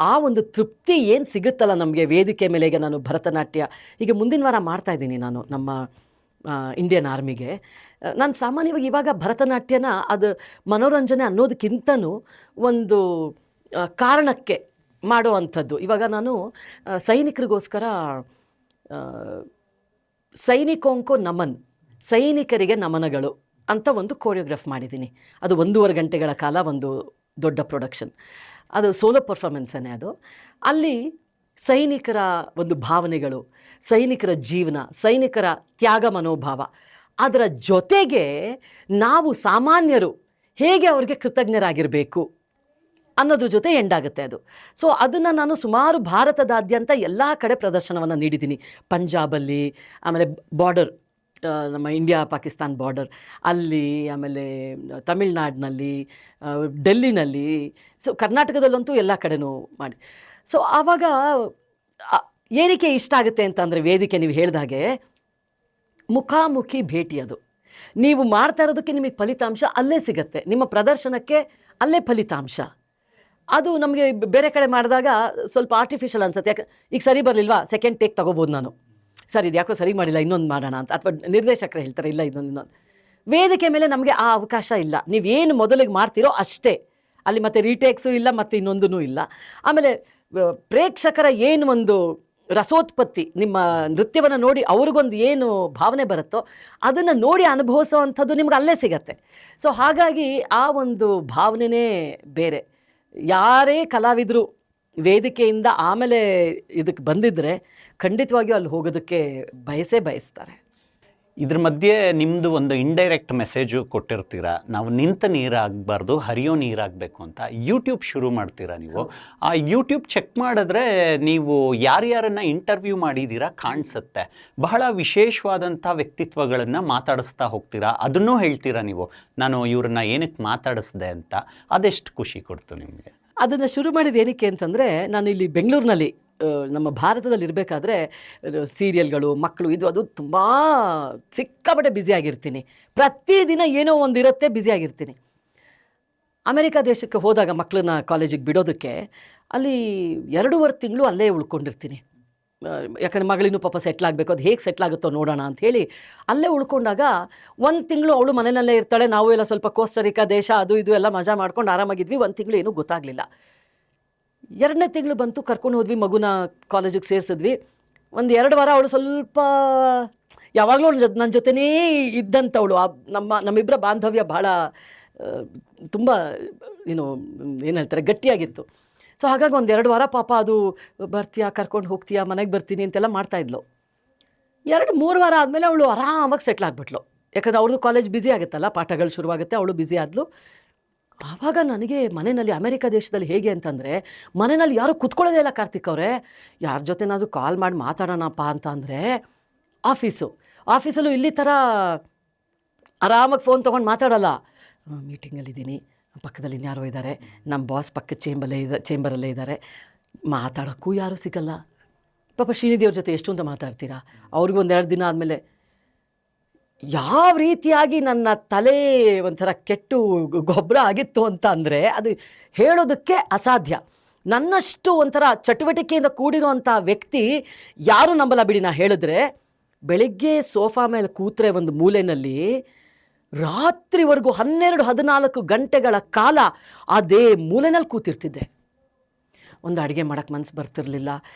ಆ ಒಂದು ತೃಪ್ತಿ ಏನು ಸಿಗುತ್ತಲ್ಲ ನಮಗೆ ವೇದಿಕೆ ಮೇಲೆ. ಈಗ ನಾನು ಭರತನಾಟ್ಯ ಈಗ ಮುಂದಿನ ವಾರ ಮಾಡ್ತಾಯಿದ್ದೀನಿ ನಾನು ನಮ್ಮ ಇಂಡಿಯನ್ ಆರ್ಮಿಗೆ. ನಾನು ಸಾಮಾನ್ಯವಾಗಿ ಇವಾಗ ಭರತನಾಟ್ಯನ ಅದು ಮನೋರಂಜನೆ ಅನ್ನೋದಕ್ಕಿಂತನೂ ಒಂದು ಕಾರಣಕ್ಕೆ ಮಾಡೋ ಅಂಥದ್ದು. ಇವಾಗ ನಾನು ಸೈನಿಕರಿಗೋಸ್ಕರ ಸೈನಿಕೋಂಕೋ ನಮನ್, ಸೈನಿಕರಿಗೆ ನಮನಗಳು ಅಂತ ಒಂದು ಕೋರಿಯೋಗ್ರಾಫ್ ಮಾಡಿದ್ದೀನಿ. ಅದು 1.5 ಗಂಟೆಗಳ ಕಾಲ ಒಂದು ದೊಡ್ಡ ಪ್ರೊಡಕ್ಷನ್. ಅದು ಸೋಲೋ ಪರ್ಫಾರ್ಮೆನ್ಸೇ. ಅದು ಅಲ್ಲಿ ಸೈನಿಕರ ಒಂದು ಭಾವನೆಗಳು, ಸೈನಿಕರ ಜೀವನ, ಸೈನಿಕರ ತ್ಯಾಗ ಮನೋಭಾವ, ಅದರ ಜೊತೆಗೆ ನಾವು ಸಾಮಾನ್ಯರು ಹೇಗೆ ಅವ್ರಿಗೆ ಕೃತಜ್ಞರಾಗಿರಬೇಕು ಅನ್ನೋದ್ರ ಜೊತೆ ಎಂಡಾಗುತ್ತೆ ಅದು. ಸೊ ಅದನ್ನು ನಾನು ಸುಮಾರು ಭಾರತದಾದ್ಯಂತ ಎಲ್ಲ ಕಡೆ ಪ್ರದರ್ಶನವನ್ನು ನೀಡಿದ್ದೀನಿ. ಪಂಜಾಬಲ್ಲಿ, ಆಮೇಲೆ ಬಾರ್ಡರ್, ನಮ್ಮ ಇಂಡಿಯಾ ಪಾಕಿಸ್ತಾನ್ ಬಾರ್ಡರ್ ಅಲ್ಲಿ, ಆಮೇಲೆ ತಮಿಳ್ನಾಡಿನಲ್ಲಿ, ಡೆಲ್ಲಿನಲ್ಲಿ, ಸೊ ಕರ್ನಾಟಕದಲ್ಲಂತೂ ಎಲ್ಲ ಕಡೆನೂ ಮಾಡಿ. ಸೊ ಆವಾಗ ಏನಕ್ಕೆ ಇಷ್ಟ ಆಗುತ್ತೆ ಅಂತಂದರೆ, ವೇದಿಕೆ ನೀವು ಹೇಳಿದಾಗೆ ಮುಖಾಮುಖಿ ಭೇಟಿ. ಅದು ನೀವು ಮಾಡ್ತಾ ಇರೋದಕ್ಕೆ ನಿಮಗೆ ಫಲಿತಾಂಶ ಅಲ್ಲೇ ಸಿಗುತ್ತೆ, ನಿಮ್ಮ ಪ್ರದರ್ಶನಕ್ಕೆ ಅಲ್ಲೇ ಫಲಿತಾಂಶ. ಅದು ನಮಗೆ ಬೇರೆ ಕಡೆ ಮಾಡಿದಾಗ ಸ್ವಲ್ಪ ಆರ್ಟಿಫಿಷಿಯಲ್ ಅನ್ಸುತ್ತೆ. ಯಾಕೆ ಈಗ ಸರಿ ಬರಲಿಲ್ವಾ, ಸೆಕೆಂಡ್ ಟೇಕ್ ತೊಗೋಬೋದು ನಾನು, ಸರ್ ಇದು ಯಾಕೋ ಸರಿ ಮಾಡಿಲ್ಲ ಇನ್ನೊಂದು ಮಾಡೋಣ ಅಂತ, ಅಥವಾ ನಿರ್ದೇಶಕರು ಹೇಳ್ತಾರೆ ಇಲ್ಲ ಇನ್ನೊಂದು. ವೇದಿಕೆ ಮೇಲೆ ನಮಗೆ ಆ ಅವಕಾಶ ಇಲ್ಲ. ನೀವೇನು ಮೊದಲಿಗೆ ಮಾಡ್ತೀರೋ ಅಷ್ಟೇ, ಅಲ್ಲಿ ಮತ್ತೆ ರೀಟೇಕ್ಸು ಇಲ್ಲ, ಮತ್ತು ಇನ್ನೊಂದೂ ಇಲ್ಲ. ಆಮೇಲೆ ಪ್ರೇಕ್ಷಕರ ಏನು ಒಂದು ರಸೋತ್ಪತ್ತಿ, ನಿಮ್ಮ ನೃತ್ಯವನ್ನು ನೋಡಿ ಅವ್ರಿಗೊಂದು ಏನು ಭಾವನೆ ಬರುತ್ತೋ ಅದನ್ನು ನೋಡಿ ಅನುಭವಿಸೋ ಅಂಥದ್ದು ನಿಮ್ಗೆ ಅಲ್ಲೇ ಸಿಗತ್ತೆ. ಸೊ ಹಾಗಾಗಿ ಆ ಒಂದು ಭಾವನೆನೇ ಬೇರೆ. ಯಾರೇ ಕಲಾವಿದರು ವೇದಿಕೆಯಿಂದ ಆಮೇಲೆ ಇದಕ್ಕೆ ಬಂದಿದ್ದರೆ ಖಂಡಿತವಾಗಿಯೂ ಅಲ್ಲಿ ಹೋಗೋದಕ್ಕೆ ಬಯಸ್ತಾರೆ.
ಇದ್ರ ಮಧ್ಯೆ ನಿಮ್ಮದು ಒಂದು ಇಂಡೈರೆಕ್ಟ್ ಮೆಸೇಜು ಕೊಟ್ಟಿರ್ತೀರ, ನಾವು ನಿಂತ ನೀರಾಗಬಾರ್ದು, ಹರಿಯೋ ನೀರಾಗಬೇಕು ಅಂತ. ಯೂಟ್ಯೂಬ್ ಶುರು ಮಾಡ್ತೀರಾ ನೀವು. ಆ ಯೂಟ್ಯೂಬ್ ಚೆಕ್ ಮಾಡಿದ್ರೆ ನೀವು ಯಾರ್ಯಾರನ್ನ ಇಂಟರ್ವ್ಯೂ ಮಾಡಿದ್ದೀರಾ ಕಾಣಿಸುತ್ತೆ. ಬಹಳ ವಿಶೇಷವಾದಂಥ ವ್ಯಕ್ತಿತ್ವಗಳನ್ನು ಮಾತಾಡಿಸ್ತಾ ಹೋಗ್ತೀರಾ, ಅದನ್ನೂ ಹೇಳ್ತೀರಾ ನೀವು, ನಾನು ಇವ್ರನ್ನ ಏನಕ್ಕೆ ಮಾತಾಡಿಸ್ದೆ ಅಂತ. ಅದೆಷ್ಟು ಖುಷಿ ಕೊಡ್ತು ನಿಮಗೆ?
ಅದನ್ನು ಶುರು ಮಾಡಿದ ಏನಕ್ಕೆ ಅಂತಂದರೆ, ನಾನು ಇಲ್ಲಿ ಬೆಂಗಳೂರಿನಲ್ಲಿ ನಮ್ಮ ಭಾರತದಲ್ಲಿ ಇರಬೇಕಾದ್ರೆ ಸೀರಿಯಲ್ಗಳು, ಮಕ್ಕಳು, ಅದು ತುಂಬ ಸಿಕ್ಕಾಪಟ್ಟೆ ಬ್ಯುಸಿಯಾಗಿರ್ತೀನಿ. ಪ್ರತಿದಿನ ಏನೋ ಒಂದು ಇರುತ್ತೆ, ಬ್ಯುಸಿಯಾಗಿರ್ತೀನಿ. ಅಮೆರಿಕ ದೇಶಕ್ಕೆ ಹೋದಾಗ ಮಕ್ಕಳನ್ನ ಕಾಲೇಜಿಗೆ ಬಿಡೋದಕ್ಕೆ ಅಲ್ಲಿ 2.5 ತಿಂಗಳು ಅಲ್ಲೇ ಉಳ್ಕೊಂಡಿರ್ತೀನಿ. ಯಾಕಂದರೆ ಮಗಳಿನ್ನೂ ಪಾಪ ಸೆಟ್ಲಾಗಬೇಕು, ಅದು ಹೇಗೆ ಸೆಟ್ಲಾಗುತ್ತೋ ನೋಡೋಣ ಅಂಥೇಳಿ ಅಲ್ಲೇ ಉಳ್ಕೊಂಡಾಗ 1 ತಿಂಗಳು ಅವಳು ಮನೆಯಲ್ಲೇ ಇರ್ತಾಳೆ, ನಾವು ಎಲ್ಲ ಸ್ವಲ್ಪ ಕೋಸ್ಟರಿಕಾ ದೇಶ ಅದು ಇದು ಎಲ್ಲ ಮಜಾ ಮಾಡ್ಕೊಂಡು ಆರಾಮಾಗಿದ್ವಿ. 1 ತಿಂಗಳು ಏನೂ ಗೊತ್ತಾಗಲಿಲ್ಲ. 2ನೇ ತಿಂಗಳು ಬಂತು, ಕರ್ಕೊಂಡು ಹೋದ್ವಿ, ಮಗುನ ಕಾಲೇಜಿಗೆ ಸೇರಿಸಿದ್ವಿ. ಒಂದು 2 ವಾರ ಅವಳು ಸ್ವಲ್ಪ ಯಾವಾಗಲೂ ಅವಳು ನನ್ನ ಜೊತೆನೇ ಇದ್ದಂಥವಳು. ನಮ್ಮಿಬ್ಬರ ಬಾಂಧವ್ಯ ಭಾಳ ತುಂಬ ಏನು ಹೇಳ್ತಾರೆ, ಗಟ್ಟಿಯಾಗಿತ್ತು. ಸೊ ಹಾಗಾಗಿ ಒಂದು 2 ವಾರ ಪಾಪ ಅದು ಬರ್ತೀಯಾ, ಕರ್ಕೊಂಡು ಹೋಗ್ತೀಯಾ, ಮನೆಗೆ ಬರ್ತೀನಿ ಅಂತೆಲ್ಲ ಮಾಡ್ತಾಯಿದ್ಲು. 2-3 ವಾರ ಆದಮೇಲೆ ಅವಳು ಆರಾಮಾಗಿ ಸೆಟ್ಲ್ ಆಗಿಬಿಟ್ಲು. ಯಾಕಂದರೆ ಅವ್ರದ್ದು ಕಾಲೇಜ್ ಬ್ಯುಸಿ ಆಗುತ್ತಲ್ಲ, ಪಾಠಗಳು ಶುರುವಾಗುತ್ತೆ, ಅವಳು ಬ್ಯುಸಿ ಆದಳು. ಆವಾಗ ನನಗೆ ಮನೆಯಲ್ಲಿ, ಅಮೆರಿಕ ದೇಶದಲ್ಲಿ ಹೇಗೆ ಅಂತಂದರೆ ಮನೆಯಲ್ಲಿ ಯಾರೂ ಕುತ್ಕೊಳ್ಳೋದೇ ಇಲ್ಲ ಕಾರ್ತಿಕ್ ಅವರೇ. ಯಾರ ಜೊತೆನಾದರೂ ಕಾಲ್ ಮಾಡಿ ಮಾತಾಡೋಣಪ್ಪ ಅಂತ ಅಂದರೆ ಆಫೀಸಲ್ಲೂ ಇಲ್ಲಿ ಥರ ಆರಾಮಾಗಿ ಫೋನ್ ತೊಗೊಂಡು ಮಾತಾಡೋಲ್ಲ. ಮೀಟಿಂಗಲ್ಲಿದ್ದೀನಿ, ಪಕ್ಕದಲ್ಲಿ ಇನ್ಯಾರೋ ಇದ್ದಾರೆ, ನಮ್ಮ ಬಾಸ್ ಪಕ್ಕದ ಚೇಂಬರಲ್ಲೇ ಇದ್ದಾರೆ, ಮಾತಾಡೋಕ್ಕೂ ಯಾರೂ ಸಿಗಲ್ಲ. ಪಾಪ ಶ್ರೀನಿಧಿಯವ್ರ ಜೊತೆ ಎಷ್ಟು ಅಂತ ಮಾತಾಡ್ತೀರಾ? ಅವ್ರಿಗೂ 1-2 ದಿನ ಆದಮೇಲೆ ಯಾವ ರೀತಿಯಾಗಿ ನನ್ನ ತಲೆ ಒಂಥರ ಕೆಟ್ಟು ಗೊಬ್ಬರ ಆಗಿತ್ತು ಅಂತ ಅಂದರೆ ಅದು ಹೇಳೋದಕ್ಕೆ ಅಸಾಧ್ಯ. ನನ್ನಷ್ಟು ಒಂಥರ ಚಟುವಟಿಕೆಯಿಂದ ಕೂಡಿರುವಂಥ ವ್ಯಕ್ತಿ ಯಾರೂ ನಂಬಲ್ಲ ಬಿಡಿ. ನಾ ಹೇಳಿದ್ರೆ ಬೆಳಿಗ್ಗೆ ಸೋಫಾ ಮೇಲೆ ಕೂತ್ರೆ ಒಂದು ಮೂಲೆಯಲ್ಲಿ ರಾತ್ರಿವರೆಗೂ 12-14 ಗಂಟೆಗಳ ಕಾಲ ಅದೇ ಮೂಲೆಯಲ್ಲಿ ಕೂತಿರ್ತಿದ್ದೆ. ಒಂದು ಅಡುಗೆ ಮಾಡೋಕ್ಕೆ ಮನಸ್ಸು ಬರ್ತಿರಲಿಲ್ಲ.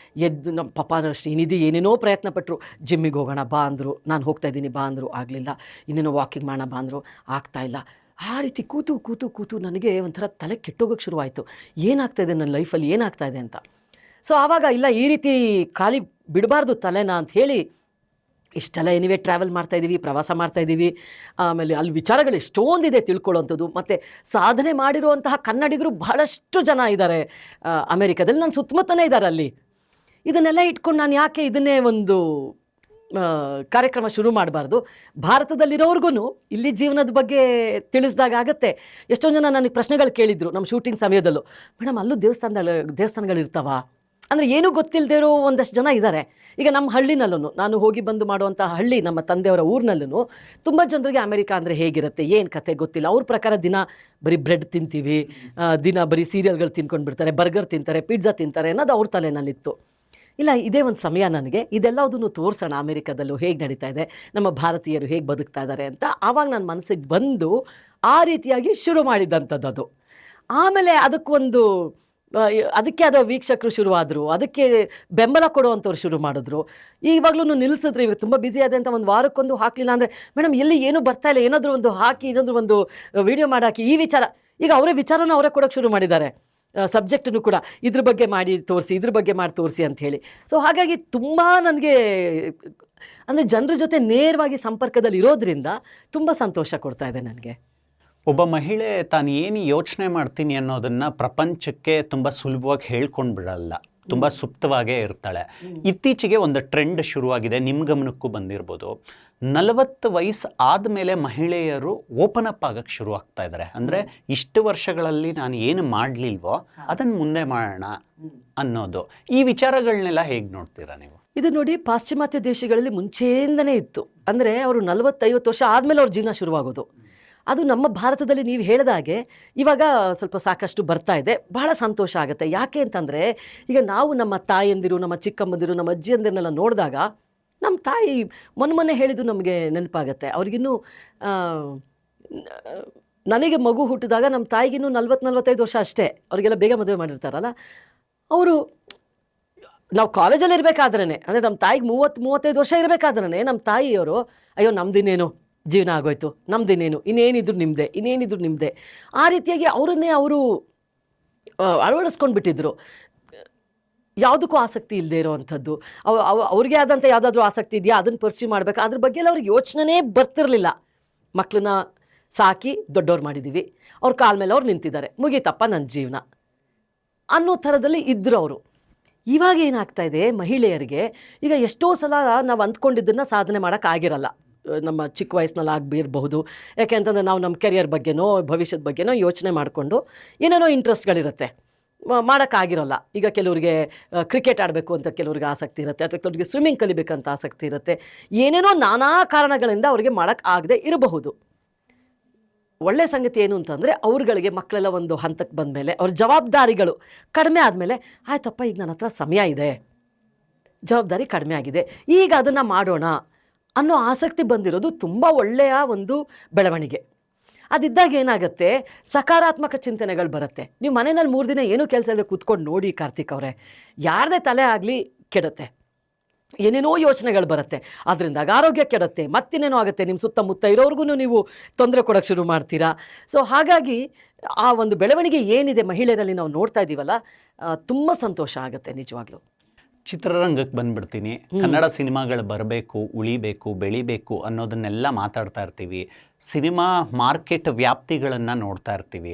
ಎದ್ದು ನಮ್ಮ ಪಾಪ ಶ್ರೀನಿಧಿ ಏನೇನೋ ಪ್ರಯತ್ನ ಪಟ್ಟರು. ಜಿಮ್ಮಿಗೆ ಹೋಗೋಣ ಬಾ ಅಂದರು, ನಾನು ಹೋಗ್ತಾಯಿದ್ದೀನಿ ಬಾ ಅಂದರು, ಆಗಲಿಲ್ಲ. ಇನ್ನೇನೋ ವಾಕಿಂಗ್ ಮಾಡೋಣ ಬಾ ಅಂದರು, ಆಗ್ತಾಯಿಲ್ಲ. ಆ ರೀತಿ ಕೂತು ನನಗೆ ಒಂಥರ ತಲೆ ಕೆಟ್ಟೋಗೋಕ್ಕೆ ಶುರುವಾಯಿತು. ಏನಾಗ್ತಾಯಿದೆ ನನ್ನ ಲೈಫಲ್ಲಿ, ಏನಾಗ್ತಾಯಿದೆ ಅಂತ. ಸೊ ಆವಾಗ ಇಲ್ಲ, ಈ ರೀತಿ ಖಾಲಿ ಬಿಡಬಾರ್ದು ತಲೆನ ಅಂತ ಹೇಳಿ ಇಷ್ಟೆಲ್ಲ ಎನಿವೇ ಟ್ರಾವೆಲ್ ಮಾಡ್ತಾಯಿದ್ದೀವಿ, ಪ್ರವಾಸ ಮಾಡ್ತಾಯಿದ್ದೀವಿ. ಆಮೇಲೆ ಅಲ್ಲಿ ವಿಚಾರಗಳು ಎಷ್ಟೊಂದಿದೆ ತಿಳ್ಕೊಳ್ಳೋವಂಥದ್ದು. ಮತ್ತು ಸಾಧನೆ ಮಾಡಿರುವಂತಹ ಕನ್ನಡಿಗರು ಬಹಳಷ್ಟು ಜನ ಇದ್ದಾರೆ ಅಮೆರಿಕದಲ್ಲಿ, ನನ್ನ ಸುತ್ತಮುತ್ತನೇ ಇದ್ದಾರೆ ಅಲ್ಲಿ. ಇದನ್ನೆಲ್ಲ ಇಟ್ಕೊಂಡು ನಾನು ಯಾಕೆ ಇದನ್ನೇ ಒಂದು ಕಾರ್ಯಕ್ರಮ ಶುರು ಮಾಡಬಾರ್ದು? ಭಾರತದಲ್ಲಿರೋರ್ಗು ಇಲ್ಲಿ ಜೀವನದ ಬಗ್ಗೆ ತಿಳಿಸಿದಾಗ ಆಗುತ್ತೆ. ಎಷ್ಟೊಂದು ಜನ ನನಗೆ ಪ್ರಶ್ನೆಗಳು ಕೇಳಿದರು ನಮ್ಮ ಶೂಟಿಂಗ್ ಸಮಯದಲ್ಲೂ, ಮೇಡಮ್ ಅಲ್ಲೂ ದೇವಸ್ಥಾನಗಳಿರ್ತಾವ ಅಂದರೆ ಏನೂ ಗೊತ್ತಿಲ್ಲದೆ ಇರೋ ಒಂದಷ್ಟು ಜನ ಇದ್ದಾರೆ. ಈಗ ನಮ್ಮ ಹಳ್ಳಿನಲ್ಲೂ, ನಾನು ಹೋಗಿ ಬಂದು ಮಾಡುವಂಥ ಹಳ್ಳಿ, ನಮ್ಮ ತಂದೆಯವರ ಊರಿನಲ್ಲೂ ತುಂಬ ಜನರಿಗೆ ಅಮೆರಿಕ ಅಂದರೆ ಹೇಗಿರುತ್ತೆ, ಏನು ಕತೆ ಗೊತ್ತಿಲ್ಲ. ಅವ್ರ ಪ್ರಕಾರ ದಿನ ಬರೀ ಬ್ರೆಡ್ ತಿಂತೀವಿ, ದಿನ ಬರೀ ಸೀರಿಯಲ್ಗಳು ತಿನ್ಕೊಂಡು ಬಿಡ್ತಾರೆ, ಬರ್ಗರ್ ತಿಂತಾರೆ, ಪಿಜ್ಜಾ ತಿಂತಾರೆ ಅನ್ನೋದು ಅವ್ರ ತಲೆನಲ್ಲಿತ್ತು. ಇಲ್ಲ, ಇದೇ ಒಂದು ಸಮಯ ನನಗೆ ಇದೆಲ್ಲದನ್ನು ತೋರಿಸೋಣ, ಅಮೆರಿಕದಲ್ಲೂ ಹೇಗೆ ನಡೀತಾ ಇದೆ, ನಮ್ಮ ಭಾರತೀಯರು ಹೇಗೆ ಬದುಕ್ತಾ ಇದ್ದಾರೆ ಅಂತ. ಆವಾಗ ನನ್ನ ಮನಸ್ಸಿಗೆ ಬಂದು ಆ ರೀತಿಯಾಗಿ ಶುರು ಮಾಡಿದ್ದಂಥದ್ದು ಅದು. ಆಮೇಲೆ ಅದಕ್ಕೆ ಆದ ವೀಕ್ಷಕರು ಶುರುವಾದರು, ಅದಕ್ಕೆ ಬೆಂಬಲ ಕೊಡುವಂಥವ್ರು ಶುರು ಮಾಡಿದ್ರು. ಇವಾಗಲೂ ನಿಲ್ಲಿಸಿದ್ರು. ಇವಾಗ ತುಂಬ ಬ್ಯುಸಿ ಆದೆ ಅಂತ ಒಂದು ವಾರಕ್ಕೊಂದು ಹಾಕಲಿಲ್ಲ ಅಂದರೆ, ಮೇಡಮ್ ಎಲ್ಲಿ ಏನೂ ಬರ್ತಾಯಿಲ್ಲ, ಏನಾದರೂ ಒಂದು ಹಾಕಿ, ಏನಾದರೂ ಒಂದು ವಿಡಿಯೋ ಮಾಡಾಕಿ, ಈ ವಿಚಾರ. ಈಗ ಅವರೇ ಕೊಡೋಕ್ಕೆ ಶುರು ಮಾಡಿದ್ದಾರೆ, ಸಬ್ಜೆಕ್ಟನ್ನು ಕೂಡ ಇದ್ರ ಬಗ್ಗೆ ಮಾಡಿ ತೋರಿಸಿ, ಇದ್ರ ಬಗ್ಗೆ ಮಾಡಿ ತೋರಿಸಿ ಅಂಥೇಳಿ. ಸೊ ಹಾಗಾಗಿ ತುಂಬ ನನಗೆ ಅಂದರೆ ಜನರ ಜೊತೆ ನೇರವಾಗಿ ಸಂಪರ್ಕದಲ್ಲಿ ಇರೋದ್ರಿಂದ ತುಂಬ ಸಂತೋಷ ಕೊಡ್ತಾ ಇದೆ ನನಗೆ.
ಒಬ್ಬ ಮಹಿಳೆ ತಾನು ಏನು ಯೋಚನೆ ಮಾಡ್ತೀನಿ ಅನ್ನೋದನ್ನು ಪ್ರಪಂಚಕ್ಕೆ ತುಂಬ ಸುಲಭವಾಗಿ ಹೇಳ್ಕೊಂಡು ಬಿಡಲ್ಲ, ತುಂಬ ಸುಪ್ತವಾಗೇ ಇರ್ತಾಳೆ. ಇತ್ತೀಚೆಗೆ ಒಂದು ಟ್ರೆಂಡ್ ಶುರುವಾಗಿದೆ, ನಿಮ್ಮ ಗಮನಕ್ಕೂ ಬಂದಿರ್ಬೋದು. 40 ವಯಸ್ಸು ಆದಮೇಲೆ ಮಹಿಳೆಯರು ಓಪನ್ ಅಪ್ ಆಗಕ್ಕೆ ಶುರು ಆಗ್ತಾ ಇದ್ದಾರೆ. ಅಂದರೆ ಇಷ್ಟು ವರ್ಷಗಳಲ್ಲಿ ನಾನು ಏನು ಮಾಡಲಿಲ್ವೋ ಅದನ್ನು ಮುಂದೆ ಮಾಡೋಣ ಅನ್ನೋದು. ಈ ವಿಚಾರಗಳನ್ನೆಲ್ಲ ಹೇಗೆ ನೋಡ್ತೀರಾ ನೀವು?
ಇದು ನೋಡಿ, ಪಾಶ್ಚಿಮಾತ್ಯ ದೇಶಗಳಲ್ಲಿ ಮುಂಚೆಯಿಂದನೇ ಇತ್ತು. ಅಂದರೆ ಅವರು 40-50 ವರ್ಷ ಆದಮೇಲೆ ಅವ್ರ ಜೀವನ ಶುರುವಾಗೋದು. ಅದು ನಮ್ಮ ಭಾರತದಲ್ಲಿ ನೀವು ಹೇಳಿದಾಗೆ ಇವಾಗ ಸ್ವಲ್ಪ ಸಾಕಷ್ಟು ಬರ್ತಾ ಇದೆ. ಬಹಳ ಸಂತೋಷ ಆಗುತ್ತೆ. ಯಾಕೆ ಅಂತಂದರೆ ಈಗ ನಾವು ನಮ್ಮ ತಾಯಂದಿರು, ನಮ್ಮ ಚಿಕ್ಕಮ್ಮಂದಿರು, ನಮ್ಮ ಅಜ್ಜಿಯಂದಿರನ್ನೆಲ್ಲ ನೋಡಿದಾಗ ನಮ್ಮ ತಾಯಿ ಮೊನ್ನೆ ಹೇಳಿದ್ದು ನಮಗೆ ನೆನಪಾಗತ್ತೆ. ಅವ್ರಿಗಿನ್ನೂ ನನಗೆ ಮಗು ಹುಟ್ಟಿದಾಗ ನಮ್ಮ ತಾಯಿಗಿನ್ನೂ 40-45 ವರ್ಷ ಅಷ್ಟೇ. ಅವರಿಗೆಲ್ಲ ಬೇಗ ಮದುವೆ ಮಾಡಿರ್ತಾರಲ್ಲ ಅವರು. ನಾವು ಕಾಲೇಜಲ್ಲಿ ಇರಬೇಕಾದ್ರೇ, ಅಂದರೆ ನಮ್ಮ ತಾಯಿಗೆ 30-35 ವರ್ಷ ಇರಬೇಕಾದ್ರೇ ನಮ್ಮ ತಾಯಿಯವರು, ಅಯ್ಯೋ ನಮ್ದಿನ್ನೇನು ಜೀವನ ಆಗೋಯ್ತು, ನಮ್ದಿನ್ನೇನು, ಇನ್ನೇನಿದ್ರು ನಿಮ್ಮದೇ ಆ ರೀತಿಯಾಗಿ ಅವರನ್ನೇ ಅವರು ಅಳವಡಿಸ್ಕೊಂಡು ಬಿಟ್ಟಿದ್ರು. ಯಾವುದಕ್ಕೂ ಆಸಕ್ತಿ ಇಲ್ಲದೆ ಇರೋವಂಥದ್ದು. ಅವ್ರಿಗೆ ಆದಂಥ ಯಾವುದಾದ್ರೂ ಆಸಕ್ತಿ ಇದೆಯಾ, ಅದನ್ನು ಪರ್ಸ್ಯೂ ಮಾಡಬೇಕು, ಅದ್ರ ಬಗ್ಗೆ ಎಲ್ಲ ಅವ್ರಿಗೆ ಯೋಚನೆ ಬರ್ತಿರಲಿಲ್ಲ. ಮಕ್ಕಳನ್ನ ಸಾಕಿ ದೊಡ್ಡವ್ರು ಮಾಡಿದ್ದೀವಿ, ಅವ್ರ ಕಾಲ ಮೇಲೆ ಅವ್ರು ನಿಂತಿದ್ದಾರೆ, ಮುಗೀತಪ್ಪ ನನ್ನ ಜೀವನ ಅನ್ನೋ ಥರದಲ್ಲಿ ಇದ್ದರು ಅವರು. ಇವಾಗ ಏನಾಗ್ತಾ ಇದೆ, ಮಹಿಳೆಯರಿಗೆ ಈಗ ಎಷ್ಟೋ ಸಲ ನಾವು ಅಂದ್ಕೊಂಡಿದ್ದನ್ನು ಸಾಧನೆ ಮಾಡೋಕ್ಕಾಗಿರಲ್ಲ. ನಮ್ಮ ಚಿಕ್ಕ ವಯಸ್ಸಿನಲ್ಲಿ ಆಗಿರಬಹುದು. ಯಾಕೆ ಅಂತಂದರೆ ನಾವು ನಮ್ಮ ಕೆರಿಯರ್ ಬಗ್ಗೆನೋ ಭವಿಷ್ಯದ ಬಗ್ಗೆನೋ ಯೋಚನೆ ಮಾಡಿಕೊಂಡು ಏನೇನೋ ಇಂಟ್ರೆಸ್ಟ್ಗಳಿರುತ್ತೆ, ಮಾಡೋಕ್ಕಾಗಿರೋಲ್ಲ. ಈಗ ಕೆಲವರಿಗೆ ಕ್ರಿಕೆಟ್ ಆಡಬೇಕು ಅಂತ ಕೆಲವ್ರಿಗೆ ಆಸಕ್ತಿ ಇರುತ್ತೆ, ಅಥವಾ ಕೆಲವರಿಗೆ ಸ್ವಿಮ್ಮಿಂಗ್ ಕಲಿಬೇಕಂತ ಆಸಕ್ತಿ ಇರುತ್ತೆ. ಏನೇನೋ ನಾನಾ ಕಾರಣಗಳಿಂದ ಅವರಿಗೆ ಮಾಡೋಕ್ಕಾಗದೆ ಇರಬಹುದು. ಒಳ್ಳೆಯ ಸಂಗತಿ ಏನು ಅಂತಂದರೆ ಅವ್ರುಗಳಿಗೆ ಮಕ್ಕಳೆಲ್ಲ ಒಂದು ಹಂತಕ್ಕೆ ಬಂದಮೇಲೆ ಅವ್ರ ಜವಾಬ್ದಾರಿಗಳು ಕಡಿಮೆ ಆದಮೇಲೆ, ಆಯ್ತಪ್ಪ ಈಗ ನನ್ನ ಹತ್ರ ಸಮಯ ಇದೆ, ಜವಾಬ್ದಾರಿ ಕಡಿಮೆ ಆಗಿದೆ, ಈಗ ಅದನ್ನು ಮಾಡೋಣ ಅನ್ನೋ ಆಸಕ್ತಿ ಬಂದಿರೋದು ತುಂಬ ಒಳ್ಳೆಯ ಒಂದು ಬೆಳವಣಿಗೆ. ಅದಿದ್ದಾಗ ಏನಾಗುತ್ತೆ, ಸಕಾರಾತ್ಮಕ ಚಿಂತನೆಗಳು ಬರುತ್ತೆ. ನೀವು ಮನೆಯಲ್ಲಿ 3 ದಿನ ಏನೂ ಕೆಲಸ ಇಲ್ಲದೆ ಕೂತ್ಕೊಂಡು ನೋಡಿ ಕಾರ್ತಿಕ್ ಅವರೇ, ಯಾರದೇ ತಲೆ ಆಗಲಿ ಕೆಡುತ್ತೆ, ಏನೇನೋ ಯೋಚನೆಗಳು ಬರುತ್ತೆ, ಅದರಿಂದಾಗ ಆರೋಗ್ಯ ಕೆಡುತ್ತೆ, ಮತ್ತಿನ್ನೇನೋ ಆಗುತ್ತೆ, ನಿಮ್ಮ ಸುತ್ತಮುತ್ತ ಇರೋರ್ಗು ನೀವು ತೊಂದರೆ ಕೊಡೋಕ್ಕೆ ಶುರು ಮಾಡ್ತೀರಾ. ಸೊ ಹಾಗಾಗಿ ಆ ಒಂದು ಬೆಳವಣಿಗೆ ಏನಿದೆ ಮಹಿಳೆಯರಲ್ಲಿ ನಾವು ನೋಡ್ತಾ ಇದ್ದೀವಲ್ಲ, ತುಂಬ ಸಂತೋಷ ಆಗುತ್ತೆ ನಿಜವಾಗ್ಲೂ.
ಚಿತ್ರರಂಗಕ್ಕೆ ಬಂದ್ಬಿಡ್ತೀನಿ. ಕನ್ನಡ ಸಿನಿಮಾಗಳು ಬರಬೇಕು, ಉಳಿಬೇಕು, ಬೆಳಿಬೇಕು ಅನ್ನೋದನ್ನೆಲ್ಲ ಮಾತಾಡ್ತಾ ಇರ್ತೀವಿ. ಸಿನಿಮಾ ಮಾರ್ಕೆಟ್ ವ್ಯಾಪ್ತಿಗಳನ್ನು ನೋಡ್ತಾ ಇರ್ತೀವಿ.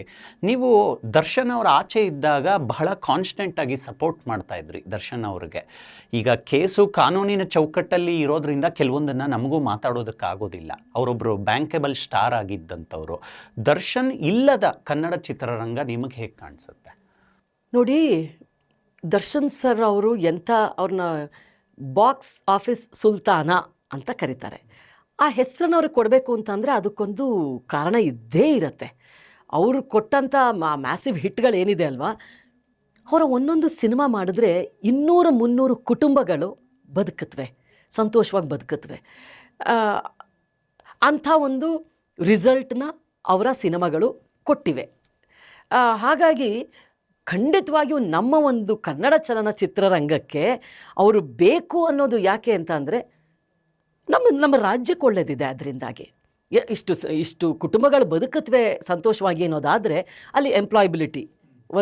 ನೀವು ದರ್ಶನ್ ಅವರ ಆಚೆ ಇದ್ದಾಗ ಬಹಳ ಕಾನ್ಸ್ಟೆಂಟಾಗಿ ಸಪೋರ್ಟ್ ಮಾಡ್ತಾ ಇದ್ರಿ ದರ್ಶನ್ ಅವ್ರಿಗೆ. ಈಗ ಕೇಸು ಕಾನೂನಿನ ಚೌಕಟ್ಟಲ್ಲಿ ಇರೋದ್ರಿಂದ ಕೆಲವೊಂದನ್ನು ನಮಗೂ ಮಾತಾಡೋದಕ್ಕಾಗೋದಿಲ್ಲ. ಅವರೊಬ್ಬರು ಬ್ಯಾಂಕೇಬಲ್ ಸ್ಟಾರ್ ಆಗಿದ್ದಂಥವ್ರು. ದರ್ಶನ್ ಇಲ್ಲದ ಕನ್ನಡ ಚಿತ್ರರಂಗ ನಿಮಗೆ ಹೇಗೆ ಕಾಣಿಸುತ್ತೆ?
ನೋಡಿ, ದರ್ಶನ್ ಸರ್ ಅವರು ಅವ್ರನ್ನ ಬಾಕ್ಸ್ ಆಫೀಸ್ ಸುಲ್ತಾನ ಅಂತ ಕರೀತಾರೆ. ಆ ಹೆಸರನ್ನು ಅವ್ರಿಗೆ ಕೊಡಬೇಕು ಅಂತಂದರೆ ಅದಕ್ಕೊಂದು ಕಾರಣ ಇದ್ದೇ ಇರುತ್ತೆ. ಅವರು ಕೊಟ್ಟಂಥ ಮ್ಯಾಸಿವ್ ಹಿಟ್ಗಳೇನಿದೆ ಅಲ್ವಾ, ಅವರ ಒಂದೊಂದು ಸಿನಿಮಾ ಮಾಡಿದ್ರೆ 200-300 ಕುಟುಂಬಗಳು ಬದುಕತ್ವೆ, ಸಂತೋಷವಾಗಿ ಬದುಕತ್ವೆ. ಅಂಥ ಒಂದು ರಿಸಲ್ಟ್ನ ಅವರ ಸಿನಿಮಾಗಳು ಕೊಟ್ಟಿವೆ. ಹಾಗಾಗಿ ಖಂಡಿತವಾಗಿಯೂ ನಮ್ಮ ಒಂದು ಕನ್ನಡ ಚಲನಚಿತ್ರರಂಗಕ್ಕೆ ಅವರು ಬೇಕು ಅನ್ನೋದು ಯಾಕೆ ಅಂತ ಅಂದರೆ ನಮ್ಮ ರಾಜ್ಯಕ್ಕೆ ಒಳ್ಳೆಯದಿದೆ. ಅದರಿಂದಾಗಿ ಇಷ್ಟು ಕುಟುಂಬಗಳು ಬದುಕತ್ವೆ ಸಂತೋಷವಾಗಿ ಅನ್ನೋದಾದರೆ ಅಲ್ಲಿ ಎಂಪ್ಲಾಯಬಿಲಿಟಿ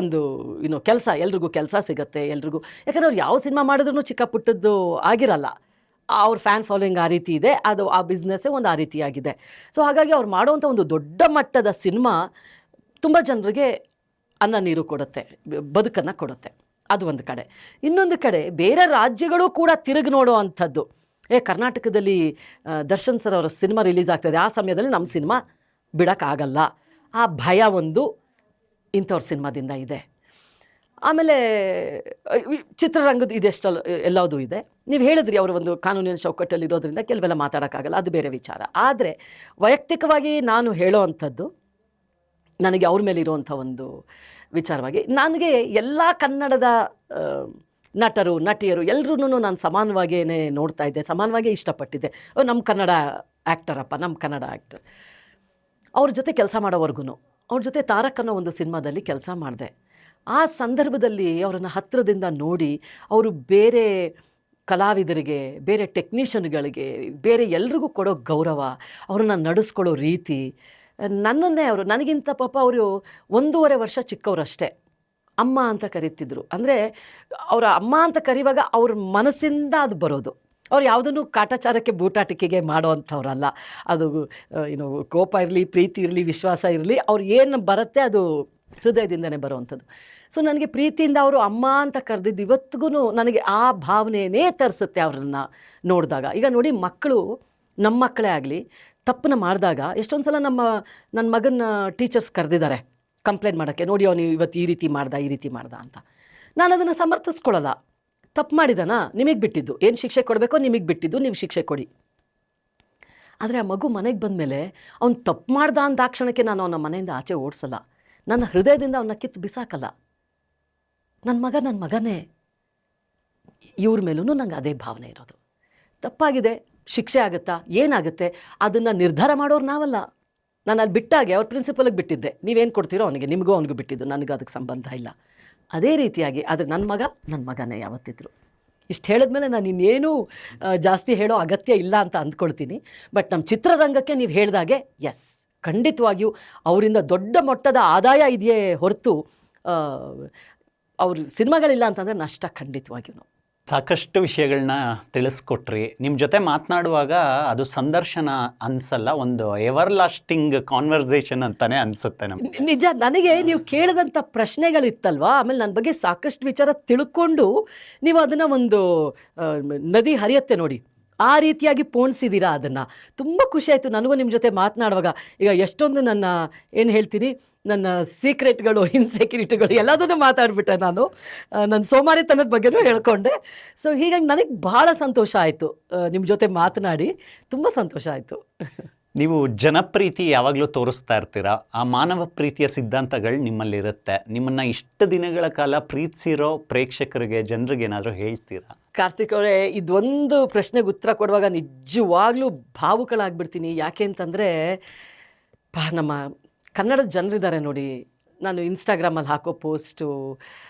ಒಂದು ಕೆಲಸ, ಎಲ್ರಿಗೂ ಕೆಲಸ ಸಿಗುತ್ತೆ ಎಲ್ರಿಗೂ. ಯಾಕಂದರೆ ಅವ್ರು ಯಾವ ಸಿನಿಮಾ ಮಾಡಿದ್ರೂ ಚಿಕ್ಕ ಪುಟ್ಟದ್ದು ಆಗಿರಲ್ಲ, ಅವ್ರ ಫ್ಯಾನ್ ಫಾಲೋಯಿಂಗ್ ಆ ರೀತಿ ಇದೆ, ಅದು ಆ ಬಿಸ್ನೆಸ್ಸೇ ಒಂದು ಆ ರೀತಿಯಾಗಿದೆ. ಸೊ ಹಾಗಾಗಿ ಅವ್ರು ಮಾಡುವಂಥ ಒಂದು ದೊಡ್ಡ ಮಟ್ಟದ ಸಿನಿಮಾ ತುಂಬ ಜನರಿಗೆ ಅನ್ನ ನೀರು ಕೊಡುತ್ತೆ, ಬದುಕನ್ನು ಕೊಡುತ್ತೆ. ಅದು ಒಂದು ಕಡೆ. ಇನ್ನೊಂದು ಕಡೆ ಬೇರೆ ರಾಜ್ಯಗಳು ಕೂಡ ತಿರುಗಿ ನೋಡೋ ಅಂಥದ್ದು. ಕರ್ನಾಟಕದಲ್ಲಿ ದರ್ಶನ್ ಸರ್ ಅವರ ಸಿನಿಮಾ ರಿಲೀಸ್ ಆಗ್ತಾಯಿದೆ, ಆ ಸಮಯದಲ್ಲಿ ನಮ್ಮ ಸಿನಿಮಾ ಬಿಡೋಕ್ಕಾಗಲ್ಲ, ಆ ಭಯ ಒಂದು ಇಂಥವ್ರ ಸಿನಿಮಾದಿಂದ ಇದೆ. ಆಮೇಲೆ ಚಿತ್ರರಂಗದ ಇದೆಷ್ಟಲ್ಲ ಎಲ್ಲದೂ ಇದೆ. ನೀವು ಹೇಳಿದ್ರಿ ಅವರು ಒಂದು ಕಾನೂನಿನ ಚೌಕಟ್ಟಲ್ಲಿ ಇರೋದ್ರಿಂದ ಕೆಲವೆಲ್ಲ ಮಾತಾಡೋಕ್ಕಾಗಲ್ಲ, ಅದು ಬೇರೆ ವಿಚಾರ. ಆದರೆ ವೈಯಕ್ತಿಕವಾಗಿ ನಾನು ಹೇಳೋ ಅಂಥದ್ದು, ನನಗೆ ಅವ್ರ ಮೇಲೆ ಇರುವಂಥ ಒಂದು ವಿಚಾರವಾಗಿ, ನನಗೆ ಎಲ್ಲ ಕನ್ನಡದ ನಟರು ನಟಿಯರು ಎಲ್ಲರೂ ನಾನು ಸಮಾನವಾಗಿಯೇ ನೋಡ್ತಾ ಇದ್ದೆ, ಸಮಾನವಾಗಿ ಇಷ್ಟಪಟ್ಟಿದ್ದೆ. ನಮ್ಮ ಕನ್ನಡ ಆ್ಯಕ್ಟರಪ್ಪ, ನಮ್ಮ ಕನ್ನಡ ಆ್ಯಕ್ಟರ್. ಅವ್ರ ಜೊತೆ ಕೆಲಸ ಮಾಡೋವರೆಗೂ, ಅವ್ರ ಜೊತೆ ತಾರಕ್ ಅನ್ನೋ ಒಂದು ಸಿನಿಮಾದಲ್ಲಿ ಕೆಲಸ ಮಾಡಿದೆ. ಆ ಸಂದರ್ಭದಲ್ಲಿ ಅವರನ್ನು ಹತ್ತಿರದಿಂದ ನೋಡಿ, ಅವರು ಬೇರೆ ಕಲಾವಿದರಿಗೆ, ಬೇರೆ ಟೆಕ್ನಿಷಿಯನ್ಗಳಿಗೆ, ಬೇರೆ ಎಲ್ರಿಗೂ ಕೊಡೋ ಗೌರವ, ಅವ್ರನ್ನ ನಡೆಸ್ಕೊಳ್ಳೋ ರೀತಿ, ನನ್ನನ್ನೇ ನನಗಿಂತ ಪಾಪ ಅವರು 1.5 ವರ್ಷ ಚಿಕ್ಕವರಷ್ಟೇ, ಅಮ್ಮ ಅಂತ ಕರೀತಿದ್ರು. ಅಂದರೆ ಅವರ ಅಮ್ಮ ಅಂತ ಕರೆಯುವಾಗ ಅವ್ರ ಮನಸ್ಸಿಂದ ಅದು ಬರೋದು. ಅವ್ರು ಯಾವುದನ್ನು ಕಾಟಾಚಾರಕ್ಕೆ ಬೂಟಾಟಿಕೆಗೆ ಮಾಡೋ ಅಂಥವ್ರಲ್ಲ. ಅದು ಕೋಪ ಇರಲಿ, ಪ್ರೀತಿ ಇರಲಿ, ವಿಶ್ವಾಸ ಇರಲಿ, ಅವ್ರು ಏನು ಬರುತ್ತೆ ಅದು ಹೃದಯದಿಂದನೇ ಬರೋವಂಥದ್ದು. ಸೊ ನನಗೆ ಪ್ರೀತಿಯಿಂದ ಅವರು ಅಮ್ಮ ಅಂತ ಕರೆದಿದ್ದು ಇವತ್ತಿಗೂ ನನಗೆ ಆ ಭಾವನೆಯೇ ತರಿಸುತ್ತೆ ಅವ್ರನ್ನ ನೋಡಿದಾಗ. ಈಗ ನೋಡಿ, ಮಕ್ಕಳು, ನಮ್ಮ ಮಕ್ಕಳೇ ಆಗಲಿ, ತಪ್ಪನ್ನ ಮಾಡಿದಾಗ ಎಷ್ಟೊಂದು ಸಲ ನನ್ನ ಮಗನ ಟೀಚರ್ಸ್ ಕರೆದಿದ್ದಾರೆ ಕಂಪ್ಲೇಂಟ್ ಮಾಡೋಕ್ಕೆ, ನೋಡಿ ಅವನು ಇವತ್ತು ಈ ರೀತಿ ಮಾಡ್ದ ಅಂತ. ನಾನು ಅದನ್ನು ಸಮರ್ಥಿಸ್ಕೊಳ್ಳಲ್ಲ. ತಪ್ಪು ಮಾಡಿದಾನ, ನಿಮಗೆ ಬಿಟ್ಟಿದ್ದು, ಏನು ಶಿಕ್ಷೆ ಕೊಡಬೇಕೋ ನಿಮಗೆ ಬಿಟ್ಟಿದ್ದು, ನೀವು ಶಿಕ್ಷೆ ಕೊಡಿ. ಆದರೆ ಆ ಮಗು ಮನೆಗೆ ಬಂದಮೇಲೆ ಅವ್ನು ತಪ್ಪು ಮಾಡ್ದ ಅಂದಾಕ್ಷಣಕ್ಕೆ ನಾನು ಅವನ ಮನೆಯಿಂದ ಆಚೆ ಓಡಿಸಲ್ಲ, ನನ್ನ ಹೃದಯದಿಂದ ಅವನ್ನ ಕಿತ್ತು ಬಿಸಾಕಲ್ಲ. ನನ್ನ ಮಗನೇ. ಇವ್ರ ಮೇಲೂ ನಂಗೆ ಅದೇ ಭಾವನೆ ಇರೋದು. ತಪ್ಪಾಗಿದೆ, ಶಿಕ್ಷೆ ಆಗುತ್ತಾ, ಏನಾಗುತ್ತೆ, ಅದನ್ನು ನಿರ್ಧಾರ ಮಾಡೋರು ನಾವಲ್ಲ. ನಾನು ಅಲ್ಲಿ ಬಿಟ್ಟಾಗೆ ಅವ್ರ ಪ್ರಿನ್ಸಿಪಲ್ಗೆ ಬಿಟ್ಟಿದ್ದೆ, ನೀವೇನು ಕೊಡ್ತೀರೋ ಅವನಿಗೆ, ನಿಮಗೂ ಅವನಿಗೂ ಬಿಟ್ಟಿದ್ದು, ನನಗೆ ಅದಕ್ಕೆ ಸಂಬಂಧ ಇಲ್ಲ. ಅದೇ ರೀತಿಯಾಗಿ ಆದರೆ ನನ್ನ ಮಗನೇ ಯಾವತ್ತಿದ್ರು. ಇಷ್ಟು ಹೇಳಿದ್ಮೇಲೆ ನಾನು ಇನ್ನೇನು ಜಾಸ್ತಿ ಹೇಳೋ ಅಗತ್ಯ ಇಲ್ಲ ಅಂತ ಅಂದ್ಕೊಳ್ತೀನಿ. ಬಟ್ ನಮ್ಮ ಚಿತ್ರರಂಗಕ್ಕೆ ನೀವು ಹೇಳಿದಾಗೆ ಎಸ್, ಖಂಡಿತವಾಗಿಯೂ ಅವರಿಂದ ದೊಡ್ಡ ಮಟ್ಟದ ಆದಾಯ ಇದೆಯೇ ಹೊರತು ಅವ್ರ ಸಿನಿಮಾಗಳಿಲ್ಲ ಅಂತಂದರೆ ನಷ್ಟ ಖಂಡಿತವಾಗಿಯೂ.
ಸಾಕಷ್ಟು ವಿಷಯಗಳನ್ನ ತಿಳಿಸ್ಕೊಟ್ರಿ. ನಿಮ್ಮ ಜೊತೆ ಮಾತನಾಡುವಾಗ ಅದು ಸಂದರ್ಶನ ಅನ್ಸಲ್ಲ, ಒಂದು ಎವರ್ ಲಾಸ್ಟಿಂಗ್ ಕಾನ್ವರ್ಸೇಷನ್ ಅಂತಾನೆ ಅನ್ಸುತ್ತೆ ನಮ್ಗೆ.
ನಿಜ, ನನಗೆ ನೀವು ಕೇಳಿದಂಥ ಪ್ರಶ್ನೆಗಳಿತ್ತಲ್ವಾ, ಆಮೇಲೆ ನನ್ನ ಬಗ್ಗೆ ಸಾಕಷ್ಟು ವಿಚಾರ ತಿಳ್ಕೊಂಡು ನೀವು ಅದನ್ನು ಒಂದು ನದಿ ಹರಿಯುತ್ತೆ ನೋಡಿ, ಆ ರೀತಿಯಾಗಿ ಪೋಣಿಸಿದ್ದೀರಾ. ಅದನ್ನು ತುಂಬ ಖುಷಿ ಆಯಿತು ನನಗೂ ನಿಮ್ಮ ಜೊತೆ ಮಾತನಾಡುವಾಗ. ಈಗ ಎಷ್ಟೊಂದು ನನ್ನ ಏನು ಹೇಳ್ತೀನಿ, ನನ್ನ ಸೀಕ್ರೆಟ್ಗಳು, ಇನ್ಸೆಕ್ಯೂರಿಟಿಗಳು ಎಲ್ಲದನ್ನು ಮಾತಾಡ್ಬಿಟ್ಟೆ ನಾನು. ನನ್ನ ಸೋಮಾರಿತನದ ಬಗ್ಗೆನೂ ಹೇಳ್ಕೊಂಡೆ. ಸೊ ಹೀಗಾಗಿ ನನಗೆ ಭಾಳ ಸಂತೋಷ ಆಯಿತು ನಿಮ್ಮ ಜೊತೆ ಮಾತನಾಡಿ, ತುಂಬ ಸಂತೋಷ ಆಯಿತು.
ನೀವು ಜನಪ್ರೀತಿ ಯಾವಾಗಲೂ ತೋರಿಸ್ತಾ ಇರ್ತೀರಾ, ಆ ಮಾನವ ಪ್ರೀತಿಯ ಸಿದ್ಧಾಂತಗಳು ನಿಮ್ಮಲ್ಲಿರುತ್ತೆ. ನಿಮ್ಮನ್ನು ಇಷ್ಟು ದಿನಗಳ ಕಾಲ ಪ್ರೀತಿಸಿರೋ ಪ್ರೇಕ್ಷಕರಿಗೆ, ಜನರಿಗೆ ಏನಾದರೂ ಹೇಳ್ತೀರಾ?
ಕಾರ್ತಿಕ್ ಅವರೇ, ಇದೊಂದು ಪ್ರಶ್ನೆಗೆ ಉತ್ತರ ಕೊಡುವಾಗ ನಿಜವಾಗ್ಲೂ ಭಾವುಕಳಾಗ್ಬಿಡ್ತೀನಿ. ಯಾಕೆ ಅಂತಂದರೆ ನಮ್ಮ ಕನ್ನಡದ ಜನರಿದ್ದಾರೆ ನೋಡಿ, ನಾನು ಇನ್ಸ್ಟಾಗ್ರಾಮಲ್ಲಿ ಹಾಕೋ ಪೋಸ್ಟು,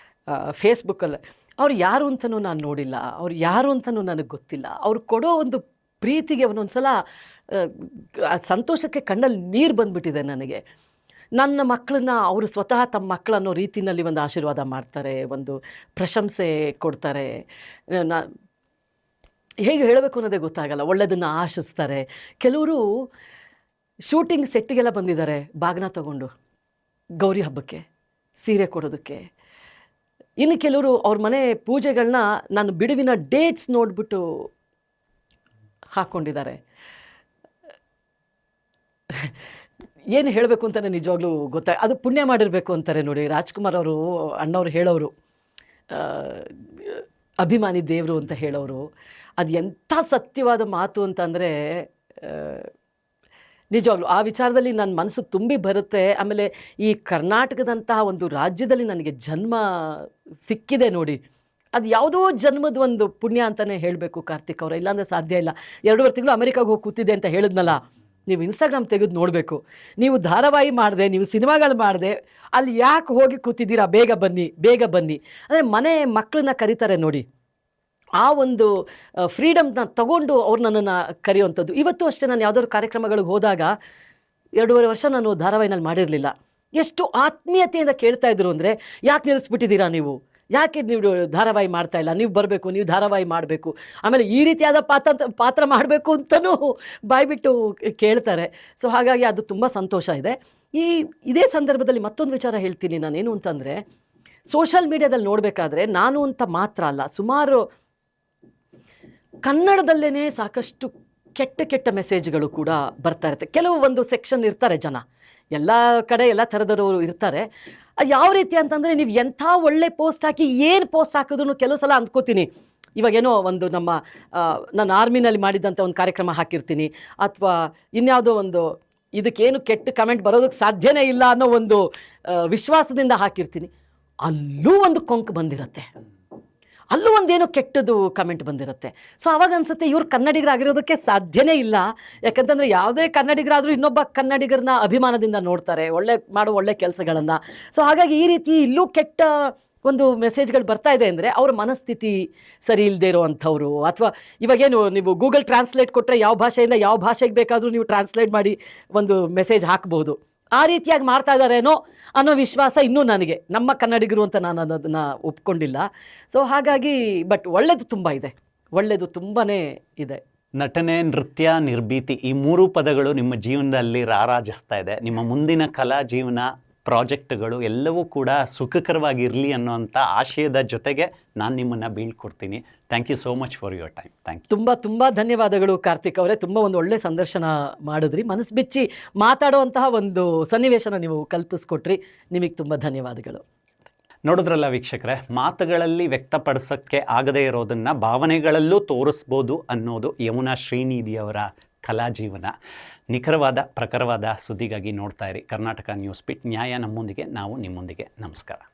ಫೇಸ್ಬುಕ್ಕಲ್ಲಿ ಅವ್ರು ಯಾರು ಅಂತಲೂ ನಾನು ನೋಡಿಲ್ಲ, ಅವ್ರು ಯಾರು ಅಂತಲೂ ನನಗೆ ಗೊತ್ತಿಲ್ಲ. ಅವ್ರು ಕೊಡೋ ಒಂದು ಪ್ರೀತಿಗೆ ಒಂದೊಂದು ಸಲ ಆ ಸಂತೋಷಕ್ಕೆ ಕಣ್ಣಲ್ಲಿ ನೀರು ಬಂದುಬಿಟ್ಟಿದೆ ನನಗೆ. ನನ್ನ ಮಕ್ಕಳನ್ನ ಅವರು ಸ್ವತಃ ತಮ್ಮ ಮಕ್ಕಳನ್ನೋ ರೀತಿಯಲ್ಲಿ ಒಂದು ಆಶೀರ್ವಾದ ಮಾಡ್ತಾರೆ, ಒಂದು ಪ್ರಶಂಸೆ ಕೊಡ್ತಾರೆ. ಹೇಗೆ ಹೇಳಬೇಕು ಅನ್ನೋದೇ ಗೊತ್ತಾಗಲ್ಲ. ಒಳ್ಳೆಯದನ್ನು ಆಶಿಸ್ತಾರೆ. ಕೆಲವರು ಶೂಟಿಂಗ್ ಸೆಟ್ಟಿಗೆಲ್ಲ ಬಂದಿದ್ದಾರೆ ಬಾಗಿನ ತಗೊಂಡು ಗೌರಿ ಹಬ್ಬಕ್ಕೆ ಸೀರೆ ಕೊಡೋದಕ್ಕೆ. ಇನ್ನು ಕೆಲವರು ಅವ್ರ ಮನೆ ಪೂಜೆಗಳನ್ನ ನಾನು ಬಿಡುವಿನ ಡೇಟ್ಸ್ ನೋಡಿಬಿಟ್ಟು ಹಾಕ್ಕೊಂಡಿದ್ದಾರೆ. ಏನು ಹೇಳಬೇಕು ಅಂತಲೇ ನಿಜವಾಗ್ಲೂ ಅದು ಪುಣ್ಯ ಮಾಡಿರಬೇಕು ಅಂತಾರೆ ನೋಡಿ. ರಾಜ್ಕುಮಾರ್ ಅವರು ಅಣ್ಣವ್ರು ಹೇಳೋರು, ಅಭಿಮಾನಿ ದೇವರು ಅಂತ ಹೇಳೋರು. ಅದು ಎಂಥ ಸತ್ಯವಾದ ಮಾತು ಅಂತಂದರೆ ನಿಜವಾಗ್ಲೂ ಆ ವಿಚಾರದಲ್ಲಿ ನನ್ನ ಮನಸ್ಸು ತುಂಬಿ ಬರುತ್ತೆ. ಆಮೇಲೆ ಈ ಕರ್ನಾಟಕದಂತಹ ಒಂದು ರಾಜ್ಯದಲ್ಲಿ ನನಗೆ ಜನ್ಮ ಸಿಕ್ಕಿದೆ ನೋಡಿ, ಅದು ಯಾವುದೋ ಜನ್ಮದ ಒಂದು ಪುಣ್ಯ ಅಂತಲೇ ಹೇಳಬೇಕು ಕಾರ್ತಿಕ್ ಅವರ. ಇಲ್ಲಾಂದರೆ ಸಾಧ್ಯ ಇಲ್ಲ. 2.5 ತಿಂಗಳು ಅಮೆರಿಕಾಗೆ ಹೋಗಿ ಕೂತಿದ್ದೆ ಅಂತ ಹೇಳಿದ್ನಲ್ಲ, ನೀವು ಇನ್ಸ್ಟಾಗ್ರಾಮ್ ತೆಗೆದು ನೋಡಬೇಕು. ನೀವು ಧಾರಾವಾಹಿ ಮಾಡಿದೆ, ನೀವು ಸಿನಿಮಾಗಳು ಮಾಡಿದೆ, ಅಲ್ಲಿ ಯಾಕೆ ಹೋಗಿ ಕೂತಿದ್ದೀರಾ, ಬೇಗ ಬನ್ನಿ ಬೇಗ ಬನ್ನಿ ಅಂದರೆ ಮನೆ ಮಕ್ಕಳನ್ನ ಕರೀತಾರೆ ನೋಡಿ. ಆ ಒಂದು ಫ್ರೀಡಮ್ನ ತಗೊಂಡು ಅವ್ರು ನನ್ನನ್ನು ಕರೆಯುವಂಥದ್ದು. ಇವತ್ತು ಅಷ್ಟೇ ನಾನು ಯಾವುದಾದ್ರು ಕಾರ್ಯಕ್ರಮಗಳಿಗೆ ಹೋದಾಗ 2.5 ವರ್ಷ ನಾನು ಧಾರಾವಾಹಿನಲ್ಲಿ ಮಾಡಿರಲಿಲ್ಲ. ಎಷ್ಟು ಆತ್ಮೀಯತೆಯಿಂದ ಕೇಳ್ತಾ ಇದ್ರು ಅಂದರೆ, ಯಾಕೆ ನಿಲ್ಲಿಸ್ಬಿಟ್ಟಿದ್ದೀರಾ ನೀವು, ಯಾಕೆ ನೀವು ಧಾರಾವಾಹಿ ಮಾಡ್ತಾಯಿಲ್ಲ, ನೀವು ಬರಬೇಕು, ನೀವು ಧಾರಾವಾಹಿ ಮಾಡಬೇಕು, ಆಮೇಲೆ ಈ ರೀತಿಯಾದ ಪಾತ್ರ ಮಾಡಬೇಕು ಅಂತಲೂ ಬಾಯ್ಬಿಟ್ಟು ಕೇಳ್ತಾರೆ. ಸೊ ಹಾಗಾಗಿ ಅದು ತುಂಬ ಸಂತೋಷ ಇದೆ. ಇದೇ ಸಂದರ್ಭದಲ್ಲಿ ಮತ್ತೊಂದು ವಿಚಾರ ಹೇಳ್ತೀನಿ ನಾನೇನು ಅಂತಂದರೆ, ಸೋಷಲ್ ಮೀಡಿಯಾದಲ್ಲಿ ನೋಡಬೇಕಾದ್ರೆ ನಾನು ಅಂತ ಮಾತ್ರ ಅಲ್ಲ, ಸುಮಾರು ಕನ್ನಡದಲ್ಲೇ ಸಾಕಷ್ಟು ಕೆಟ್ಟ ಕೆಟ್ಟ ಮೆಸೇಜ್ಗಳು ಕೂಡ ಬರ್ತಾ ಇರುತ್ತೆ. ಕೆಲವು ಒಂದು ಸೆಕ್ಷನ್ ಇರ್ತಾರೆ ಜನ, ಎಲ್ಲ ಕಡೆ ಎಲ್ಲ ಥರದವರು ಇರ್ತಾರೆ. ಅದು ಯಾವ ರೀತಿ ಅಂತಂದರೆ, ನೀವು ಎಂಥ ಒಳ್ಳೆ ಪೋಸ್ಟ್ ಹಾಕಿ ಏನು ಪೋಸ್ಟ್ ಹಾಕಿದ್ರು ಕೆಲವು ಸಲ ಅಂದ್ಕೋತೀನಿ, ಇವಾಗೇನೋ ಒಂದು ನಾನು ಆರ್ಮಿನಲ್ಲಿ ಮಾಡಿದ್ದಂಥ ಒಂದು ಕಾರ್ಯಕ್ರಮ ಹಾಕಿರ್ತೀನಿ, ಅಥವಾ ಇನ್ಯಾವುದೋ ಒಂದು ಇದಕ್ಕೇನು ಕೆಟ್ಟ ಕಮೆಂಟ್ ಬರೋದಕ್ಕೆ ಸಾಧ್ಯನೇ ಇಲ್ಲ ಅನ್ನೋ ಒಂದು ವಿಶ್ವಾಸದಿಂದ ಹಾಕಿರ್ತೀನಿ. ಅಲ್ಲೂ ಒಂದು ಕೊಂಕು ಬಂದಿರುತ್ತೆ, ಅಲ್ಲೂ ಒಂದೇನೋ ಕೆಟ್ಟದು ಕಮೆಂಟ್ ಬಂದಿರುತ್ತೆ. ಸೊ ಆವಾಗ ಅನಿಸುತ್ತೆ ಇವ್ರು ಕನ್ನಡಿಗರಾಗಿರೋದಕ್ಕೆ ಸಾಧ್ಯನೇ ಇಲ್ಲ. ಯಾಕಂತಂದರೆ ಯಾವುದೇ ಕನ್ನಡಿಗರಾದರೂ ಇನ್ನೊಬ್ಬ ಕನ್ನಡಿಗರನ್ನ ಅಭಿಮಾನದಿಂದ ನೋಡ್ತಾರೆ, ಒಳ್ಳೆ ಕೆಲಸಗಳನ್ನು. ಸೊ ಹಾಗಾಗಿ ಈ ರೀತಿ ಇಲ್ಲೂ ಕೆಟ್ಟ ಒಂದು ಮೆಸೇಜ್ಗಳು ಬರ್ತಾ ಇದೆ ಅಂದರೆ ಅವ್ರ ಮನಸ್ಥಿತಿ ಸರಿ ಇಲ್ಲದೆ ಇರೋವಂಥವ್ರು, ಅಥವಾ ಇವಾಗೇನು ನೀವು ಗೂಗಲ್ ಟ್ರಾನ್ಸ್ಲೇಟ್ ಕೊಟ್ಟರೆ ಯಾವ ಭಾಷೆಯಿಂದ ಯಾವ ಭಾಷೆಗೆ ಬೇಕಾದರೂ ನೀವು ಟ್ರಾನ್ಸ್ಲೇಟ್ ಮಾಡಿ ಒಂದು ಮೆಸೇಜ್ ಹಾಕ್ಬೋದು. ಆ ರೀತಿಯಾಗಿ ಮಾಡ್ತಾ ಇದ್ದಾರೇನೋ ಅನ್ನೋ ವಿಶ್ವಾಸ ಇನ್ನೂ ನನಗೆ, ನಮ್ಮ ಕನ್ನಡಿಗರು ಅಂತ ನಾನು ಅದನ್ನು ಒಪ್ಕೊಂಡಿಲ್ಲ. ಸೊ ಹಾಗಾಗಿ ಬಟ್ ಒಳ್ಳೆಯದು ತುಂಬ ಇದೆ, ಒಳ್ಳೆಯದು ತುಂಬಾ ಇದೆ.
ನಟನೆ, ನೃತ್ಯ, ನಿರ್ಭೀತಿ ಈ 3 ಪದಗಳು ನಿಮ್ಮ ಜೀವನದಲ್ಲಿ ರಾರಾಜಿಸ್ತಾ ಇದೆ. ನಿಮ್ಮ ಮುಂದಿನ ಕಲಾ ಜೀವನ, ಪ್ರಾಜೆಕ್ಟ್ಗಳು ಎಲ್ಲವೂ ಕೂಡ ಸುಖಕರವಾಗಿರಲಿ ಅನ್ನೋಂಥ ಆಶಯದ ಜೊತೆಗೆ ನಾನು ನಿಮ್ಮನ್ನು ಬೀಳ್ಕೊಡ್ತೀನಿ. Thank you so much for your time. Thank you.
ತುಂಬ ಧನ್ಯವಾದಗಳು ಕಾರ್ತಿಕ್ ಅವರೇ. ತುಂಬ ಒಂದು ಒಳ್ಳೆ ಸಂದರ್ಶನ ಮಾಡಿದ್ರಿ, ಮನಸ್ಸು ಬಿಚ್ಚಿ ಮಾತಾಡುವಂತಹ ಒಂದು ಸನ್ನಿವೇಶನ ನೀವು ಕಲ್ಪಿಸ್ಕೊಟ್ರಿ. ನಿಮಗೆ ತುಂಬ ಧನ್ಯವಾದಗಳು.
ನೋಡಿದ್ರಲ್ಲ ವೀಕ್ಷಕರೇ, ಮಾತುಗಳಲ್ಲಿ ವ್ಯಕ್ತಪಡಿಸೋಕ್ಕೆ ಆಗದೇ ಇರೋದನ್ನು ಭಾವನೆಗಳಲ್ಲೂ ತೋರಿಸ್ಬೋದು ಅನ್ನೋದು ಯಮುನಾ ಶ್ರೀನಿಧಿಯವರ ಕಲಾ ಜೀವನ. ನಿಖರವಾದ ಪ್ರಖರವಾದ ಸುದ್ದಿಗಾಗಿ ನೋಡ್ತಾ ಇರಿ ಕರ್ನಾಟಕ ನ್ಯೂಸ್ ಬಿಟ್. ನ್ಯಾಯ ನಮ್ಮೊಂದಿಗೆ, ನಾವು ನಿಮ್ಮೊಂದಿಗೆ. ನಮಸ್ಕಾರ.